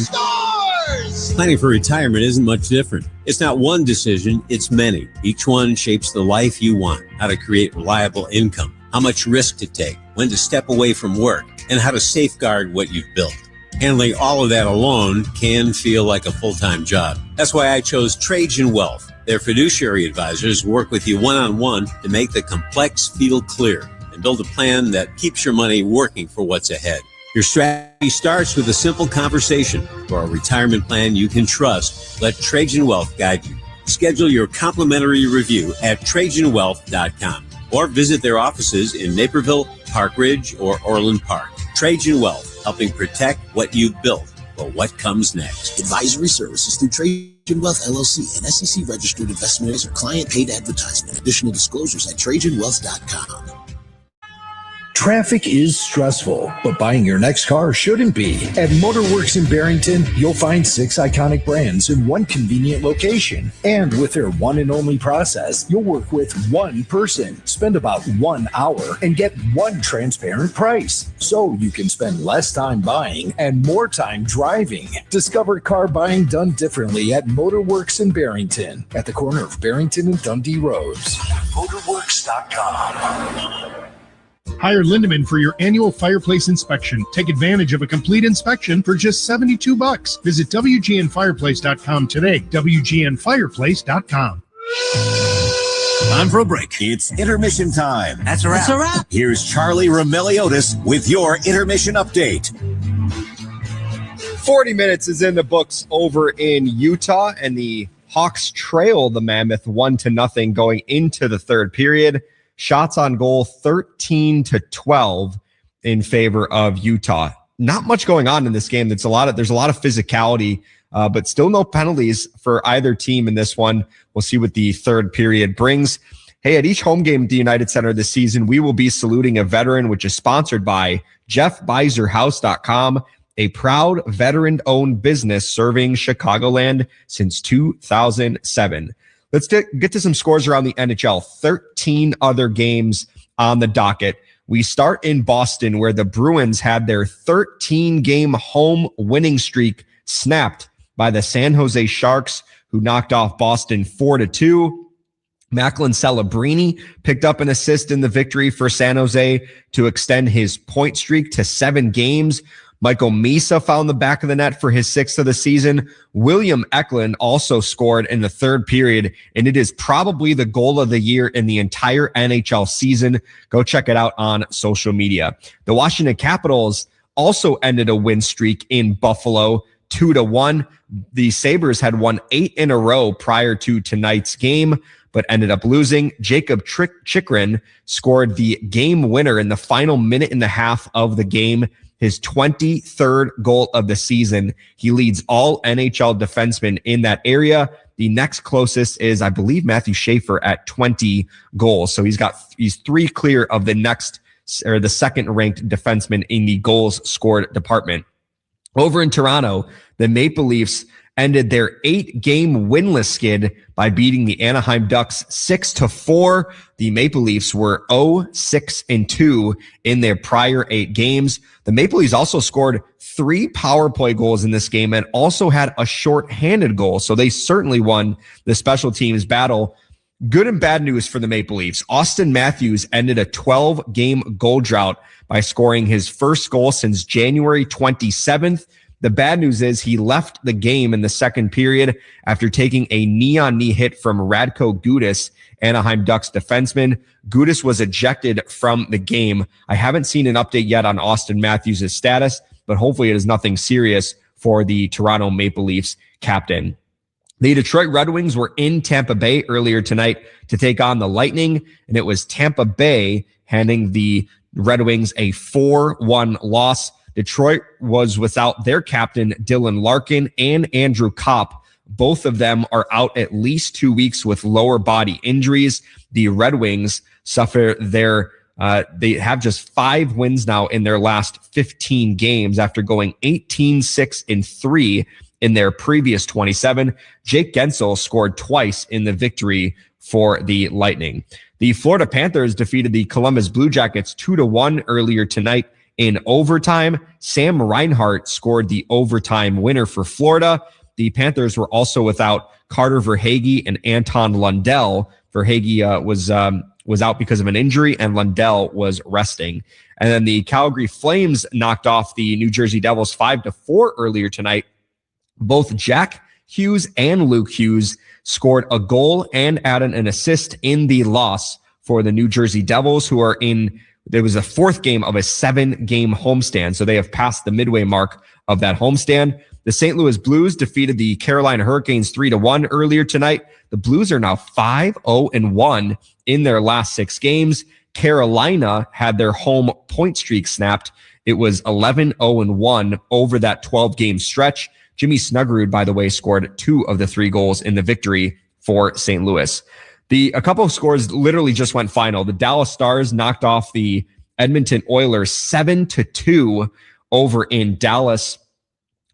Planning for retirement isn't much different. It's not one decision, it's many. Each one shapes the life you want. How to create reliable income, how much risk to take, when to step away from work, and how to safeguard what you've built. Handling all of that alone can feel like a full-time job. That's why I chose Trajan Wealth. Their fiduciary advisors work with you one-on-one to make the complex feel clear and build a plan that keeps your money working for what's ahead. Your strategy starts with a simple conversation. For a retirement plan you can trust, let Trajan Wealth guide you. Schedule your complimentary review at TrajanWealth.com or visit their offices in Naperville, Park Ridge, or Orland Park. Trajan Wealth, helping protect what you've built for what comes next. Advisory services through Trajan Wealth LLC, an SEC registered investment advisor, client paid advertisement. Additional disclosures at TrajanWealth.com. Traffic is stressful, but buying your next car shouldn't be. At Motorworks in Barrington, you'll find 6 iconic brands in one convenient location. And with their one and only process, you'll work with one person, spend about 1 hour, and get one transparent price. So you can spend less time buying and more time driving. Discover car buying done differently at Motorworks in Barrington, at the corner of Barrington and Dundee Roads. Motorworks.com. Hire Lindemann for your annual fireplace inspection. Take advantage of a complete inspection for just $72. Visit WGNfireplace.com today. WGNfireplace.com. Time for a break. It's intermission time. That's a wrap. That's a wrap. Here's Charlie Remiliotis with your intermission update. 40 minutes is in the books over in Utah, and the Hawks trail the Mammoth 1-0 going into the third period. Shots on goal 13-12 in favor of Utah. Not much going on in this game. There's a lot of physicality, but still no penalties for either team in this one. We'll see what the third period brings. Hey, at each home game at the United Center this season, we will be saluting a veteran, which is sponsored by JeffBuyerHouse.com, a proud veteran-owned business serving Chicagoland since 2007. Let's get to some scores around the NHL. 13 other games on the docket. We start in Boston, where the Bruins had their 13-game home winning streak snapped by the San Jose Sharks, who knocked off Boston 4-2. Macklin Celebrini picked up an assist in the victory for San Jose to extend his point streak to 7 games. Michael Misa found the back of the net for his 6th of the season. William Eklund also scored in the third period, and it is probably the goal of the year in the entire NHL season. Go check it out on social media. The Washington Capitals also ended a win streak in Buffalo, 2-1. The Sabres had won 8 in a row prior to tonight's game, but ended up losing. Jacob Chikrin scored the game winner in the final minute and a half of the game, his 23rd goal of the season. He leads all NHL defensemen in that area. The next closest is, I believe, Matthew Schaefer at 20 goals. So he's 3 clear of the second ranked defenseman in the goals scored department. Over in Toronto, the Maple Leafs ended their 8-game winless skid by beating the Anaheim Ducks 6-4. The Maple Leafs were 0-6-2 in their prior 8 games. The Maple Leafs also scored 3 power play goals in this game and also had a shorthanded goal. So they certainly won the special teams battle. Good and bad news for the Maple Leafs. Austin Matthews ended a 12-game goal drought by scoring his first goal since January 27th. The bad news is he left the game in the second period after taking a knee-on-knee hit from Radko Gudas, Anaheim Ducks defenseman. Gudas was ejected from the game. I haven't seen an update yet on Austin Matthews' status, but hopefully it is nothing serious for the Toronto Maple Leafs captain. The Detroit Red Wings were in Tampa Bay earlier tonight to take on the Lightning, and it was Tampa Bay handing the Red Wings a 4-1 loss. Detroit was without their captain, Dylan Larkin, and Andrew Kopp. Both of them are out at least 2 weeks with lower body injuries. The Red Wings suffer they have just 5 wins now in their last 15 games after going 18-6-3 in their previous 27. Jake Gensel scored twice in the victory for the Lightning. The Florida Panthers defeated the Columbus Blue Jackets 2-1 earlier tonight in overtime. Sam Reinhart scored the overtime winner for Florida. The Panthers were also without Carter Verhaeghe and Anton Lundell. Verhaeghe was out because of an injury, and Lundell was resting. And then the Calgary Flames knocked off the New Jersey Devils 5-4 earlier tonight. Both Jack Hughes and Luke Hughes scored a goal and added an assist in the loss for the New Jersey Devils, who are in. There was a 4th game of a 7-game homestand, so they have passed the midway mark of that homestand. The St. Louis Blues defeated the Carolina Hurricanes 3-1 earlier tonight. The Blues are now 5-0-1 in their last 6 games. Carolina had their home point streak snapped. It was 11-0-1 over that 12-game stretch. Jimmy Snuggerud, by the way, scored 2 of the 3 goals in the victory for St. Louis. A couple of scores literally just went final. The Dallas Stars knocked off the Edmonton Oilers 7-2 over in Dallas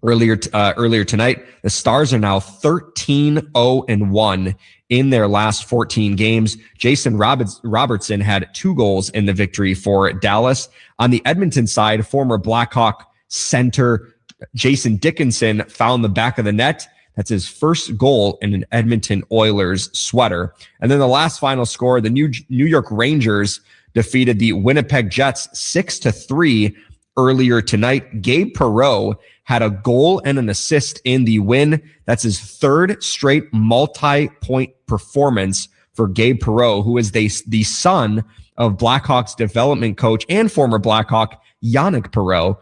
earlier tonight. The Stars are now 13-0-1 in their last 14 games. Jason Robertson had 2 goals in the victory for Dallas. On the Edmonton side, former Blackhawk center Jason Dickinson found the back of the net. That's his first goal in an Edmonton Oilers sweater. And then the last final score, the New York Rangers defeated the Winnipeg Jets 6-3 earlier tonight. Gabe Perreault had a goal and an assist in the win. That's his 3rd straight multi-point performance for Gabe Perreault, who is the son of Blackhawks development coach and former Blackhawk Yannick Perreault.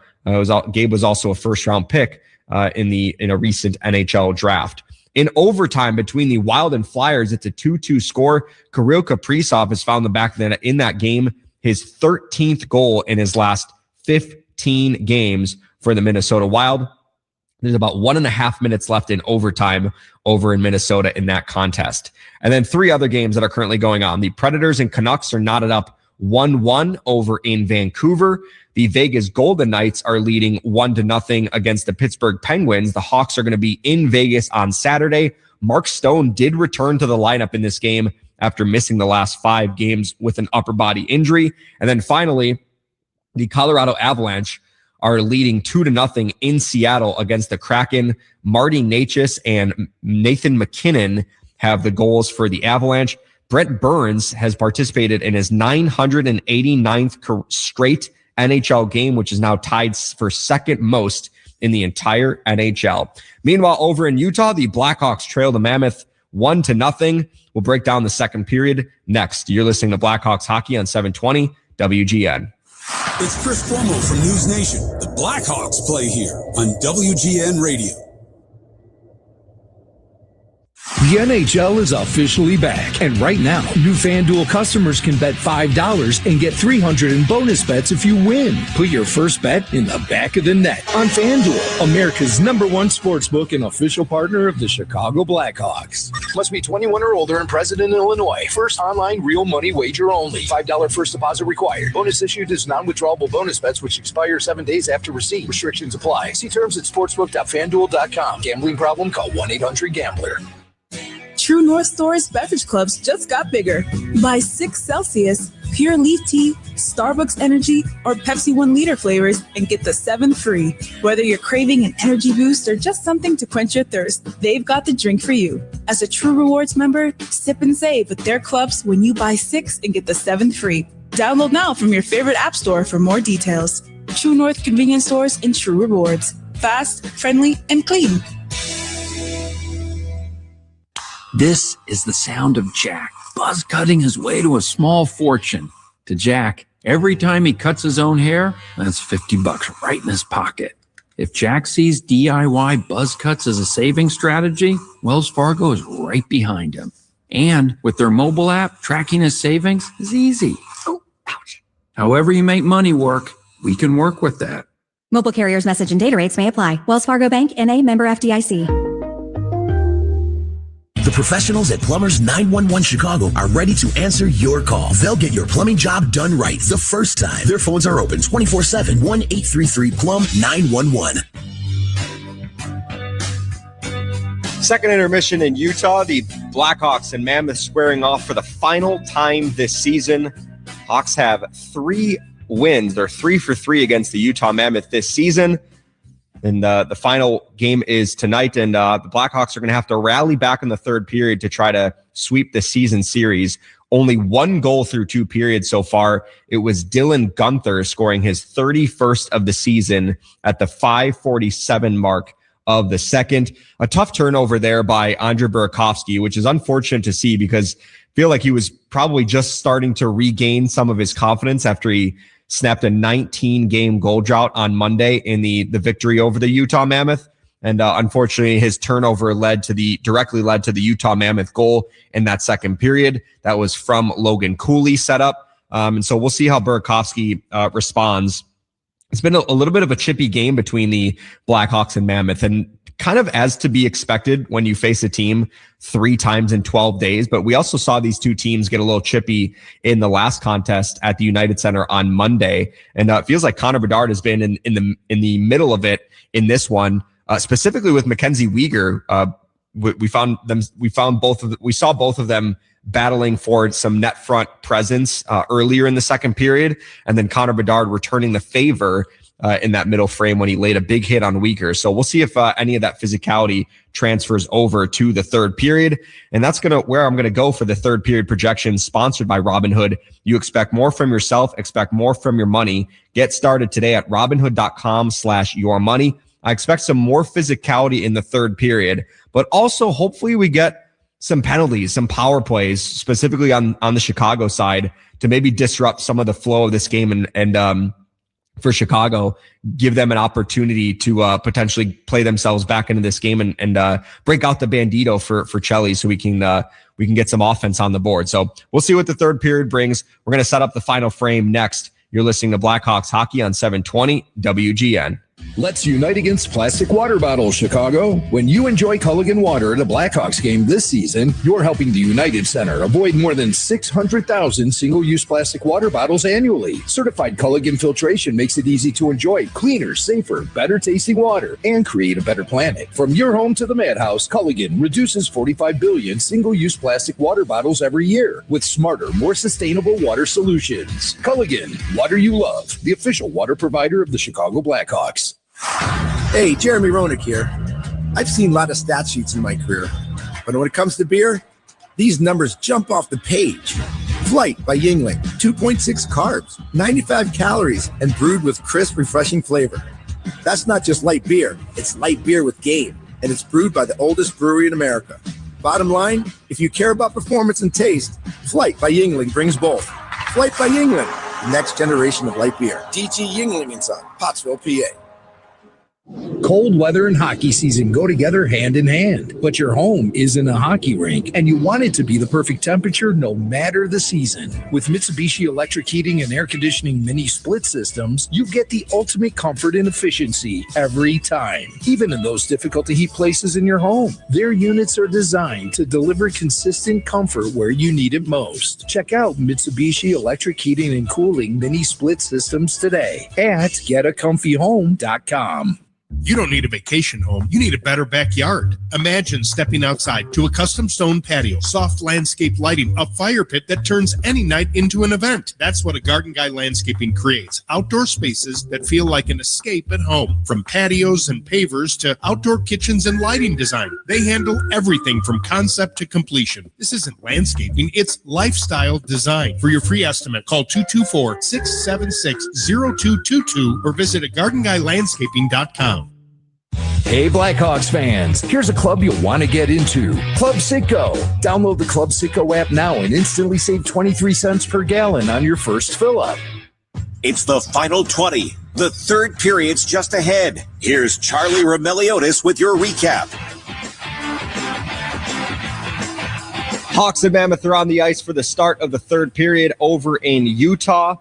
Gabe was also a first-round pick in a recent NHL draft. In overtime between the Wild and Flyers, it's a 2-2 score. Kirill Kaprizov has found the back of the net in that game, his 13th goal in his last 15 games for the Minnesota Wild. There's about 1.5 minutes left in overtime over in Minnesota in that contest. And then 3 other games that are currently going on. The Predators and Canucks are knotted up 1-1 over in Vancouver. The Vegas Golden Knights are leading 1-0 against the Pittsburgh Penguins. The Hawks are going to be in Vegas on Saturday. Mark Stone did return to the lineup in this game after missing the last 5 games with an upper body injury. And then finally, the Colorado Avalanche are leading 2-0 in Seattle against the Kraken. Marty Necas and Nathan McKinnon have the goals for the Avalanche. Brent Burns has participated in his 989th straight NHL game, which is now tied for second most in the entire NHL. Meanwhile, over in Utah, the Blackhawks trail the Mammoth 1-0. We'll break down the second period next. You're listening to Blackhawks Hockey on 720 WGN. It's Chris Cuomo from News Nation. The Blackhawks play here on WGN Radio. The NHL is officially back, and right now, new FanDuel customers can bet $5 and get $300 in bonus bets if you win. Put your first bet in the back of the net on FanDuel, America's #1 sportsbook and official partner of the Chicago Blackhawks. Must be 21 or older and present in Illinois. First online real money wager only. $5 first deposit required. Bonus issued is non-withdrawable bonus bets which expire 7 days after receipt. Restrictions apply. See terms at sportsbook.fanduel.com. Gambling problem? Call 1-800-GAMBLER. True North Store's beverage clubs just got bigger. Buy 6 Celsius, Pure Leaf Tea, Starbucks Energy, or Pepsi 1 liter flavors and get the 7th free. Whether you're craving an energy boost or just something to quench your thirst, they've got the drink for you. As a True Rewards member, sip and save with their clubs when you buy 6 and get the 7th free. Download now from your favorite app store for more details. True North Convenience Stores and True Rewards. Fast, friendly, and clean. This is the sound of Jack, buzz cutting his way to a small fortune. To Jack, every time he cuts his own hair, that's $50 right in his pocket. If Jack sees DIY buzz cuts as a saving strategy, Wells Fargo is right behind him. And with their mobile app, tracking his savings is easy. Oh, ouch. However you make money work, we can work with that. Mobile carriers' message and data rates may apply. Wells Fargo Bank, N.A., member FDIC. The professionals at Plumbers 911 Chicago are ready to answer your call. They'll get your plumbing job done right the first time. Their phones are open 24/7, 1-833-PLUM-911. Second intermission in Utah. The Blackhawks and Mammoth squaring off for the final time this season. Hawks have 3 wins. They're 3 for 3 against the Utah Mammoth this season. And the final game is tonight, and the Blackhawks are going to have to rally back in the third period to try to sweep the season series. Only 1 goal through 2 periods so far. It was Dylan Guenther scoring his 31st of the season at the 5:47 mark of the second. A tough turnover there by Andre Burakovsky, which is unfortunate to see because I feel like he was probably just starting to regain some of his confidence after he snapped a 19-game goal drought on Monday in the victory over the Utah Mammoth. And unfortunately, his turnover directly led to the Utah Mammoth goal in that second period. That was from Logan Cooley set up. And so we'll see how Burakovsky responds. It's been a little bit of a chippy game between the Blackhawks and Mammoth. And kind of as to be expected when you face a team 3 times in 12 days. But we also saw these two teams get a little chippy in the last contest at the United Center on Monday. And it feels like Connor Bedard has been in the middle of it in this one, specifically with Mackenzie Weegar. We saw both of them battling for some net front presence earlier in the second period. And then Connor Bedard returning the favor in that middle frame when he laid a big hit on Weegar. So we'll see if any of that physicality transfers over to the third period. And that's where I'm going to go for the third period projection, sponsored by Robinhood. You expect more from yourself, expect more from your money. Get started today at robinhood.com/yourmoney. I expect some more physicality in the third period, but also hopefully we get some penalties, some power plays, specifically on the Chicago side, to maybe disrupt some of the flow of this game and for Chicago, give them an opportunity to potentially play themselves back into this game and break out the bandito for Chelly, so we can get some offense on the board. So we'll see what the third period brings. We're going to set up the final frame next. You're listening to Blackhawks Hockey on 720 WGN. Let's unite against plastic water bottles, Chicago. When you enjoy Culligan water at a Blackhawks game this season, you're helping the United Center avoid more than 600,000 single-use plastic water bottles annually. Certified Culligan filtration makes it easy to enjoy cleaner, safer, better-tasting water and create a better planet. From your home to the madhouse, Culligan reduces 45 billion single-use plastic water bottles every year with smarter, more sustainable water solutions. Culligan, water you love, the official water provider of the Chicago Blackhawks. Hey, Jeremy Roenick here. I've seen a lot of stat sheets in my career, but when it comes to beer, these numbers jump off the page. Flight by Yuengling, 2.6 carbs, 95 calories, and brewed with crisp, refreshing flavor. That's not just light beer, it's light beer with game, and it's brewed by the oldest brewery in America. Bottom line, if you care about performance and taste, Flight by Yuengling brings both. Flight by Yuengling, the next generation of light beer. DG Yuengling and Son, Pottsville, PA. Cold weather and hockey season go together hand in hand, but your home isn't a hockey rink, and you want it to be the perfect temperature no matter the season. With Mitsubishi electric heating and air conditioning mini split systems, you get the ultimate comfort and efficiency every time, even in those difficult to heat places in your home. Their units are designed to deliver consistent comfort where you need it most. Check out Mitsubishi electric heating and cooling mini split systems today at getacomfyhome.com. You don't need a vacation home. You need a better backyard. Imagine stepping outside to a custom stone patio, soft landscape lighting, a fire pit that turns any night into an event. That's what a Garden Guy Landscaping creates. Outdoor spaces that feel like an escape at home. From patios and pavers to outdoor kitchens and lighting design, they handle everything from concept to completion. This isn't landscaping, it's lifestyle design. For your free estimate, call 224-676-0222 or visit GardenGuyLandscaping.com. Hey Blackhawks fans, here's a club you'll want to get into. Club Citgo. Download the Club Citgo app now and instantly save 23 cents per gallon on your first fill-up. It's the final 20. The third period's just ahead. Here's Charlie Roumeliotis with your recap. Hawks and Mammoth are on the ice for the start of the third period over in Utah.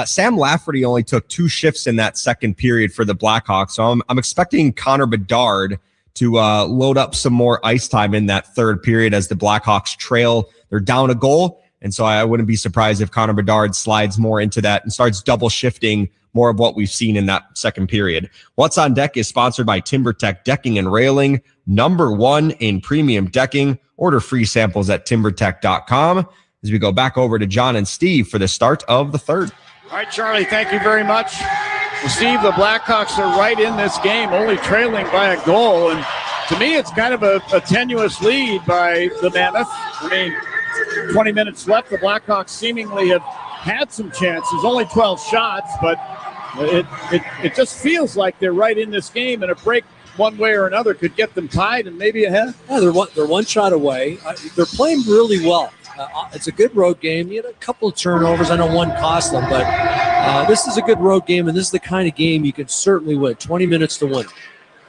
Sam Lafferty only took 2 shifts in that second period for the Blackhawks, so I'm expecting Connor Bedard to load up some more ice time in that third period as the Blackhawks trail. They're down a goal, and so I wouldn't be surprised if Connor Bedard slides more into that and starts double shifting more of what we've seen in that second period. What's on Deck is sponsored by TimberTech Decking and Railing, #1 in premium decking. Order free samples at timbertech.com as we go back over to John and Steve for the start of the third. All right, Charlie, thank you very much. Well, Steve, the Blackhawks are right in this game, only trailing by a goal. And to me, it's kind of a tenuous lead by the Mammoth. I mean, 20 minutes left. The Blackhawks seemingly have had some chances, only 12 shots, but it just feels like they're right in this game, and a break one way or another could get them tied and maybe ahead. Yeah, they're one shot away. They're playing really well. It's a good road game. You had a couple of turnovers. I know one cost them, but this is a good road game, and this is the kind of game you can certainly win. 20 minutes to win.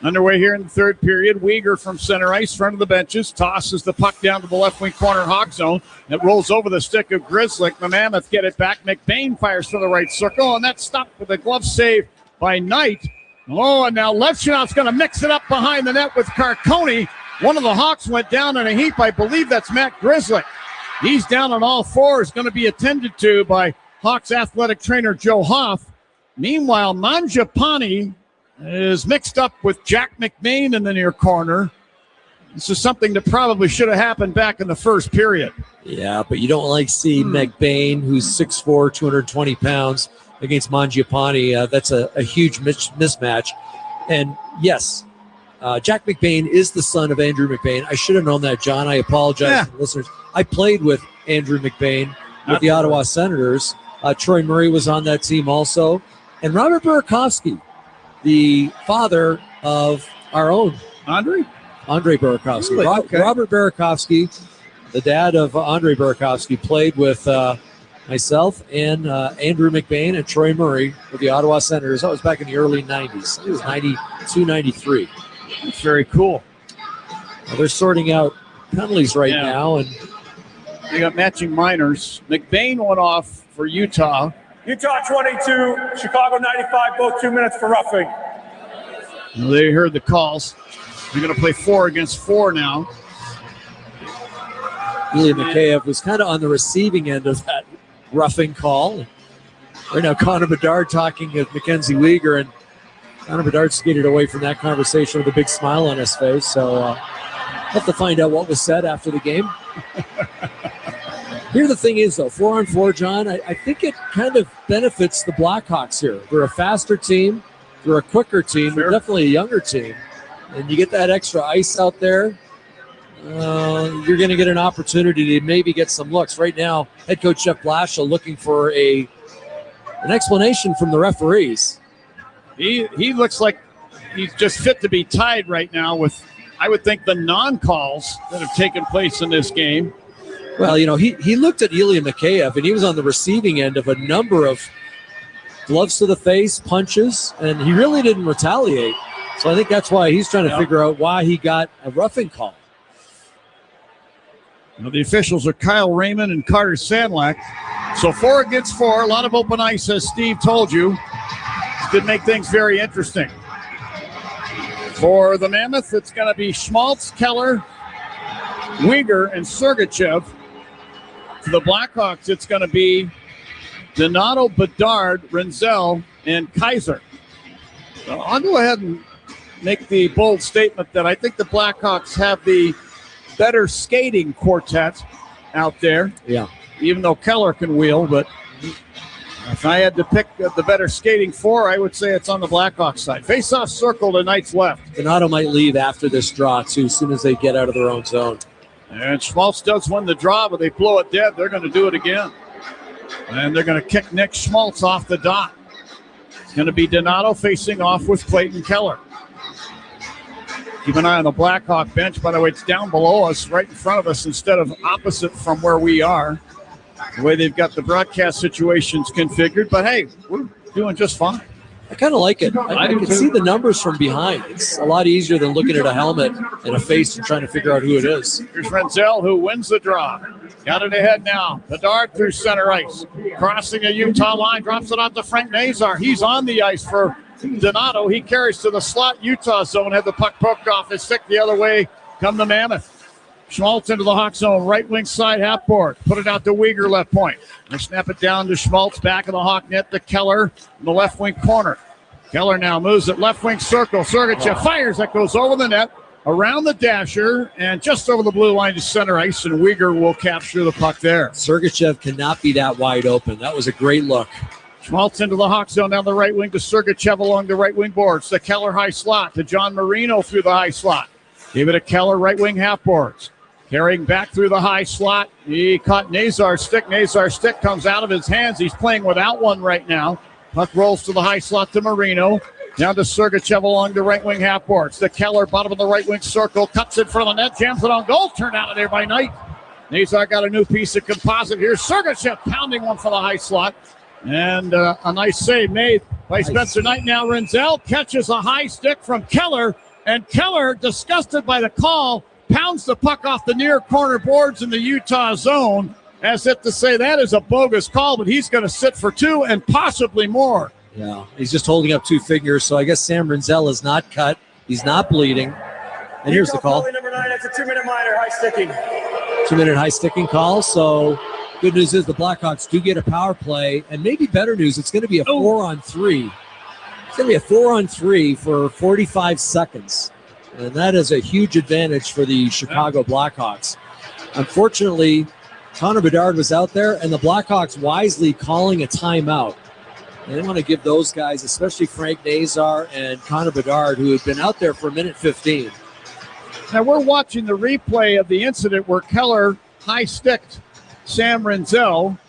Underway here in the third period. Weegar from center ice, front of the benches, tosses the puck down to the left wing corner Hawk zone. It rolls over the stick of Grzelcyk. The Mammoth get it back. McBain fires from the right circle, and that's stopped with a glove save by Knight. Oh, and now Levchenow's going to mix it up behind the net with Carcone. One of the Hawks went down in a heap. I believe that's Matt Grizzly. He's down on all fours, going to be attended to by Hawks athletic trainer Joe Hoff. Meanwhile, Mangiapane is mixed up with Jack McBain in the near corner. This is something that probably should have happened back in the first period. Yeah, but you don't like see McBain, who's 6'4", 220 pounds, against Mangiapane. That's a huge mismatch. And yes, Jack McBain is the son of Andrew McBain. I should have known that, John. I apologize to the listeners. I played with Andrew McBain with the Ottawa Senators. Troy Murray was on that team also. And Robert Burakovsky, the father of our own Andre Burakovsky. Really? Okay. Robert Burakovsky, the dad of Andre Burakovsky, played with myself and Andrew McBain and Troy Murray with the Ottawa Senators. That was back in the early 90s. It was 92, 93. That's very cool. Well, they're sorting out penalties right now, and they got matching minors. McBain went off for Utah. Utah 22, Chicago 95, both 2 minutes for roughing. Well, they heard the calls. They're going to play 4 against 4 now. Ilya Mikheyev was kind of on the receiving end of that roughing call. Right now, Connor Bedard talking with Mackenzie Weegar, and Connor Bedard skated away from that conversation with a big smile on his face. So we'll have to find out what was said after the game. Here, the thing is, though, 4-on-4, John, I think it kind of benefits the Blackhawks here. They're a faster team. They're a quicker team. They're definitely a younger team. And you get that extra ice out there, you're going to get an opportunity to maybe get some looks. Right now, head coach Jeff Blashill looking for an explanation from the referees. He looks like he's just fit to be tied right now with, I would think, the non-calls that have taken place in this game. Well, you know, he looked at Ilya Mikheyev, and he was on the receiving end of a number of gloves to the face, punches, and he really didn't retaliate. So I think that's why he's trying to figure out why he got a roughing call. Now the officials are Kyle Raymond and Carter Sandlak. So 4 against 4, a lot of open ice, as Steve told you. This could make things very interesting. For the Mammoth, it's going to be Schmaltz, Keller, Weegar, and Sergachev. For the Blackhawks, it's going to be Donato, Bedard, Renzel, and Kaiser. So I'll go ahead and make the bold statement that I think the Blackhawks have the better skating quartet out there. Yeah. Even though Keller can wheel, but if I had to pick the better skating 4, I would say it's on the Blackhawks side. Face-off circle to Knight's left. Donato might leave after this draw, too, as soon as they get out of their own zone. And Schmaltz does win the draw, but they blow it dead. They're going to do it again. And they're going to kick Nick Schmaltz off the dot. It's going to be Donato facing off with Clayton Keller. Keep an eye on the Blackhawk bench. By the way, it's down below us, right in front of us, instead of opposite from where we are. The way they've got the broadcast situations configured. But, hey, we're doing just fine. I kind of like it. I can see the numbers from behind. It's a lot easier than looking at a helmet and a face and trying to figure out who it is. Here's Renzel, who wins the draw. Got it ahead now. Bedard through center ice. Crossing a Utah line, drops it off to Frank Nazar. He's on the ice for Donato. He carries to the slot. Utah zone, had the puck poked off his stick the other way. Come the Mammoth. Schmaltz into the Hawk zone, right wing side half board. Put it out to Weegar, left point. They snap it down to Schmaltz, back of the Hawk net to Keller in the left wing corner. Keller now moves it left wing circle. Sergachev fires. That goes over the net, around the dasher, and just over the blue line to center ice, and Weegar will capture the puck there. Sergachev cannot be that wide open. That was a great look. Schmaltz into the Hawk zone down the right wing to Sergachev along the right wing boards. The Keller high slot to John Marino through the high slot. Gave it to Keller right wing half boards. Carrying back through the high slot. He caught Nazar's stick. Nazar's stick comes out of his hands. He's playing without one right now. Puck rolls to the high slot to Marino. Down to Sergachev along the right wing half boards. The Keller bottom of the right wing circle. Cuts in front of the net. Jams it on goal. Turned out of there by Knight. Nazar got a new piece of composite here. Sergachev pounding one for the high slot. And a nice save made by Spencer Knight. Now Renzel catches a high stick from Keller. And Keller, disgusted by the call, pounds the puck off the near corner boards in the Utah zone, as if to say that is a bogus call, but he's going to sit for 2 and possibly more. Yeah, he's just holding up 2 fingers, so I guess Sam Renzel is not cut. He's not bleeding. And here's the call. Number 9, it's a 2-minute minor, high sticking. 2-minute high sticking call. So good news is the Blackhawks do get a power play, and maybe better news, it's going to be a 4-on-3. It's going to be a 4-on-3 for 45 seconds, and that is a huge advantage for the Chicago Blackhawks. Unfortunately, Connor Bedard was out there, and the Blackhawks wisely calling a timeout. And they want to give those guys, especially Frank Nazar and Connor Bedard, who had been out there for a minute 15. Now we're watching the replay of the incident where Keller high-sticked Sam Renzel,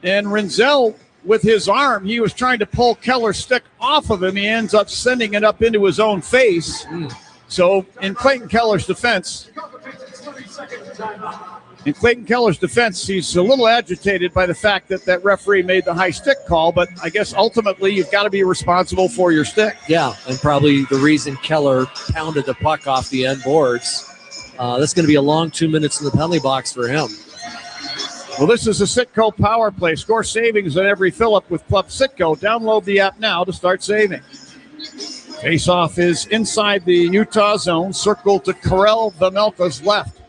and Renzel, with his arm, he was trying to pull Keller's stick off of him. He ends up sending it up into his own face. So in Clayton Keller's defense, he's a little agitated by the fact that referee made the high stick call, but I guess ultimately you've got to be responsible for your stick. Yeah, and probably the reason Keller pounded the puck off the end boards. That's going to be a long 2 minutes in the penalty box for him. Well, this is a Citgo power play. Score savings at every fill-up with Club Citgo. Download the app now to start saving. Face-off is inside the Utah zone. Circle to Karel Vemelka's left.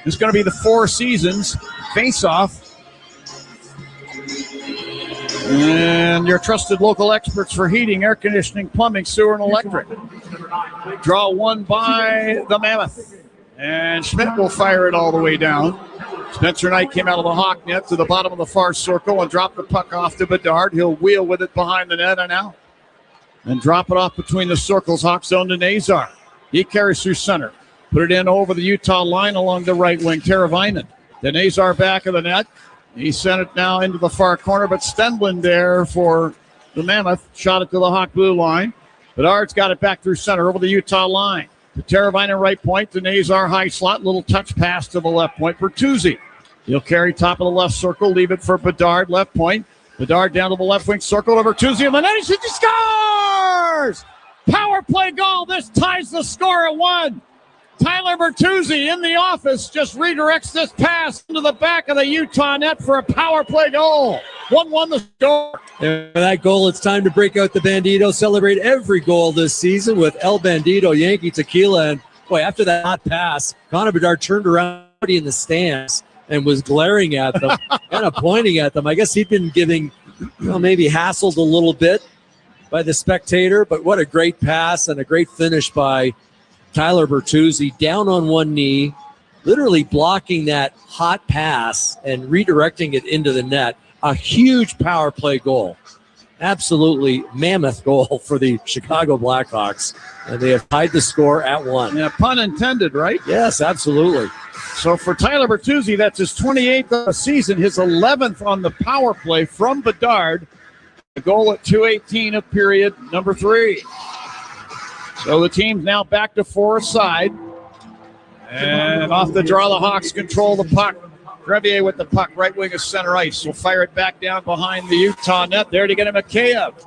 It's going to be the Four Seasons face-off. And your trusted local experts for heating, air conditioning, plumbing, sewer, and electric. Draw one by the Mammoth. And Schmidt will fire it all the way down. Spencer Knight came out of the Hawk net to the bottom of the far circle and dropped the puck off to Bedard. He'll wheel with it behind the net and out. And drop it off between the circles. Hawk zone to Nazar. He carries through center. Put it in over the Utah line along the right wing. Teravainen. The Nazar back of the net. He sent it now into the far corner, but Stenlund there for the Mammoth. Shot it to the Hawk blue line. Bedard's got it back through center over the Utah line. To Teravainen right point. To Nazar high slot. Little touch pass to the left point. Bertuzzi. He'll carry top of the left circle. Leave it for Bedard. Left point. Bedard down to the left wing circle. Over Bertuzzi on the net. He scores! Power play goal. This ties the score at 1. Tyler Bertuzzi in the office just redirects this pass into the back of the Utah net for a power play goal. 1-1 the score. And for that goal, it's time to break out the Bandito. Celebrate every goal this season with El Bandito Yankee Tequila. And boy, after that hot pass, Connor Bedard turned around in the stands and was glaring at them, kind of pointing at them. I guess he'd been getting, maybe hassled a little bit by the spectator, but what a great pass and a great finish by Tyler Bertuzzi, down on one knee, literally blocking that hot pass and redirecting it into the net. A huge power play goal. Absolutely mammoth goal for the Chicago Blackhawks. And they have tied the score at 1. Yeah, pun intended, right? Yes, absolutely. So for Tyler Bertuzzi, that's his 28th of the season, his 11th on the power play from Bedard. A goal at 2:18 of period number 3. So the team's now back to 4 aside. And off the draw, the Hawks control the puck. Crevier with the puck, right wing of center ice. Will fire it back down behind the Utah net. There to get a Mikheyev.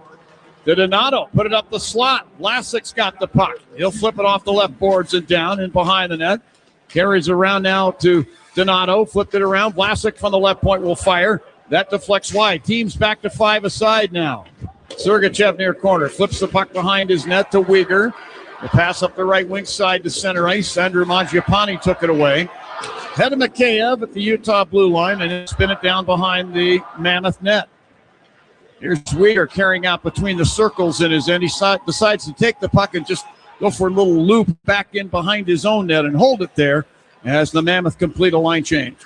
To Donato, put it up the slot. Vlasic's got the puck. He'll flip it off the left boards and down and behind the net. Carries around now to Donato. Flipped it around. Vlasic from the left point will fire. That deflects wide. Team's back to 5 aside now. Sergachev near corner. Flips the puck behind his net to Uyghur. The pass up the right wing side to center ice. Andrew Mangiapane took it away. Head of Mikheyev at the Utah blue line and spin it down behind the Mammoth net. Here's Uyghur carrying out between the circles in his end. He decides to take the puck and just go for a little loop back in behind his own net and hold it there as the Mammoth complete a line change.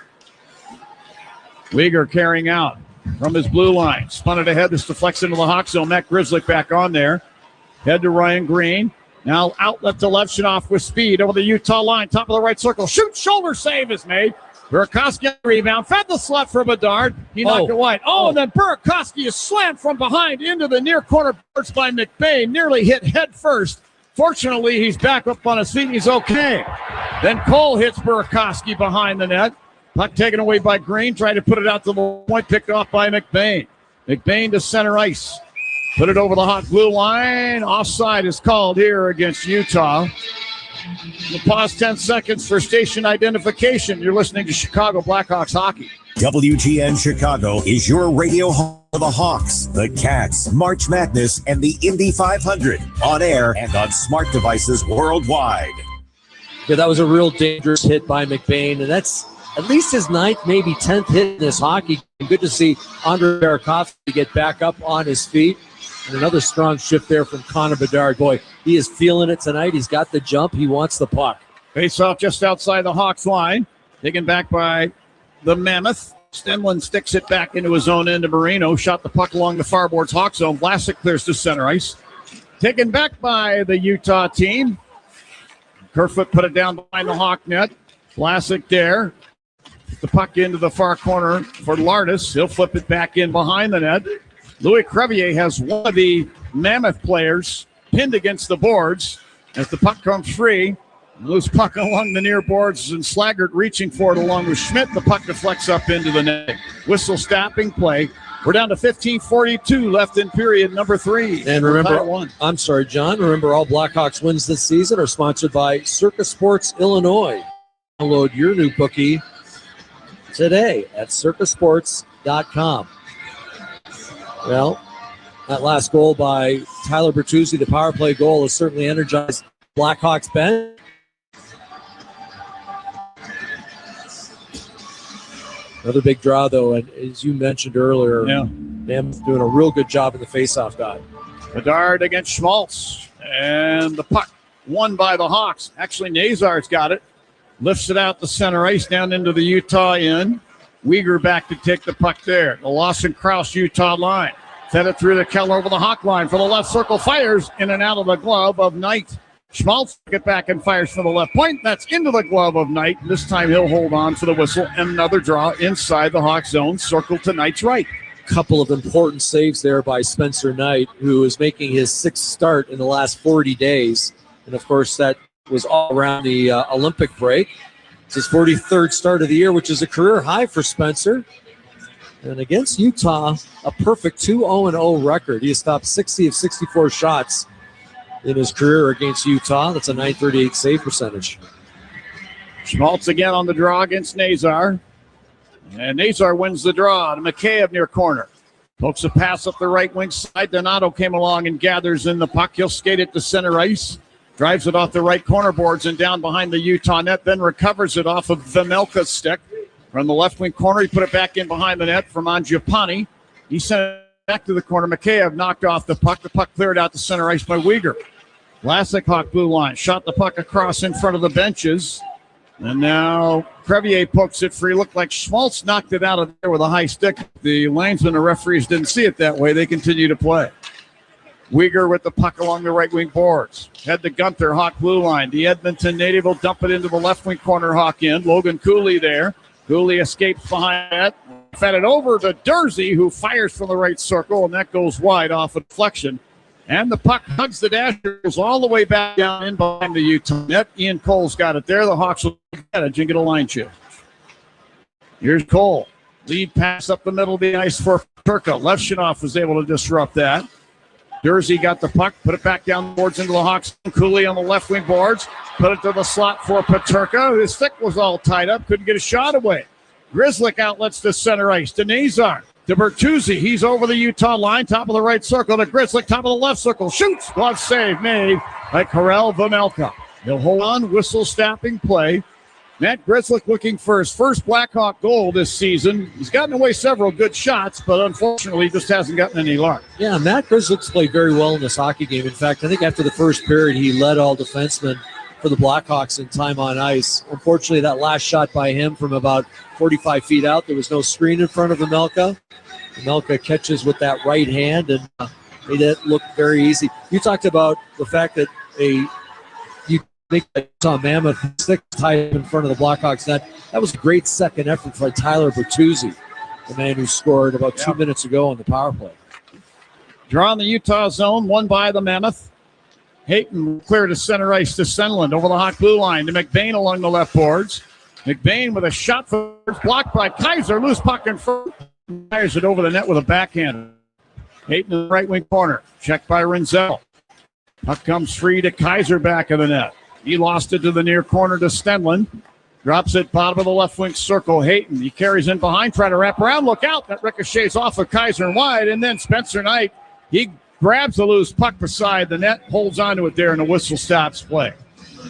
Uyghur carrying out from his blue line. Spun it ahead. This deflects into the Hawk zone. Matt Grzelcyk back on there. Head to Ryan Green. Now outlet to Levshinoff with speed over the Utah line. Top of the right circle. Shoot, shoulder save is made. Burakovsky rebound. Fed the slot for Bedard. He knocked it wide. And then Burakovsky is slammed from behind into the near corner boards by McBain. Nearly hit head first. Fortunately, he's back up on his feet. He's okay. Then Cole hits Burakovsky behind the net. Puck taken away by Green. Tried to put it out to the point. Picked off by McBain. McBain to center ice. Put it over the Hawk blue line. Offside is called here against Utah. We'll pause 10 seconds for station identification. You're listening to Chicago Blackhawks hockey. WGN Chicago is your radio home The Hawks, the Cats, March Madness, and the Indy 500 on air and on smart devices worldwide. Yeah, that was a real dangerous hit by McBain, and that's at least his 9th, maybe 10th hit in this hockey game. Good to see Andre Burakovsky get back up on his feet. And another strong shift there from Connor Bedard. Boy, he is feeling it tonight. He's got the jump. He wants the puck. Face off just outside the Hawks line. Taken back by the Mammoth. Stenlund sticks it back into his own end to Marino. Shot the puck along the far boards. Hawk zone. Vlasic clears to center ice. Taken back by the Utah team. Kerfoot put it down behind the Hawk net. Vlasic there. The puck into the far corner for Lardis. He'll flip it back in behind the net. Louis Crevier has one of the Mammoth players pinned against the boards as the puck comes free. Loose puck along the near boards and Slaggert reaching for it along with Schmidt. The puck deflects up into the net. Whistle stopping play. We're down to 15:42 left in period number 3. And remember, I'm sorry, John, remember all Blackhawks wins this season are sponsored by Circus Sports Illinois. Download your new bookie today at circusports.com. Well, that last goal by Tyler Bertuzzi, the power play goal, has certainly energized Blackhawks bench. Another big draw, though, and as you mentioned earlier, Mammoth doing a real good job in the faceoff dot. Bedard against Schmaltz, and the puck won by the Hawks. Actually, Nazar's got it. Lifts it out the center ice down into the Utah end. Uyghur back to take the puck there. The Lawson Krause Utah line. Fed it through the Keller over the Hawk line for the left circle. Fires in and out of the glove of Knight. Schmaltz get back and fires for the left point. That's into the glove of Knight. This time he'll hold on for the whistle. And another draw inside the Hawk zone. Circle to Knight's right. Couple of important saves there by Spencer Knight, who is making his 6th start in the last 40 days. And, of course, that was all around the Olympic break. It's his 43rd start of the year, which is a career high for Spencer. And against Utah, a perfect 2-0-0 record. He has stopped 60 of 64 shots in his career against Utah. That's a .938 save percentage. Schmaltz again on the draw against Nazar. And Nazar wins the draw to McKayev near corner. Pokes a pass up the right wing side. Donato came along and gathers in the puck. He'll skate it to center ice. Drives it off the right corner boards and down behind the Utah net, then recovers it off of Vemelka's stick. From the left wing corner, he put it back in behind the net from Mangiapane. He sent it back to the corner. McKayev knocked off the puck. The puck cleared out to center ice by Uyghur. Vlasic Hawk blue line. Shot the puck across in front of the benches. And now Crevier pokes it free. Looked like Schmaltz knocked it out of there with a high stick. The linesmen and referees didn't see it that way. They continue to play. Uyghur with the puck along the right wing boards. Head to Gunther, Hawk blue line. The Edmonton native will dump it into the left wing corner, Hawk end. Logan Cooley there. Cooley escapes behind that. Fed it over to Dursey, who fires from the right circle, and that goes wide off a deflection. And the puck hugs the dash, goes all the way back down in behind the Utah net. Ian Cole's got it there. The Hawks will get it and get a line chip. Here's Cole. Lead pass up the middle of the ice for Turka. Levshinoff was able to disrupt that. Dursey got the puck, put it back down the boards into the Hawks. Cooley on the left wing boards, put it to the slot for Peterka. His stick was all tied up, couldn't get a shot away. Grizzlick outlets to center ice to Nazar, to Bertuzzi. He's over the Utah line, top of the right circle to Grizzlick, top of the left circle. Shoots, glove save made by Karel Vemelka. He'll hold on, whistle stopping play. Matt Grizzlick looking for his first Blackhawk goal this season. He's gotten away several good shots, but unfortunately just hasn't gotten any luck. Yeah, Matt Grizzlick's played very well in this hockey game. In fact, I think after the first period, he led all defensemen for the Blackhawks in time on ice. Unfortunately, that last shot by him from about 45 feet out, there was no screen in front of Vemelka. Vemelka catches with that right hand and made it look very easy. You talked about the fact that you saw Mammoth stick tight in front of the Blackhawks net. That was a great second effort by Tyler Bertuzzi, the man who scored about 2 minutes ago on the power play. Draw in the Utah zone, won by the Mammoth. Hayton clear to center ice to Stenlund over the Hawk blue line to McBain along the left boards. McBain with a shot for blocked by Kaiser. Loose puck in front. Fires it over the net with a backhand. Hayton in the right wing corner. Checked by Renzel. Puck comes free to Kaiser back of the net. He lost it to the near corner to Stenlund. Drops it bottom of the left wing circle. Hayton, he carries in behind, trying to wrap around. Look out. That ricochets off of Kaiser and wide. And then Spencer Knight, he grabs the loose puck beside the net, holds onto it there, and the whistle stops play.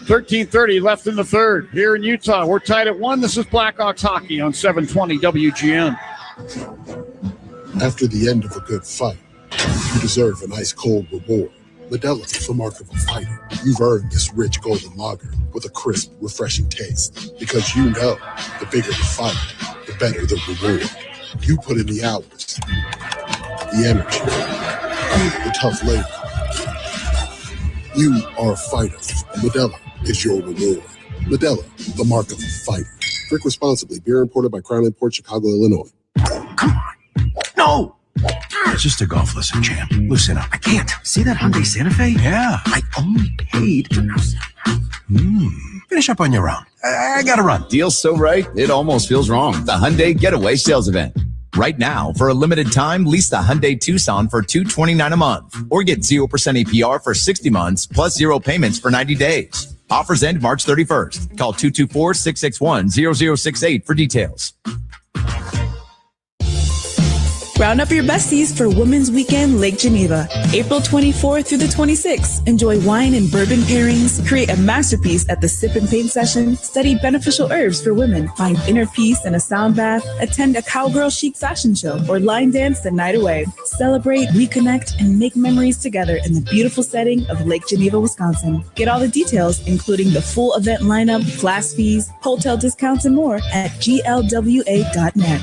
13:30 left in the third here in Utah. We're tied at 1. This is Blackhawks hockey on 720 WGN. After the end of a good fight, you deserve an ice cold reward. Modelo is the mark of a fighter. You've earned this rich golden lager with a crisp, refreshing taste. Because you know, the bigger the fight, the better the reward. You put in the hours, the energy, the tough labor. You are a fighter, and Modelo is your reward. Modelo, the mark of a fighter. Drink responsibly. Beer imported by Crown Imports, Chicago, Illinois. No! It's just a golf lesson, champ. Listen up. I can't. See that Hyundai Santa Fe? Yeah. I only paid. Finish up on your own. I gotta run. Deal's so right, it almost feels wrong. The Hyundai Getaway Sales Event. Right now, for a limited time, lease the Hyundai Tucson for $229 a month. Or get 0% APR for 60 months, plus 0 payments for 90 days. Offers end March 31st. Call 224-661-0068 for details. Round up your besties for Women's Weekend Lake Geneva. April 24th through the 26th. Enjoy wine and bourbon pairings. Create a masterpiece at the Sip and Paint session. Study beneficial herbs for women. Find inner peace in a sound bath. Attend a cowgirl chic fashion show or line dance the night away. Celebrate, reconnect, and make memories together in the beautiful setting of Lake Geneva, Wisconsin. Get all the details, including the full event lineup, class fees, hotel discounts, and more at glwa.net.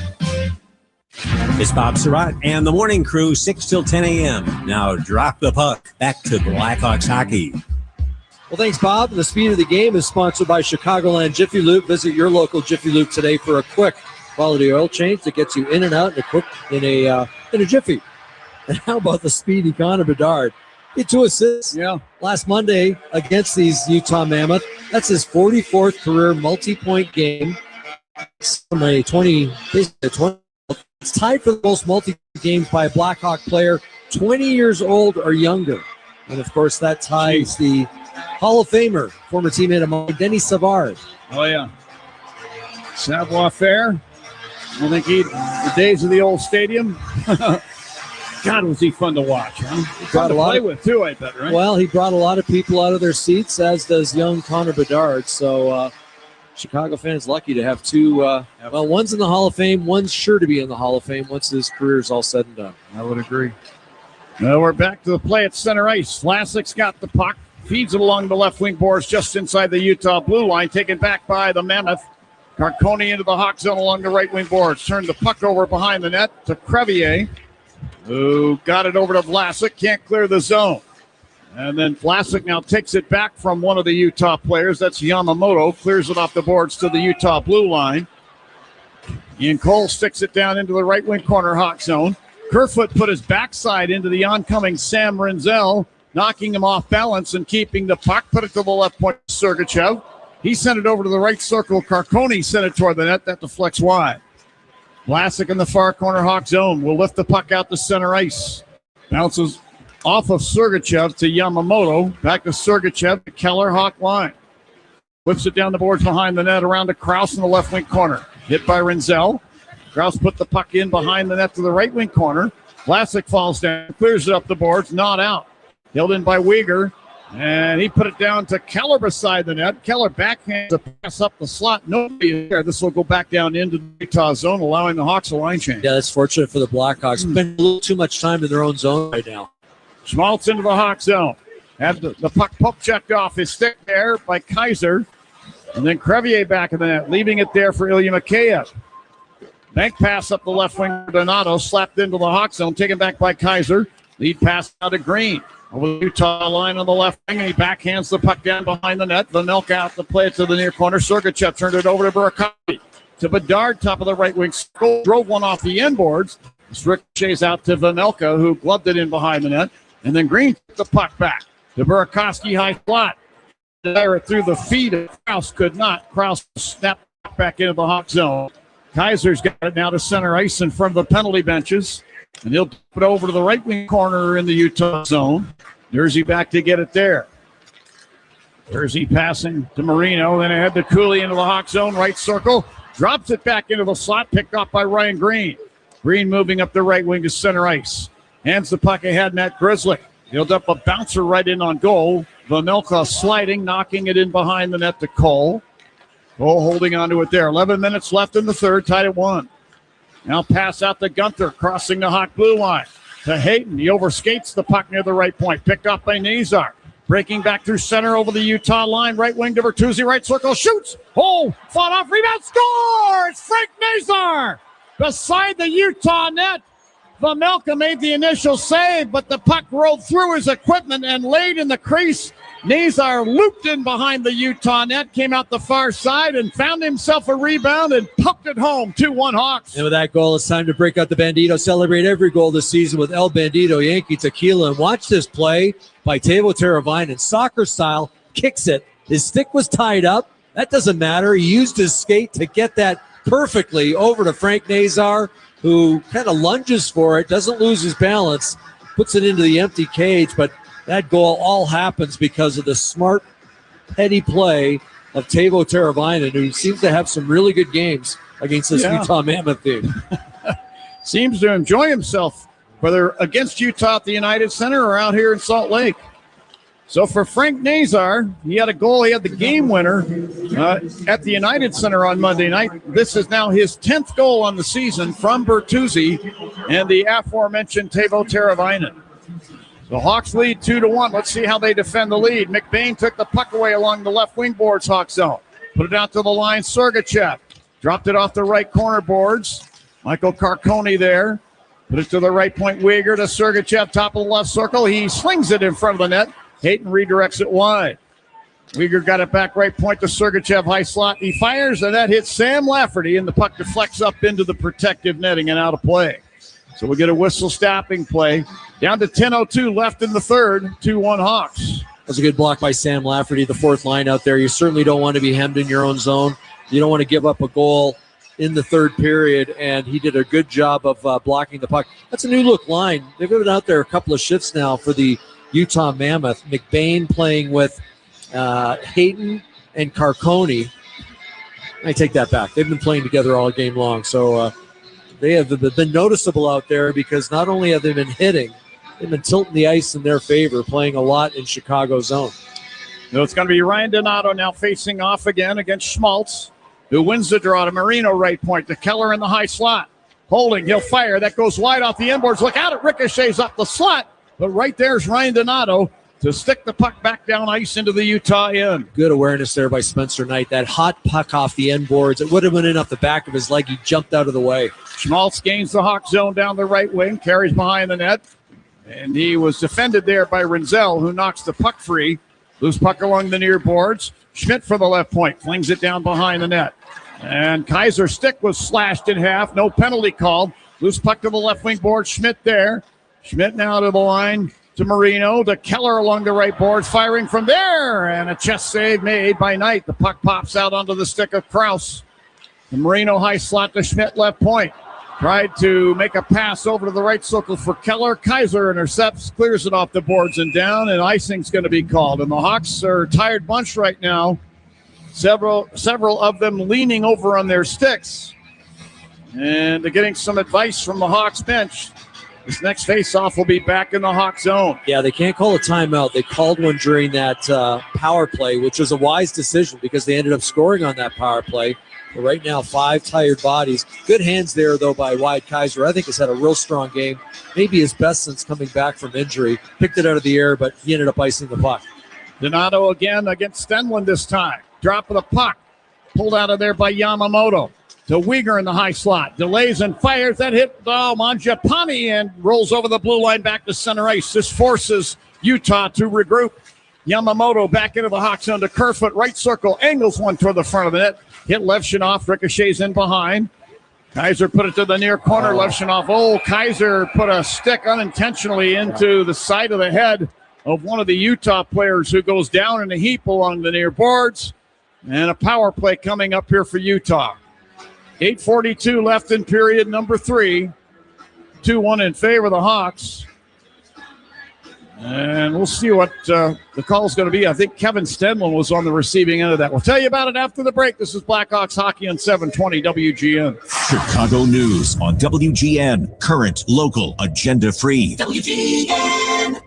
It's Bob Surratt and the morning crew, 6 till 10 a.m. Now drop the puck. Back to Blackhawks hockey. Well, thanks, Bob. The speed of the game is sponsored by Chicagoland Jiffy Lube. Visit your local Jiffy Lube today for a quick quality oil change that gets you in and out in a jiffy. And how about the speedy Connor Bedard? He had 2 assists last Monday against these Utah Mammoth. That's his 44th career multi-point game. From a 20. It's tied for the most multi-games by a Blackhawk player 20 years old or younger. And, of course, that ties the Hall of Famer, former teammate of mine, Denis Savard. Oh, yeah. Savoir-faire. I think the days of the old stadium. God, was he fun to watch, huh? Fun to play with, too, I bet, right? Well, he brought a lot of people out of their seats, as does young Connor Bedard. So, Chicago fans lucky to have 2. Well, one's in the Hall of Fame. One's sure to be in the Hall of Fame once his career is all said and done. I would agree. Well, we're back to the play at center ice. Vlasic's got the puck. Feeds it along the left wing boards just inside the Utah blue line. Taken back by the Mammoth. Carcone into the Hawk zone along the right wing boards. Turned the puck over behind the net to Crevier, who got it over to Vlasic. Can't clear the zone. And then Vlasic now takes it back from one of the Utah players. That's Yamamoto. Clears it off the boards to the Utah blue line. Ian Cole sticks it down into the right wing corner Hawk zone. Kerfoot put his backside into the oncoming Sam Renzel, knocking him off balance and keeping the puck. Put it to the left point, Sergachev. He sent it over to the right circle. Carcone sent it toward the net. That deflects wide. Vlasic in the far corner Hawk zone will lift the puck out to center ice. Bounces off of Sergachev to Yamamoto. Back to Sergachev to Keller, Hawk line. Whips it down the boards behind the net around to Krause in the left wing corner. Hit by Renzel. Krause put the puck in behind the net to the right wing corner. Vlasic falls down, clears it up the boards, not out. Held in by Weegar. And he put it down to Keller beside the net. Keller backhands a pass up the slot. Nobody is there. This will go back down into the Utah zone, allowing the Hawks a line change. Yeah, that's fortunate for the Blackhawks. Spend a little too much time in their own zone right now. Schmaltz into the Hawk zone. Had the puck poke checked off his stick there by Kaiser. And then Crevier back in the net, leaving it there for Ilya Mikheyev. Bank pass up the left wing. Donato slapped into the Hawk zone, taken back by Kaiser. Lead pass out to Green. Over the Utah line on the left wing, and he backhands the puck down behind the net. Vanelka out to play it to the near corner. Sergachev turned it over to Burakovsky. To Bedard, top of the right wing. Drove one off the end boards. Ricochets out to Vanelka, who gloved it in behind the net. And then Green took the puck back to Burakovsky, high slot. There through the feet of Krause, could not. Krause snapped back into the Hawk zone. Kaiser's got it now to center ice in front of the penalty benches. And he'll put it over to the right wing corner in the Utah zone. Jersey back to get it there. Jersey passing to Marino, then ahead to Cooley into the Hawk zone, right circle. Drops it back into the slot, picked off by Ryan Green. Green moving up the right wing to center ice. Hands the puck ahead, Matt Grizzly. He'll dump a bouncer right in on goal. Vamilka sliding, knocking it in behind the net to Cole. Cole holding onto it there. 11 minutes left in the third, tied at 1. Now pass out to Gunther, crossing the Hawk blue line. To Hayton, he overskates the puck near the right point. Picked up by Nazar. Breaking back through center over the Utah line. Right wing to Bertuzzi, right circle, shoots. Oh, fought off, rebound, scores! Frank Nazar beside the Utah net. Vamilka made the initial save, but the puck rolled through his equipment and laid in the crease. Nazar looped in behind the Utah net, came out the far side and found himself a rebound and pumped it home. 2-1 Hawks. And with that goal, it's time to break out the Bandito. Celebrate every goal this season with El Bandito Yankee Tequila. And watch this play by Teuvo Teravainen. Soccer style, kicks it. His stick was tied up. That doesn't matter. He used his skate to get that perfectly over to Frank Nazar, who kind of lunges for it, doesn't lose his balance, puts it into the empty cage. But that goal all happens because of the smart, petty play of Teuvo Teravainen, who seems to have some really good games against this Utah Mammoth team. Seems to enjoy himself, whether against Utah at the United Center or out here in Salt Lake. So for Frank Nazar, he had a goal. He had the game winner at the United Center on Monday night. This is now his 10th goal on the season from Bertuzzi and the aforementioned Teuvo Teravainen. The Hawks lead 2-1. Let's see how they defend the lead. McBain took the puck away along the left wing boards, Hawk zone. Put it out to the line, Sergachev. Dropped it off the right corner boards. Michael Carcone there. Put it to the right point, Uyghur to Sergachev, top of the left circle. He slings it in front of the net. Hayton redirects it wide. Uyghur got it back right point to Sergachev, high slot. He fires, and that hits Sam Lafferty, and the puck deflects up into the protective netting and out of play. So we get a whistle stopping play. Down to 10:02 left in the third, 2-1 Hawks. That's a good block by Sam Lafferty, the fourth line out there. You certainly don't want to be hemmed in your own zone. You don't want to give up a goal in the third period, and he did a good job of blocking the puck. That's a new look line. They've been out there a couple of shifts now for the Utah Mammoth. McBain playing with Hayton and Carcone. I take that back. They've been playing together all game long. So they have been noticeable out there because not only have they been hitting, they've been tilting the ice in their favor, playing a lot in Chicago's zone. So it's going to be Ryan Donato now facing off again against Schmaltz, who wins the draw to Marino right point. To Keller in the high slot. Holding, he'll fire. That goes wide off the inboards. Look out, it ricochets up the slot. But right there's Ryan Donato to stick the puck back down ice into the Utah end. Good awareness there by Spencer Knight. That hot puck off the end boards. It would have went in off the back of his leg. He jumped out of the way. Schmaltz gains the Hawk zone down the right wing, carries behind the net. And he was defended there by Renzel, who knocks the puck free. Loose puck along the near boards. Schmidt for the left point, flings it down behind the net. And Kaiser's stick was slashed in half. No penalty called. Loose puck to the left wing board. Schmidt there. Schmidt now to the line to Marino, to Keller along the right board, firing from there, and a chest save made by Knight. The puck pops out onto the stick of Krause. The Marino high slot to Schmidt, left point. Tried to make a pass over to the right circle for Keller. Kaiser intercepts, clears it off the boards and down, and icing's going to be called. And the Hawks are a tired bunch right now. Several of them leaning over on their sticks. And they're getting some advice from the Hawks bench. This next face-off will be back in the Hawk zone. Yeah, they can't call a timeout. They called one during that power play, which was a wise decision because they ended up scoring on that power play. But right now, 5 tired bodies. Good hands there, though, by Wyatt Kaiser. I think has had a real strong game. Maybe his best since coming back from injury. Picked it out of the air, but he ended up icing the puck. Donato again against Stenlund this time. Drop of the puck. Pulled out of there by Yamamoto. To Uyghur in the high slot. Delays and fires. That hit Mangiapane and rolls over the blue line back to center ice. This forces Utah to regroup. Yamamoto back into the Hawk zone to Kerfoot. Right circle. Angles one toward the front of the net. Hit Levshinoff. Ricochets in behind. Kaiser put it to the near corner. Levshinoff. Oh, Kaiser put a stick unintentionally into the side of the head of one of the Utah players who goes down in a heap along the near boards. And a power play coming up here for Utah. 8:42 left in period number 3. 2-1 in favor of the Hawks. And we'll see what the call is going to be. I think Kevin Stenlin was on the receiving end of that. We'll tell you about it after the break. This is Blackhawks Hockey on 720 WGN. Chicago News on WGN. Current, local, agenda-free. WGN.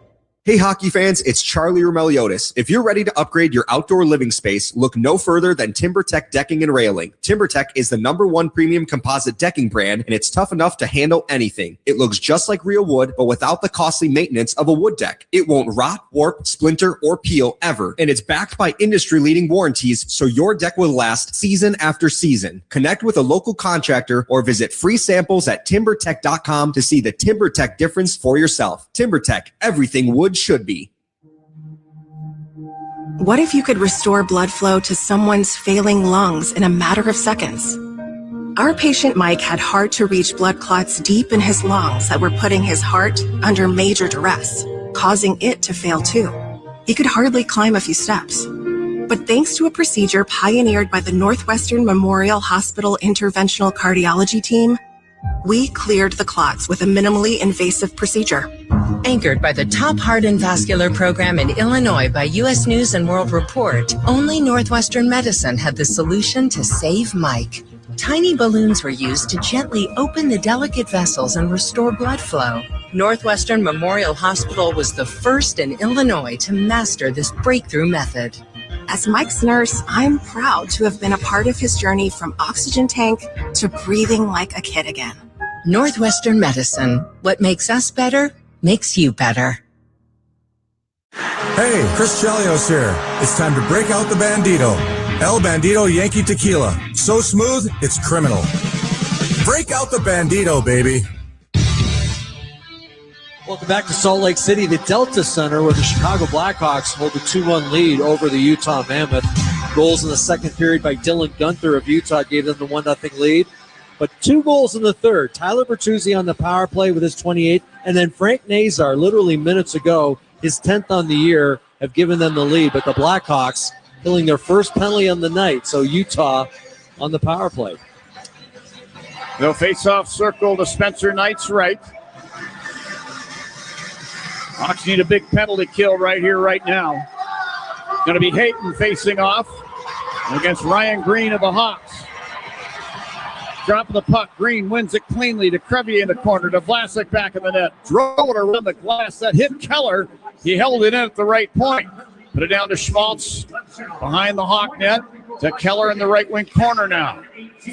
Hey, hockey fans, it's Charlie Romeliotis. If you're ready to upgrade your outdoor living space, look no further than TimberTech Decking and Railing. TimberTech is the #1 premium composite decking brand, and it's tough enough to handle anything. It looks just like real wood, but without the costly maintenance of a wood deck. It won't rot, warp, splinter, or peel ever, and it's backed by industry-leading warranties, so your deck will last season after season. Connect with a local contractor or visit free samples at timbertech.com to see the TimberTech difference for yourself. TimberTech, everything wood should be. What if you could restore blood flow to someone's failing lungs in a matter of seconds? Our patient Mike had hard-to-reach blood clots deep in his lungs that were putting his heart under major duress, causing it to fail too. He could hardly climb a few steps. But thanks to a procedure pioneered by the Northwestern Memorial Hospital Interventional Cardiology Team, we cleared the clots with a minimally invasive procedure. Anchored by the top heart and vascular program in Illinois by U.S. News and World Report, only Northwestern Medicine had the solution to save Mike. Tiny balloons were used to gently open the delicate vessels and restore blood flow. Northwestern Memorial Hospital was the first in Illinois to master this breakthrough method. As Mike's nurse, I'm proud to have been a part of his journey from oxygen tank to breathing like a kid again. Northwestern Medicine. What makes us better makes you better. Hey, Chris Chelios here. It's time to break out the Bandito. El Bandito Yankee Tequila. So smooth, it's criminal. Break out the Bandito, baby. Welcome back to Salt Lake City, the Delta Center, where the Chicago Blackhawks hold a 2-1 lead over the Utah Mammoth. Goals in the second period by Dylan Guenther of Utah gave them the 1-0 lead. But 2 goals in the third. Tyler Bertuzzi on the power play with his 28th, and then Frank Nazar, literally minutes ago, his 10th on the year, have given them the lead. But the Blackhawks killing their first penalty on the night, so Utah on the power play. They'll face off circle to Spencer Knight's right. Hawks need a big penalty kill right here, right now. Going to be Hayton facing off against Ryan Green of the Hawks. Drop the puck. Green wins it cleanly to Crevier in the corner. To Vlasic back in the net. Drove it around the glass. That hit Keller. He held it in at the right point. Put it down to Schmaltz behind the Hawk net. To Keller in the right wing corner now.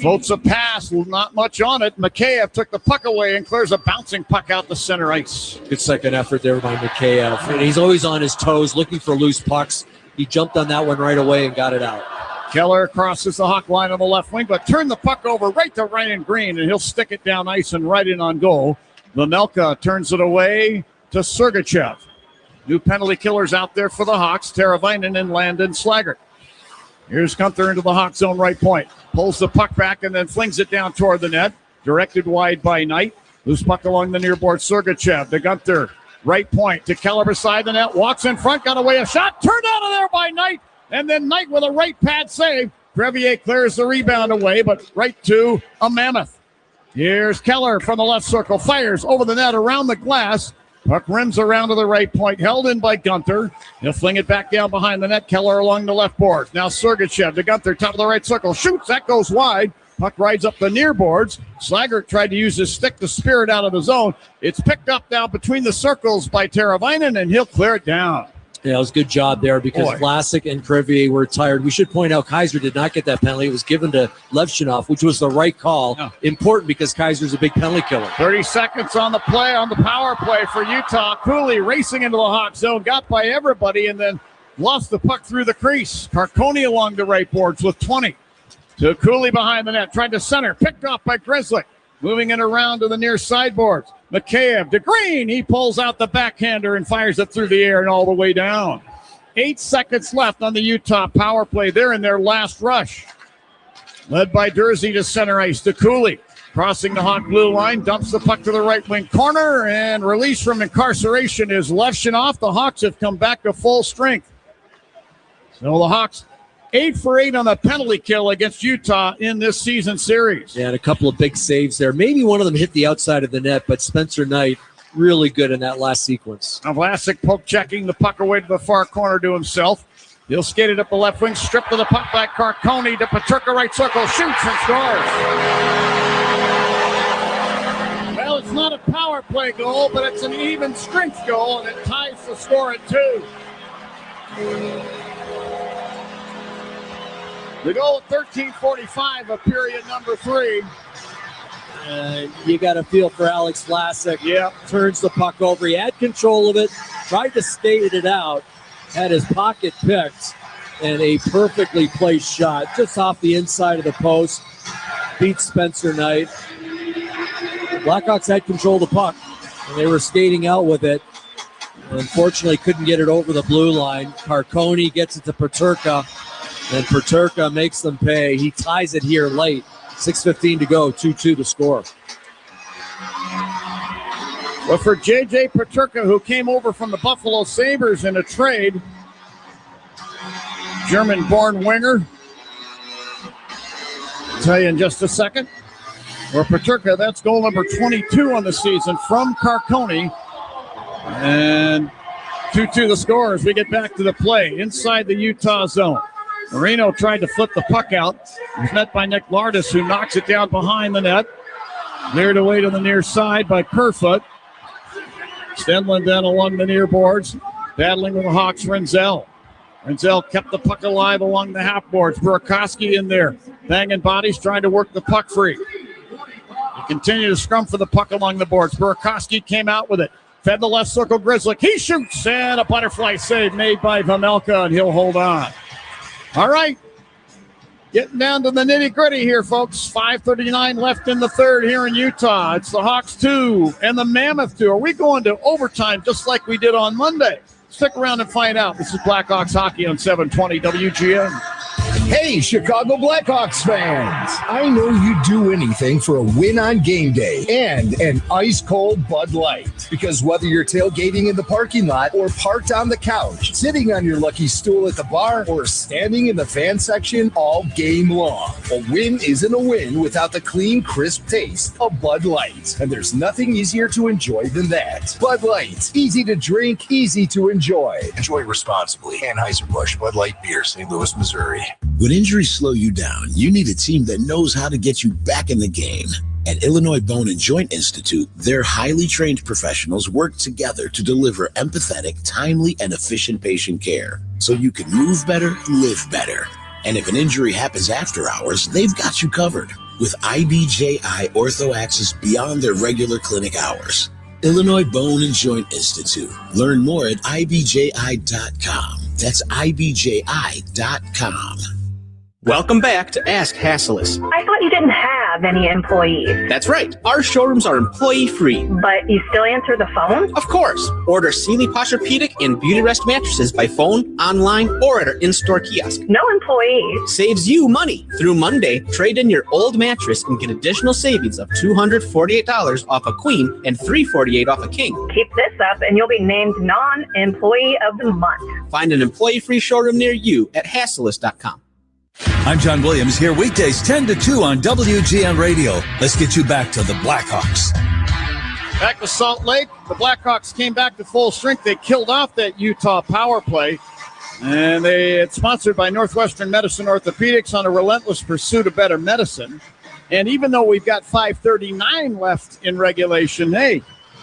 Floats a pass. Not much on it. Mikheyev took the puck away and clears a bouncing puck out to center ice. Good second effort there by Mikheyev. And he's always on his toes looking for loose pucks. He jumped on that one right away and got it out. Keller crosses the Hawk line on the left wing, but turned the puck over right to Ryan Green, and he'll stick it down ice and right in on goal. Lamelka turns it away to Sergachev. New penalty killers out there for the Hawks, Teravainen and Landon Slaggert. Here's Guenther into the Hawk zone right point. Pulls the puck back and then flings it down toward the net. Directed wide by Knight. Loose puck along the near board. Sergachev to Guenther. Right point to Keller beside the net. Walks in front, got away a shot. Turned out of there by Knight. And then Knight with a right pad save. Crevier clears the rebound away, but right to a Mammoth. Here's Keller from the left circle. Fires over the net around the glass. Puck rims around to the right point. Held in by Guenther. He'll fling it back down behind the net. Keller along the left boards. Now Sergachev to Guenther. Top of the right circle. Shoots. That goes wide. Puck rides up the near boards. Slaggert tried to use his stick to spear it out of the zone. It's picked up now between the circles by Teravainen, and he'll clear it down. Yeah, it was a good job there because Vlasic and Crevier were tired. We should point out Kaiser did not get that penalty. It was given to Levchinov, which was the right call. Yeah. Important because Kaiser's a big penalty killer. 30 seconds on the play, on the power play for Utah. Cooley racing into the Hawk zone, got by everybody, and then lost the puck through the crease. Carconi along the right boards with 20. To Cooley behind the net, tried to center, picked off by Grzelcyk. Moving it around to the near sideboards. Mikheyev to Green. He pulls out the backhander and fires it through the air and all the way down. 8 seconds left on the Utah power play. They're in their last rush. Led by Dursey to center ice to Cooley. Crossing the Hawk blue line, dumps the puck to the right wing corner, and released from incarceration is Levchinov. The Hawks have come back to full strength. So the Hawks 8 for 8 on the penalty kill against Utah in this season series. Yeah, and a couple of big saves there. Maybe one of them hit the outside of the net, but Spencer Knight really good in that last sequence. Now Vlasic poke checking the puck away to the far corner to himself. He'll skate it up the left wing, strip to the puck by Carcone to Peterka, right circle, shoots and scores. Well, it's not a power play goal, but it's an even strength goal, and it ties the score at 2. The goal at 13:45 of period number 3. You got to feel for Alex Vlasic. Yeah. Turns the puck over. He had control of it, tried to skate it out, had his pocket picked, and a perfectly placed shot just off the inside of the post. Beats Spencer Knight. Blackhawks had control of the puck, and they were skating out with it. Unfortunately, couldn't get it over the blue line. Carcone gets it to Peterka, and Peterka makes them pay. He ties it here late. 6:15 to go, 2-2 to score. Well, for J.J. Peterka, who came over from the Buffalo Sabres in a trade, German-born winger. I'll tell you in just a second. For Peterka, that's goal number 22 on the season from Carcone. And 2-2 the score as we get back to the play inside the Utah zone. Marino tried to flip the puck out. He was met by Nick Lardis, who knocks it down behind the net. Cleared away to the near side by Kerfoot. Stenlund then along the near boards, battling with the Hawks, Renzel. Renzel kept the puck alive along the half boards. Burakovsky in there, banging bodies, trying to work the puck free. He continued to scrum for the puck along the boards. Burakovsky came out with it. Fed the left circle, Grzelcyk. He shoots, and a butterfly save made by Vejmelka, and he'll hold on. All right. Getting down to the nitty-gritty here, folks. 5:39 left in the third here in Utah. It's the Hawks 2 and the Mammoth 2. Are we going to overtime just like we did on Monday? Stick around and find out. This is Blackhawks hockey on 720 WGN. Hey, Chicago Blackhawks fans! I know you'd do anything for a win on game day and an ice-cold Bud Light. Because whether you're tailgating in the parking lot or parked on the couch, sitting on your lucky stool at the bar, or standing in the fan section all game long, a win isn't a win without the clean, crisp taste of Bud Light. And there's nothing easier to enjoy than that. Bud Light. Easy to drink, easy to enjoy. Enjoy responsibly. Anheuser-Busch Bud Light Beer, St. Louis, Missouri. When injuries slow you down, you need a team that knows how to get you back in the game. At Illinois Bone and Joint Institute, their highly trained professionals work together to deliver empathetic, timely, and efficient patient care so you can move better, live better. And if an injury happens after hours, they've got you covered with IBJI Ortho Access beyond their regular clinic hours. Illinois Bone and Joint Institute. Learn more at IBJI.com. That's IBJI.com. Welcome back to Ask Hassleus. I thought you didn't have any employees. That's right. Our showrooms are employee-free. But you still answer the phone? Of course. Order Sealy Posturepedic and Beauty Rest mattresses by phone, online, or at our in-store kiosk. No employees. Saves you money. Through Monday, trade in your old mattress and get additional savings of $248 off a queen and $348 off a king. Keep this up and you'll be named Non-Employee of the Month. Find an employee-free showroom near you at Hassleus.com. I'm John Williams here weekdays 10 to 2 on WGN Radio. Let's get you back to the Blackhawks. Back to Salt Lake. The Blackhawks came back to full strength. They killed off that Utah power play. And it's sponsored by Northwestern Medicine Orthopedics on a relentless pursuit of better medicine. And even though we've got 5:39 left in regulation,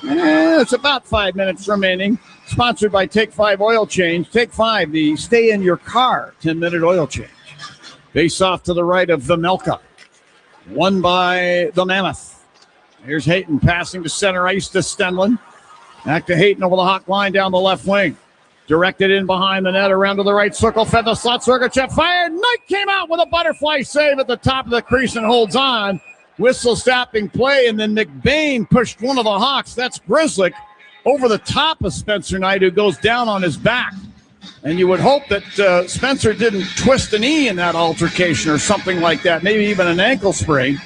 it's about 5 minutes remaining. Sponsored by Take 5 Oil Change. Take 5, the stay in your car 10-minute oil change. Face off to the right of Vejmelka. Won by the Mammoth. Here's Hayton passing to center ice to Stenlund. Back to Hayton over the Hawk line down the left wing. Directed in behind the net, around to the right circle. Fed the slot. Sergachev fired. Knight came out with a butterfly save at the top of the crease and holds on. Whistle stopping play, and then McBain pushed one of the Hawks. That's Grzelcyk over the top of Spencer Knight, who goes down on his back. And you would hope that Spencer didn't twist a knee in that altercation or something like that, maybe even an ankle sprain.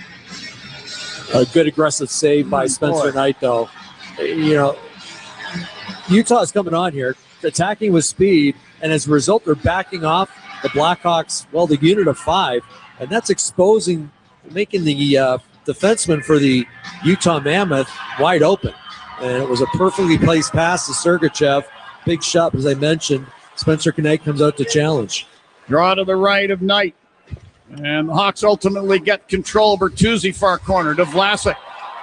A good aggressive save by Spencer Knight, though. You know, Utah's coming on here, attacking with speed, and as a result, they're backing off the Blackhawks, well, the unit of 5, and that's exposing, making the defenseman for the Utah Mammoth wide open. And it was a perfectly placed pass to Sergachev. Big shot, as I mentioned. Spencer Knight comes out to challenge. Draw to the right of Knight. And the Hawks ultimately get control. Bertuzzi far corner to Vlasic.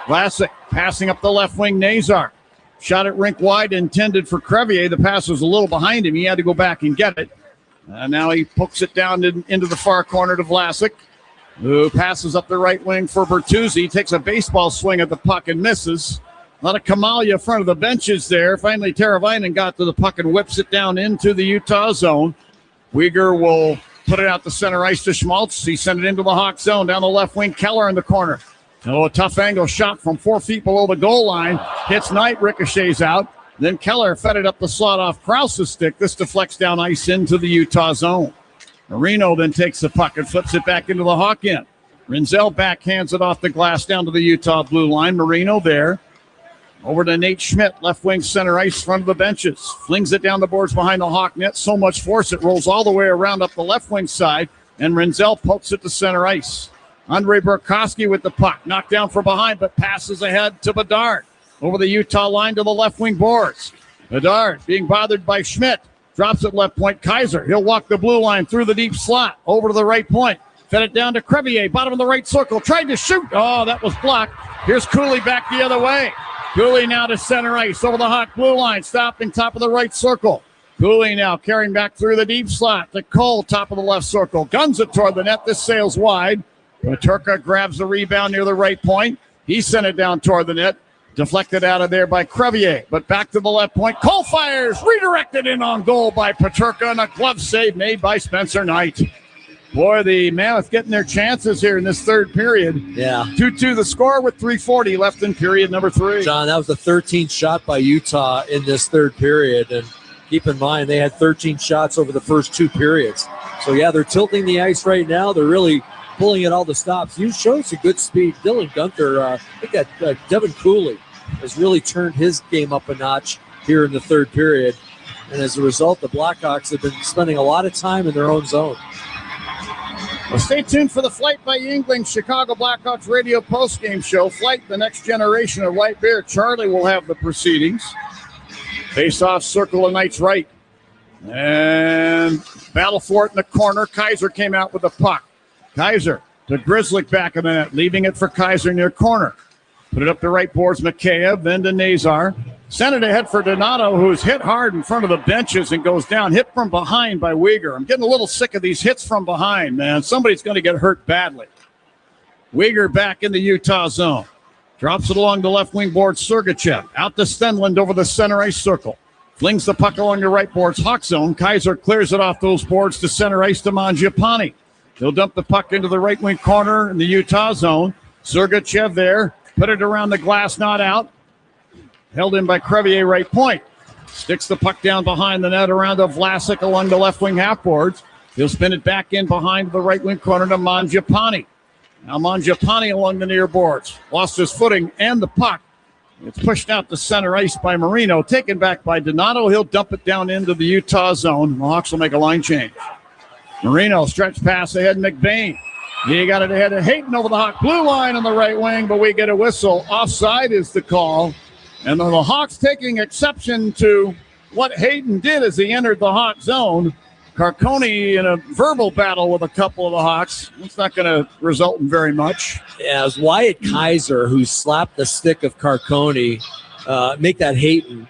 Vlasic passing up the left wing. Nazar. Shot it rink wide, intended for Crevier. The pass was a little behind him. He had to go back and get it. And now he pokes it down into the far corner to Vlasic, who passes up the right wing for Bertuzzi. Takes a baseball swing at the puck and misses. A lot of Kamalia in front of the benches there. Finally, Teravainen got to the puck and whips it down into the Utah zone. Uyghur will put it out to center ice to Schmaltz. He sent it into the Hawk zone. Down the left wing, Keller in the corner. Oh, a tough angle shot from 4 feet below the goal line. Hits Knight, ricochets out. Then Keller fed it up the slot off Krause's stick. This deflects down ice into the Utah zone. Marino then takes the puck and flips it back into the Hawk end. Rinzel backhands it off the glass down to the Utah blue line. Marino there. Over to Nate Schmidt, left wing center ice, front of the benches. Flings it down the boards behind the Hawk net. So much force it rolls all the way around up the left wing side. And Rinzel pokes it to center ice. Andrei Burakovsky with the puck. Knocked down from behind, but passes ahead to Bedard. Over the Utah line to the left wing boards. Bedard being bothered by Schmidt. Drops it left point. Kaiser. He'll walk the blue line through the deep slot. Over to the right point. Fed it down to Crevier. Bottom of the right circle. Tried to shoot. Oh, that was blocked. Here's Cooley back the other way. Cooley now to center ice. Over the Hawk blue line. Stopping top of the right circle. Cooley now carrying back through the deep slot to Cole. Top of the left circle. Guns it toward the net. This sails wide. Paterka grabs the rebound near the right point. He sent it down toward the net. Deflected out of there by Crevier, but back to the left point. Cole fires, redirected in on goal by Paterka, and a glove save made by Spencer Knight. Boy, the Mammoth getting their chances here in this third period. Yeah. 2-2 the score with 3:40 left in period number 3. John, that was the 13th shot by Utah in this third period, and keep in mind they had 13 shots over the first 2 periods. So, yeah, they're tilting the ice right now. They're really pulling it all to stops. You showed some good speed. Dylan Gunther, I think that Devin Cooley has really turned his game up a notch here in the third period. And as a result, the Blackhawks have been spending a lot of time in their own zone. Well, stay tuned for the Flight by Yingling Chicago Blackhawks radio postgame show. Flight, the next generation of light beer. Charlie will have the proceedings. Face-off circle of Knight's right. And battle for it in the corner. Kaiser came out with the puck. Kaiser to Grzelcyk back in the net, leaving it for Kaiser near corner. Put it up the right boards, Mikheyev, then to Nazar. Sent it ahead for Donato, who's hit hard in front of the benches and goes down. Hit from behind by Uyghur. I'm getting a little sick of these hits from behind, man. Somebody's going to get hurt badly. Uyghur back in the Utah zone. Drops it along the left wing board, Sergachev. Out to Stenlund over the center ice circle. Flings the puck along the right boards, Hawk zone. Kaiser clears it off those boards to center ice to Mangiapane. He'll dump the puck into the right wing corner in the Utah zone. Sergachev there. Put it around the glass, not out. Held in by Crevier, right point. Sticks the puck down behind the net around to Vlasic along the left wing half boards. He'll spin it back in behind the right wing corner to Mangiapane. Now Mangiapane along the near boards. Lost his footing and the puck. It's pushed out to center ice by Marino. Taken back by Donato. He'll dump it down into the Utah zone. The Hawks will make a line change. Marino stretch pass ahead, McBain. He got it ahead of Hayton over the Hawk blue line on the right wing, but we get a whistle. Offside is the call. And the Hawks taking exception to what Hayton did as he entered the Hawk zone. Carcone in a verbal battle with a couple of the Hawks. It's not going to result in very much. Yeah, it was Wyatt Kaiser who slapped the stick of Carcone, make that Hayton.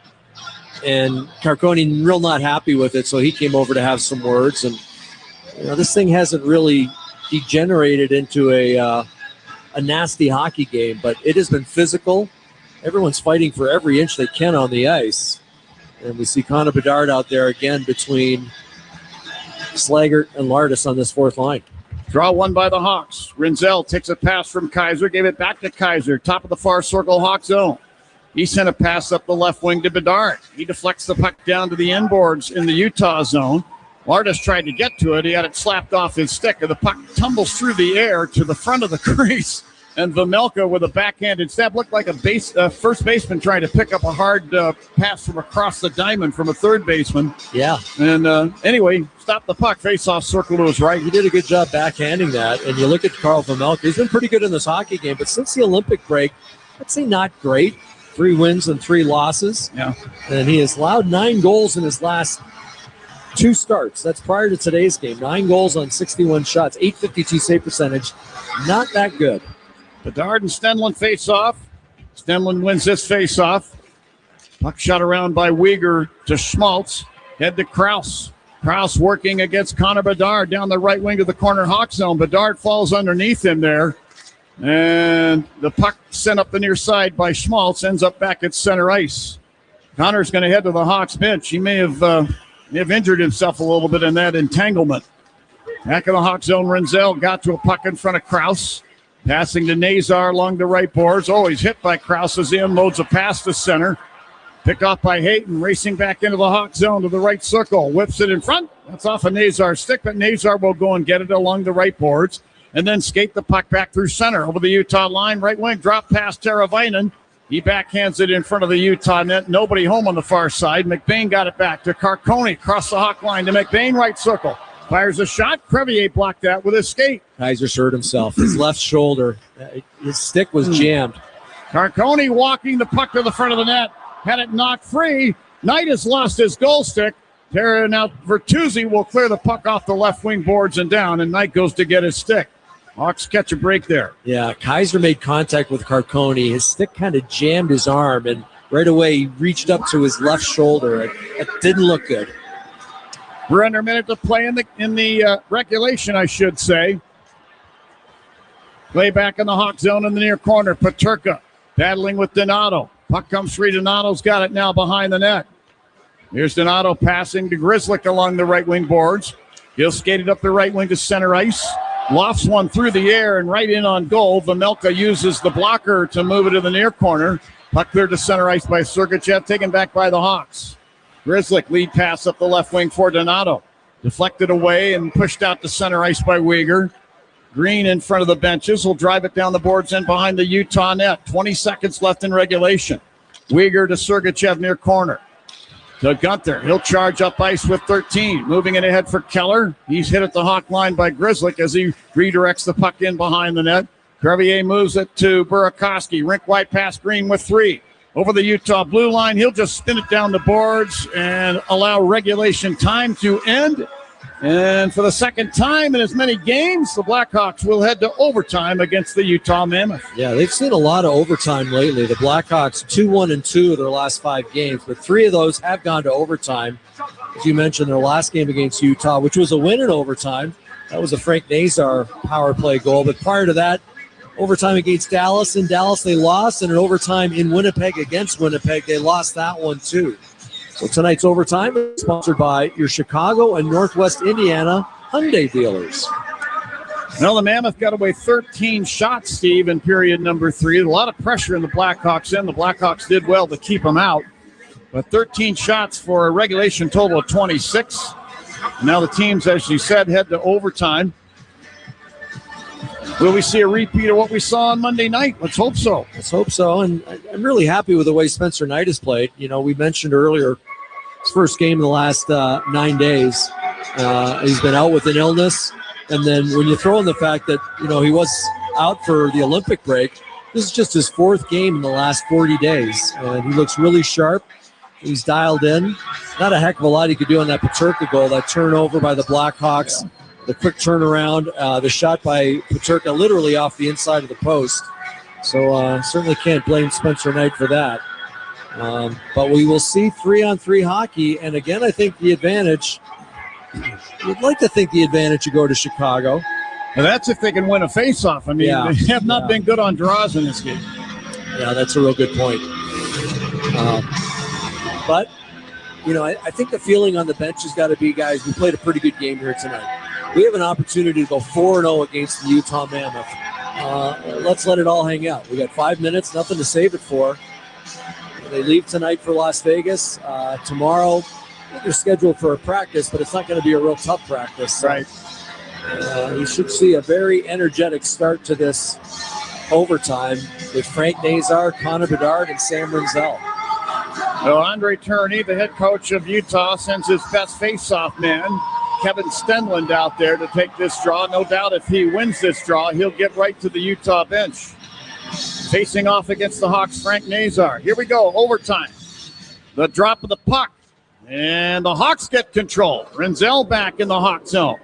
And Carcone real not happy with it, so he came over to have some words. And this thing hasn't really degenerated into a nasty hockey game, but it has been physical. Everyone's fighting for every inch they can on the ice. And we see Connor Bedard out there again between Slaggert and Lardis on this fourth line. Draw one by the Hawks. Rinzel takes a pass from Kaiser, gave it back to Kaiser, top of the far circle, Hawk zone. He sent a pass up the left wing to Bedard. He deflects the puck down to the end boards in the Utah zone. Lardis tried to get to it. He had it slapped off his stick, and the puck tumbles through the air to the front of the crease. And Vamelka with a backhanded stab looked like a first baseman trying to pick up a hard pass from across the diamond from a third baseman. Yeah. And anyway, stopped the puck, face-off circle to his right. He did a good job backhanding that. And you look at Carl Vamelka. He's been pretty good in this hockey game, but since the Olympic break, I'd say not great. 3 wins and 3 losses. Yeah. And he has allowed 9 goals in his last 2 starts. That's prior to today's game. 9 goals on 61 shots, .852 save percentage. Not that good. Bedard and Stenlund face off. Stenlund wins this face off. Puck shot around by Weegar to Schmaltz. Head to Krause. Krause working against Connor Bedard down the right wing of the corner Hawk zone. Bedard falls underneath him there. And the puck sent up the near side by Schmaltz ends up back at center ice. Connor's going to head to the Hawks bench. He may have injured himself a little bit in that entanglement. Back in the Hawk zone, Renzel got to a puck in front of Krause. Passing to Nazar along the right boards. Oh, he's hit by Krause as he unloads a pass to center. Picked off by Hayton, racing back into the Hawk zone to the right circle. Whips it in front. That's off of Nazar's stick, but Nazar will go and get it along the right boards and then skate the puck back through center over the Utah line. Right wing, drop past Teravainen. He backhands it in front of the Utah net. Nobody home on the far side. McBain got it back to Carcone across the Hawk line to McBain, right circle. Fires a shot. Crevier blocked that with his skate. Kaiser's hurt himself. His left shoulder, his stick was jammed. Carcone walking the puck to the front of the net. Had it knocked free. Knight has lost his goal stick. Now Bertuzzi will clear the puck off the left wing boards and down, and Knight goes to get his stick. Hawks catch a break there. Yeah, Kaiser made contact with Carcone. His stick kind of jammed his arm, and right away he reached up to his left shoulder. It didn't look good. We're under a minute to play in the regulation, I should say. Play back in the Hawk zone in the near corner. Peterka battling with Donato. Puck comes free. Donato's got it now behind the net. Here's Donato passing to Grzelcyk along the right wing boards. He'll skate it up the right wing to center ice. Lofts one through the air and right in on goal. Vamelka uses the blocker to move it to the near corner. Puck cleared to center ice by Sergachev, taken back by the Hawks. Grzelcyk lead pass up the left wing for Donato. Deflected away and pushed out to center ice by Weegar. Green in front of the benches will drive it down the boards and behind the Utah net. 20 seconds left in regulation. Weegar to Sergachev near corner. To Gunther. He'll charge up ice with 13. Moving it ahead for Keller. He's hit at the Hawk line by Grzelcyk as he redirects the puck in behind the net. Crevier moves it to Burakovsky. Rink wide pass Green with 3. Over the Utah blue line. He'll just spin it down the boards and allow regulation time to end. And for the second time in as many games, the Blackhawks will head to overtime against the Utah Mammoth. Yeah, they've seen a lot of overtime lately. The Blackhawks 2-1-2 of their last 5 games, but 3 of those have gone to overtime. As you mentioned, their last game against Utah, which was a win in overtime. That was a Frank Nazar power play goal. But prior to that, overtime against Dallas. In Dallas, they lost, and an overtime in Winnipeg against Winnipeg, they lost that one too. So tonight's overtime is sponsored by your Chicago and Northwest Indiana Hyundai dealers. Well, the Mammoth got away 13 shots, Steve, in period number 3. A lot of pressure in the Blackhawks end. The Blackhawks did well to keep them out. But 13 shots for a regulation total of 26. And now the teams, as you said, head to overtime. Will we see a repeat of what we saw on Monday night? Let's hope so. Let's hope so. And I'm really happy with the way Spencer Knight has played. You know, we mentioned earlier his first game in the last 9 days. He's been out with an illness. And then when you throw in the fact that, you know, he was out for the Olympic break, this is just his 4th game in the last 40 days. And he looks really sharp. He's dialed in. Not a heck of a lot he could do on that Peterka goal, that turnover by the Blackhawks. The quick turnaround, the shot by Peterka literally off the inside of the post. So certainly can't blame Spencer Knight for that. But we will see 3-on-3 hockey. And again, I think the advantage, you'd like to think the advantage would go to Chicago. And that's if they can win a faceoff. I mean, they have not been good on draws in this game. Yeah, that's a real good point. But, you know, I think the feeling on the bench has got to be, guys, we played a pretty good game here tonight. We have an opportunity to go 4-0 against the Utah Mammoth. Let's let it all hang out. We got 5 minutes, nothing to save it for. They leave tonight for Las Vegas. Tomorrow, they're scheduled for a practice, but it's not going to be a real tough practice. Right. You should see a very energetic start to this overtime with Frank Nazar, Connor Bedard, and Sam Renzel. Well, Andre Turney, the head coach of Utah, sends his best face-off man, Kevin Stenlund, out there to take this draw. No doubt if he wins this draw, he'll get right to the Utah bench. Facing off against the Hawks, Frank Nazar. Here we go, overtime. The drop of the puck. And the Hawks get control. Renzel back in the Hawk zone.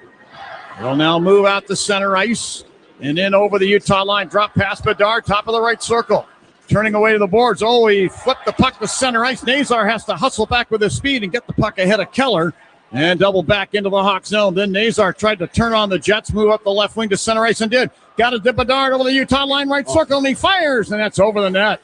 They'll now move out to center ice. And in over the Utah line. Drop pass Bedard, top of the right circle. Turning away to the boards. Oh, he flipped the puck to center ice. Nazar has to hustle back with his speed and get the puck ahead of Keller. And double back into the Hawk zone. Then Nazar tried to turn on the Jets, move up the left wing to center ice and did. Got it to Bedard over the Utah line, right circle, and he fires, and that's over the net.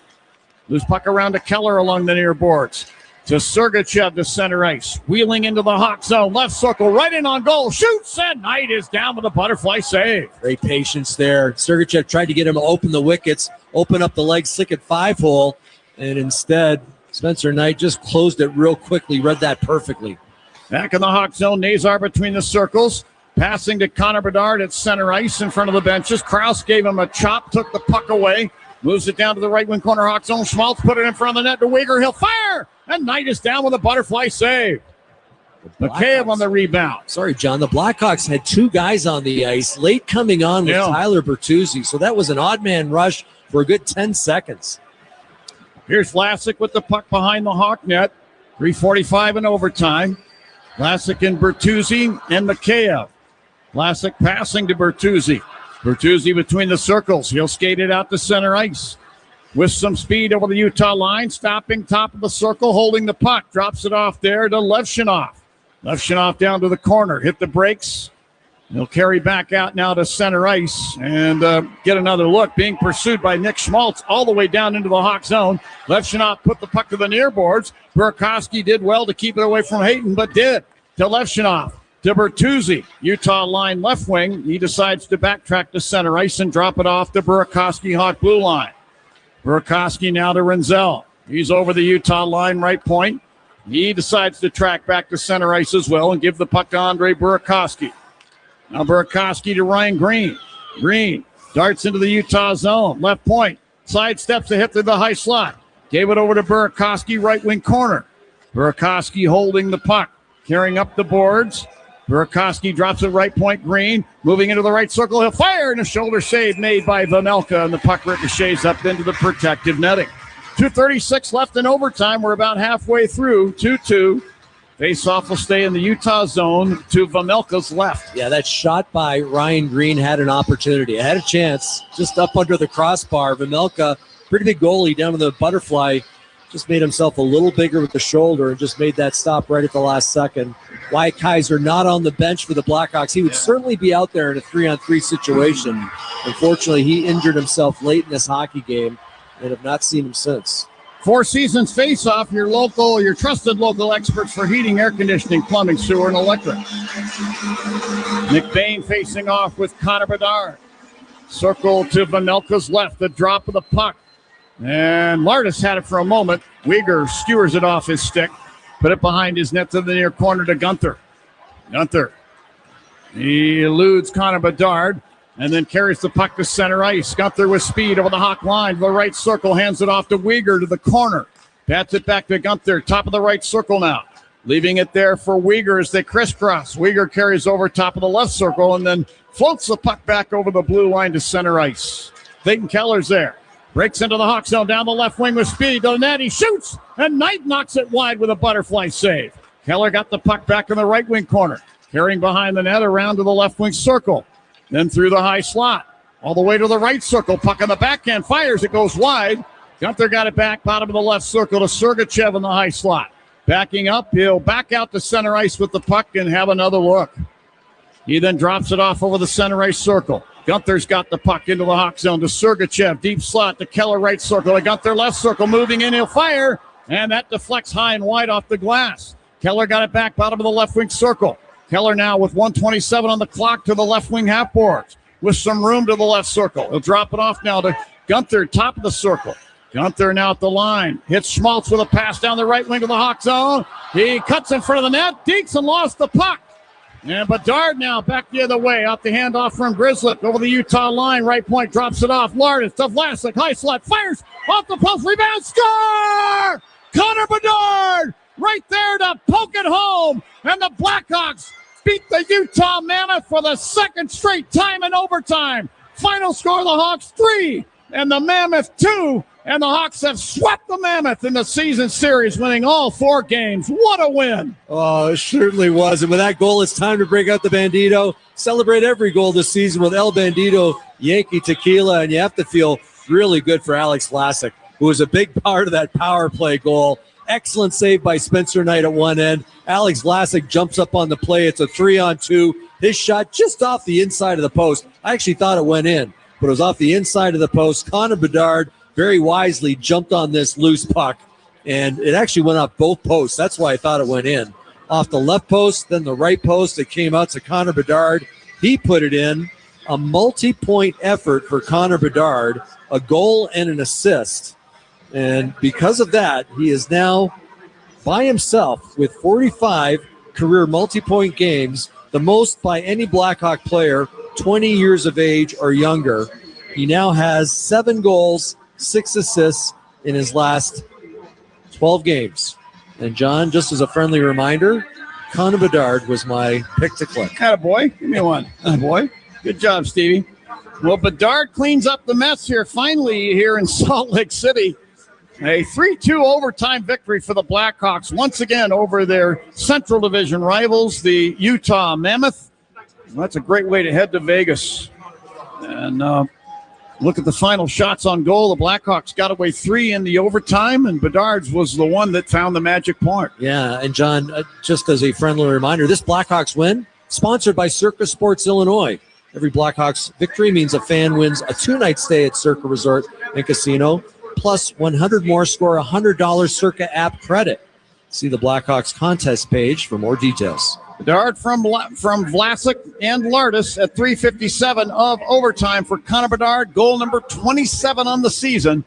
Loose puck around to Keller along the near boards. To Sergachev to center ice. Wheeling into the Hawk zone, left circle, right in on goal. Shoots, and Knight is down with a butterfly save. Great patience there. Sergachev tried to get him to open the wickets, open up the leg, stick at 5-hole, and instead, Spencer Knight just closed it real quickly, read that perfectly. Back in the Hawk zone, Nazar between the circles. Passing to Connor Bedard at center ice in front of the benches. Krause gave him a chop, took the puck away. Moves it down to the right wing corner, Hawk zone. Schmaltz put it in front of the net to Weegar. He'll fire! And Knight is down with a butterfly save. McCabe on the rebound. Sorry, John. The Blackhawks had two guys on the ice late coming on with Tyler Bertuzzi. So that was an odd man rush for a good 10 seconds. Here's Vlasic with the puck behind the Hawk net. 3:45 in overtime. Vlasic and Bertuzzi and Mikheyev. Vlasic passing to Bertuzzi. Bertuzzi between the circles. He'll skate it out to center ice. With some speed over the Utah line. Stopping top of the circle, holding the puck. Drops it off there to Levshunov. Levshunov down to the corner. Hit the brakes. He'll carry back out now to center ice and get another look. Being pursued by Nick Schmaltz all the way down into the Hawk zone. Levshunov put the puck to the near boards. Burakovsky did well to keep it away from Hayton, but did. To Levshunov. To Bertuzzi. Utah line left wing. He decides to backtrack to center ice and drop it off to Burakovsky, Hawk blue line. Burakovsky now to Renzel. He's over the Utah line right point. He decides to track back to center ice as well and give the puck to Andre Burakovsky. Now Burakovsky to Ryan Green. Green darts into the Utah zone. Left point. Sidesteps a hit through the high slot. Gave it over to Burakovsky, right wing corner. Burakovsky holding the puck. Carrying up the boards. Burakovsky drops it right point. Green moving into the right circle. He'll fire, and a shoulder save made by Vanelka, and the puck ricochets up into the protective netting. 2:36 left in overtime. We're about halfway through. 2-2. Face-off will stay in the Utah zone to Vanelka's left. Yeah, that shot by Ryan Green had an opportunity. Had a chance just up under the crossbar. Vanelka, pretty big goalie down to the butterfly, just made himself a little bigger with the shoulder and just made that stop right at the last second. Wyatt Kaiser not on the bench for the Blackhawks. He would certainly be out there in a 3-on-3 situation. Unfortunately, he injured himself late in this hockey game and have not seen him since. Four Seasons Face-Off, your trusted local experts for heating, air conditioning, plumbing, sewer, and electric. McBain facing off with Connor Bedard. Circle to Vanelka's left, the drop of the puck. And Lardis had it for a moment. Weegar skewers it off his stick. Put it behind his net to the near corner to Gunther. Gunther. He eludes Connor Bedard and then carries the puck to center ice. Gunther with speed over the Hawk line. The right circle hands it off to Weegar to the corner. Pats it back to Gunther. Top of the right circle now. Leaving it there for Weegar as they crisscross. Weegar carries over top of the left circle and then floats the puck back over the blue line to center ice. Clayton Keller's there. Breaks into the Hawk zone down the left wing with speed. To the net, he shoots, and Knight knocks it wide with a butterfly save. Keller got the puck back in the right wing corner. Carrying behind the net around to the left wing circle. Then through the high slot. All the way to the right circle. Puck on the backhand. Fires. It goes wide. Gunther got it back. Bottom of the left circle to Sergachev in the high slot. Backing up. He'll back out to center ice with the puck and have another look. He then drops it off over the center ice circle. Gunther's got the puck into the Hawk zone to Sergachev. Deep slot to Keller right circle. To Gunther left circle. Moving in. He'll fire. And that deflects high and wide off the glass. Keller got it back. Bottom of the left wing circle. Keller now with 1:27 on the clock to the left wing half boards. With some room to the left circle. He'll drop it off now to Gunther, top of the circle. Gunther now at the line. Hits Schmaltz with a pass down the right wing of the Hawk zone. He cuts in front of the net. Deeks and lost the puck. And Bedard now back the other way. Out the handoff from Grizzlick over the Utah line. Right point drops it off. Lardis to Vlasic. High slot. Fires off the post. Rebound. Score! Connor Bedard right there to poke it home. And the Blackhawks beat the Utah Mammoth for the second straight time in overtime. Final score, the Hawks 3 and the Mammoth 2. And the Hawks have swept the Mammoth in the season series, winning all 4 games. What a win. Oh, it certainly was. And with that goal, it's time to break out the Bandito. Celebrate every goal this season with El Bandito Yankee Tequila. And you have to feel really good for Alex Vlasic, who was a big part of that power play goal. Excellent save by Spencer Knight at one end. Alex Vlasic jumps up on the play. It's a 3-on-2. His shot just off the inside of the post. I actually thought it went in, but it was off the inside of the post. Connor Bedard very wisely jumped on this loose puck, and it actually went off both posts. That's why I thought it went in. Off the left post, then the right post. It came out to Connor Bedard. He put it in. A multi-point effort for Connor Bedard, a goal and an assist. And because of that, he is now by himself with 45 career multi-point games, the most by any Blackhawk player 20 years of age or younger. He now has 7 goals, 6 assists in his last 12 games. And John, just as a friendly reminder, Connor Bedard was my pick to click. Attaboy. Give me one. Attaboy. Good job, Stevie. Well, Bedard cleans up the mess here finally here in Salt Lake City. A 3-2 overtime victory for the Blackhawks once again over their Central Division rivals, the Utah Mammoth. Well, that's a great way to head to Vegas. And look at the final shots on goal. The Blackhawks got away 3 in the overtime, and Bedard's was the one that found the magic point. Yeah, and John, just as a friendly reminder, this Blackhawks win, sponsored by Circa Sports Illinois. Every Blackhawks victory means a fan wins a 2-night stay at Circa Resort and Casino, plus 100 more score $100 Circa app credit. See the Blackhawks contest page for more details. Bedard from Vlasic and Lardis at 3:57 of overtime for Connor Bedard. Goal number 27 on the season.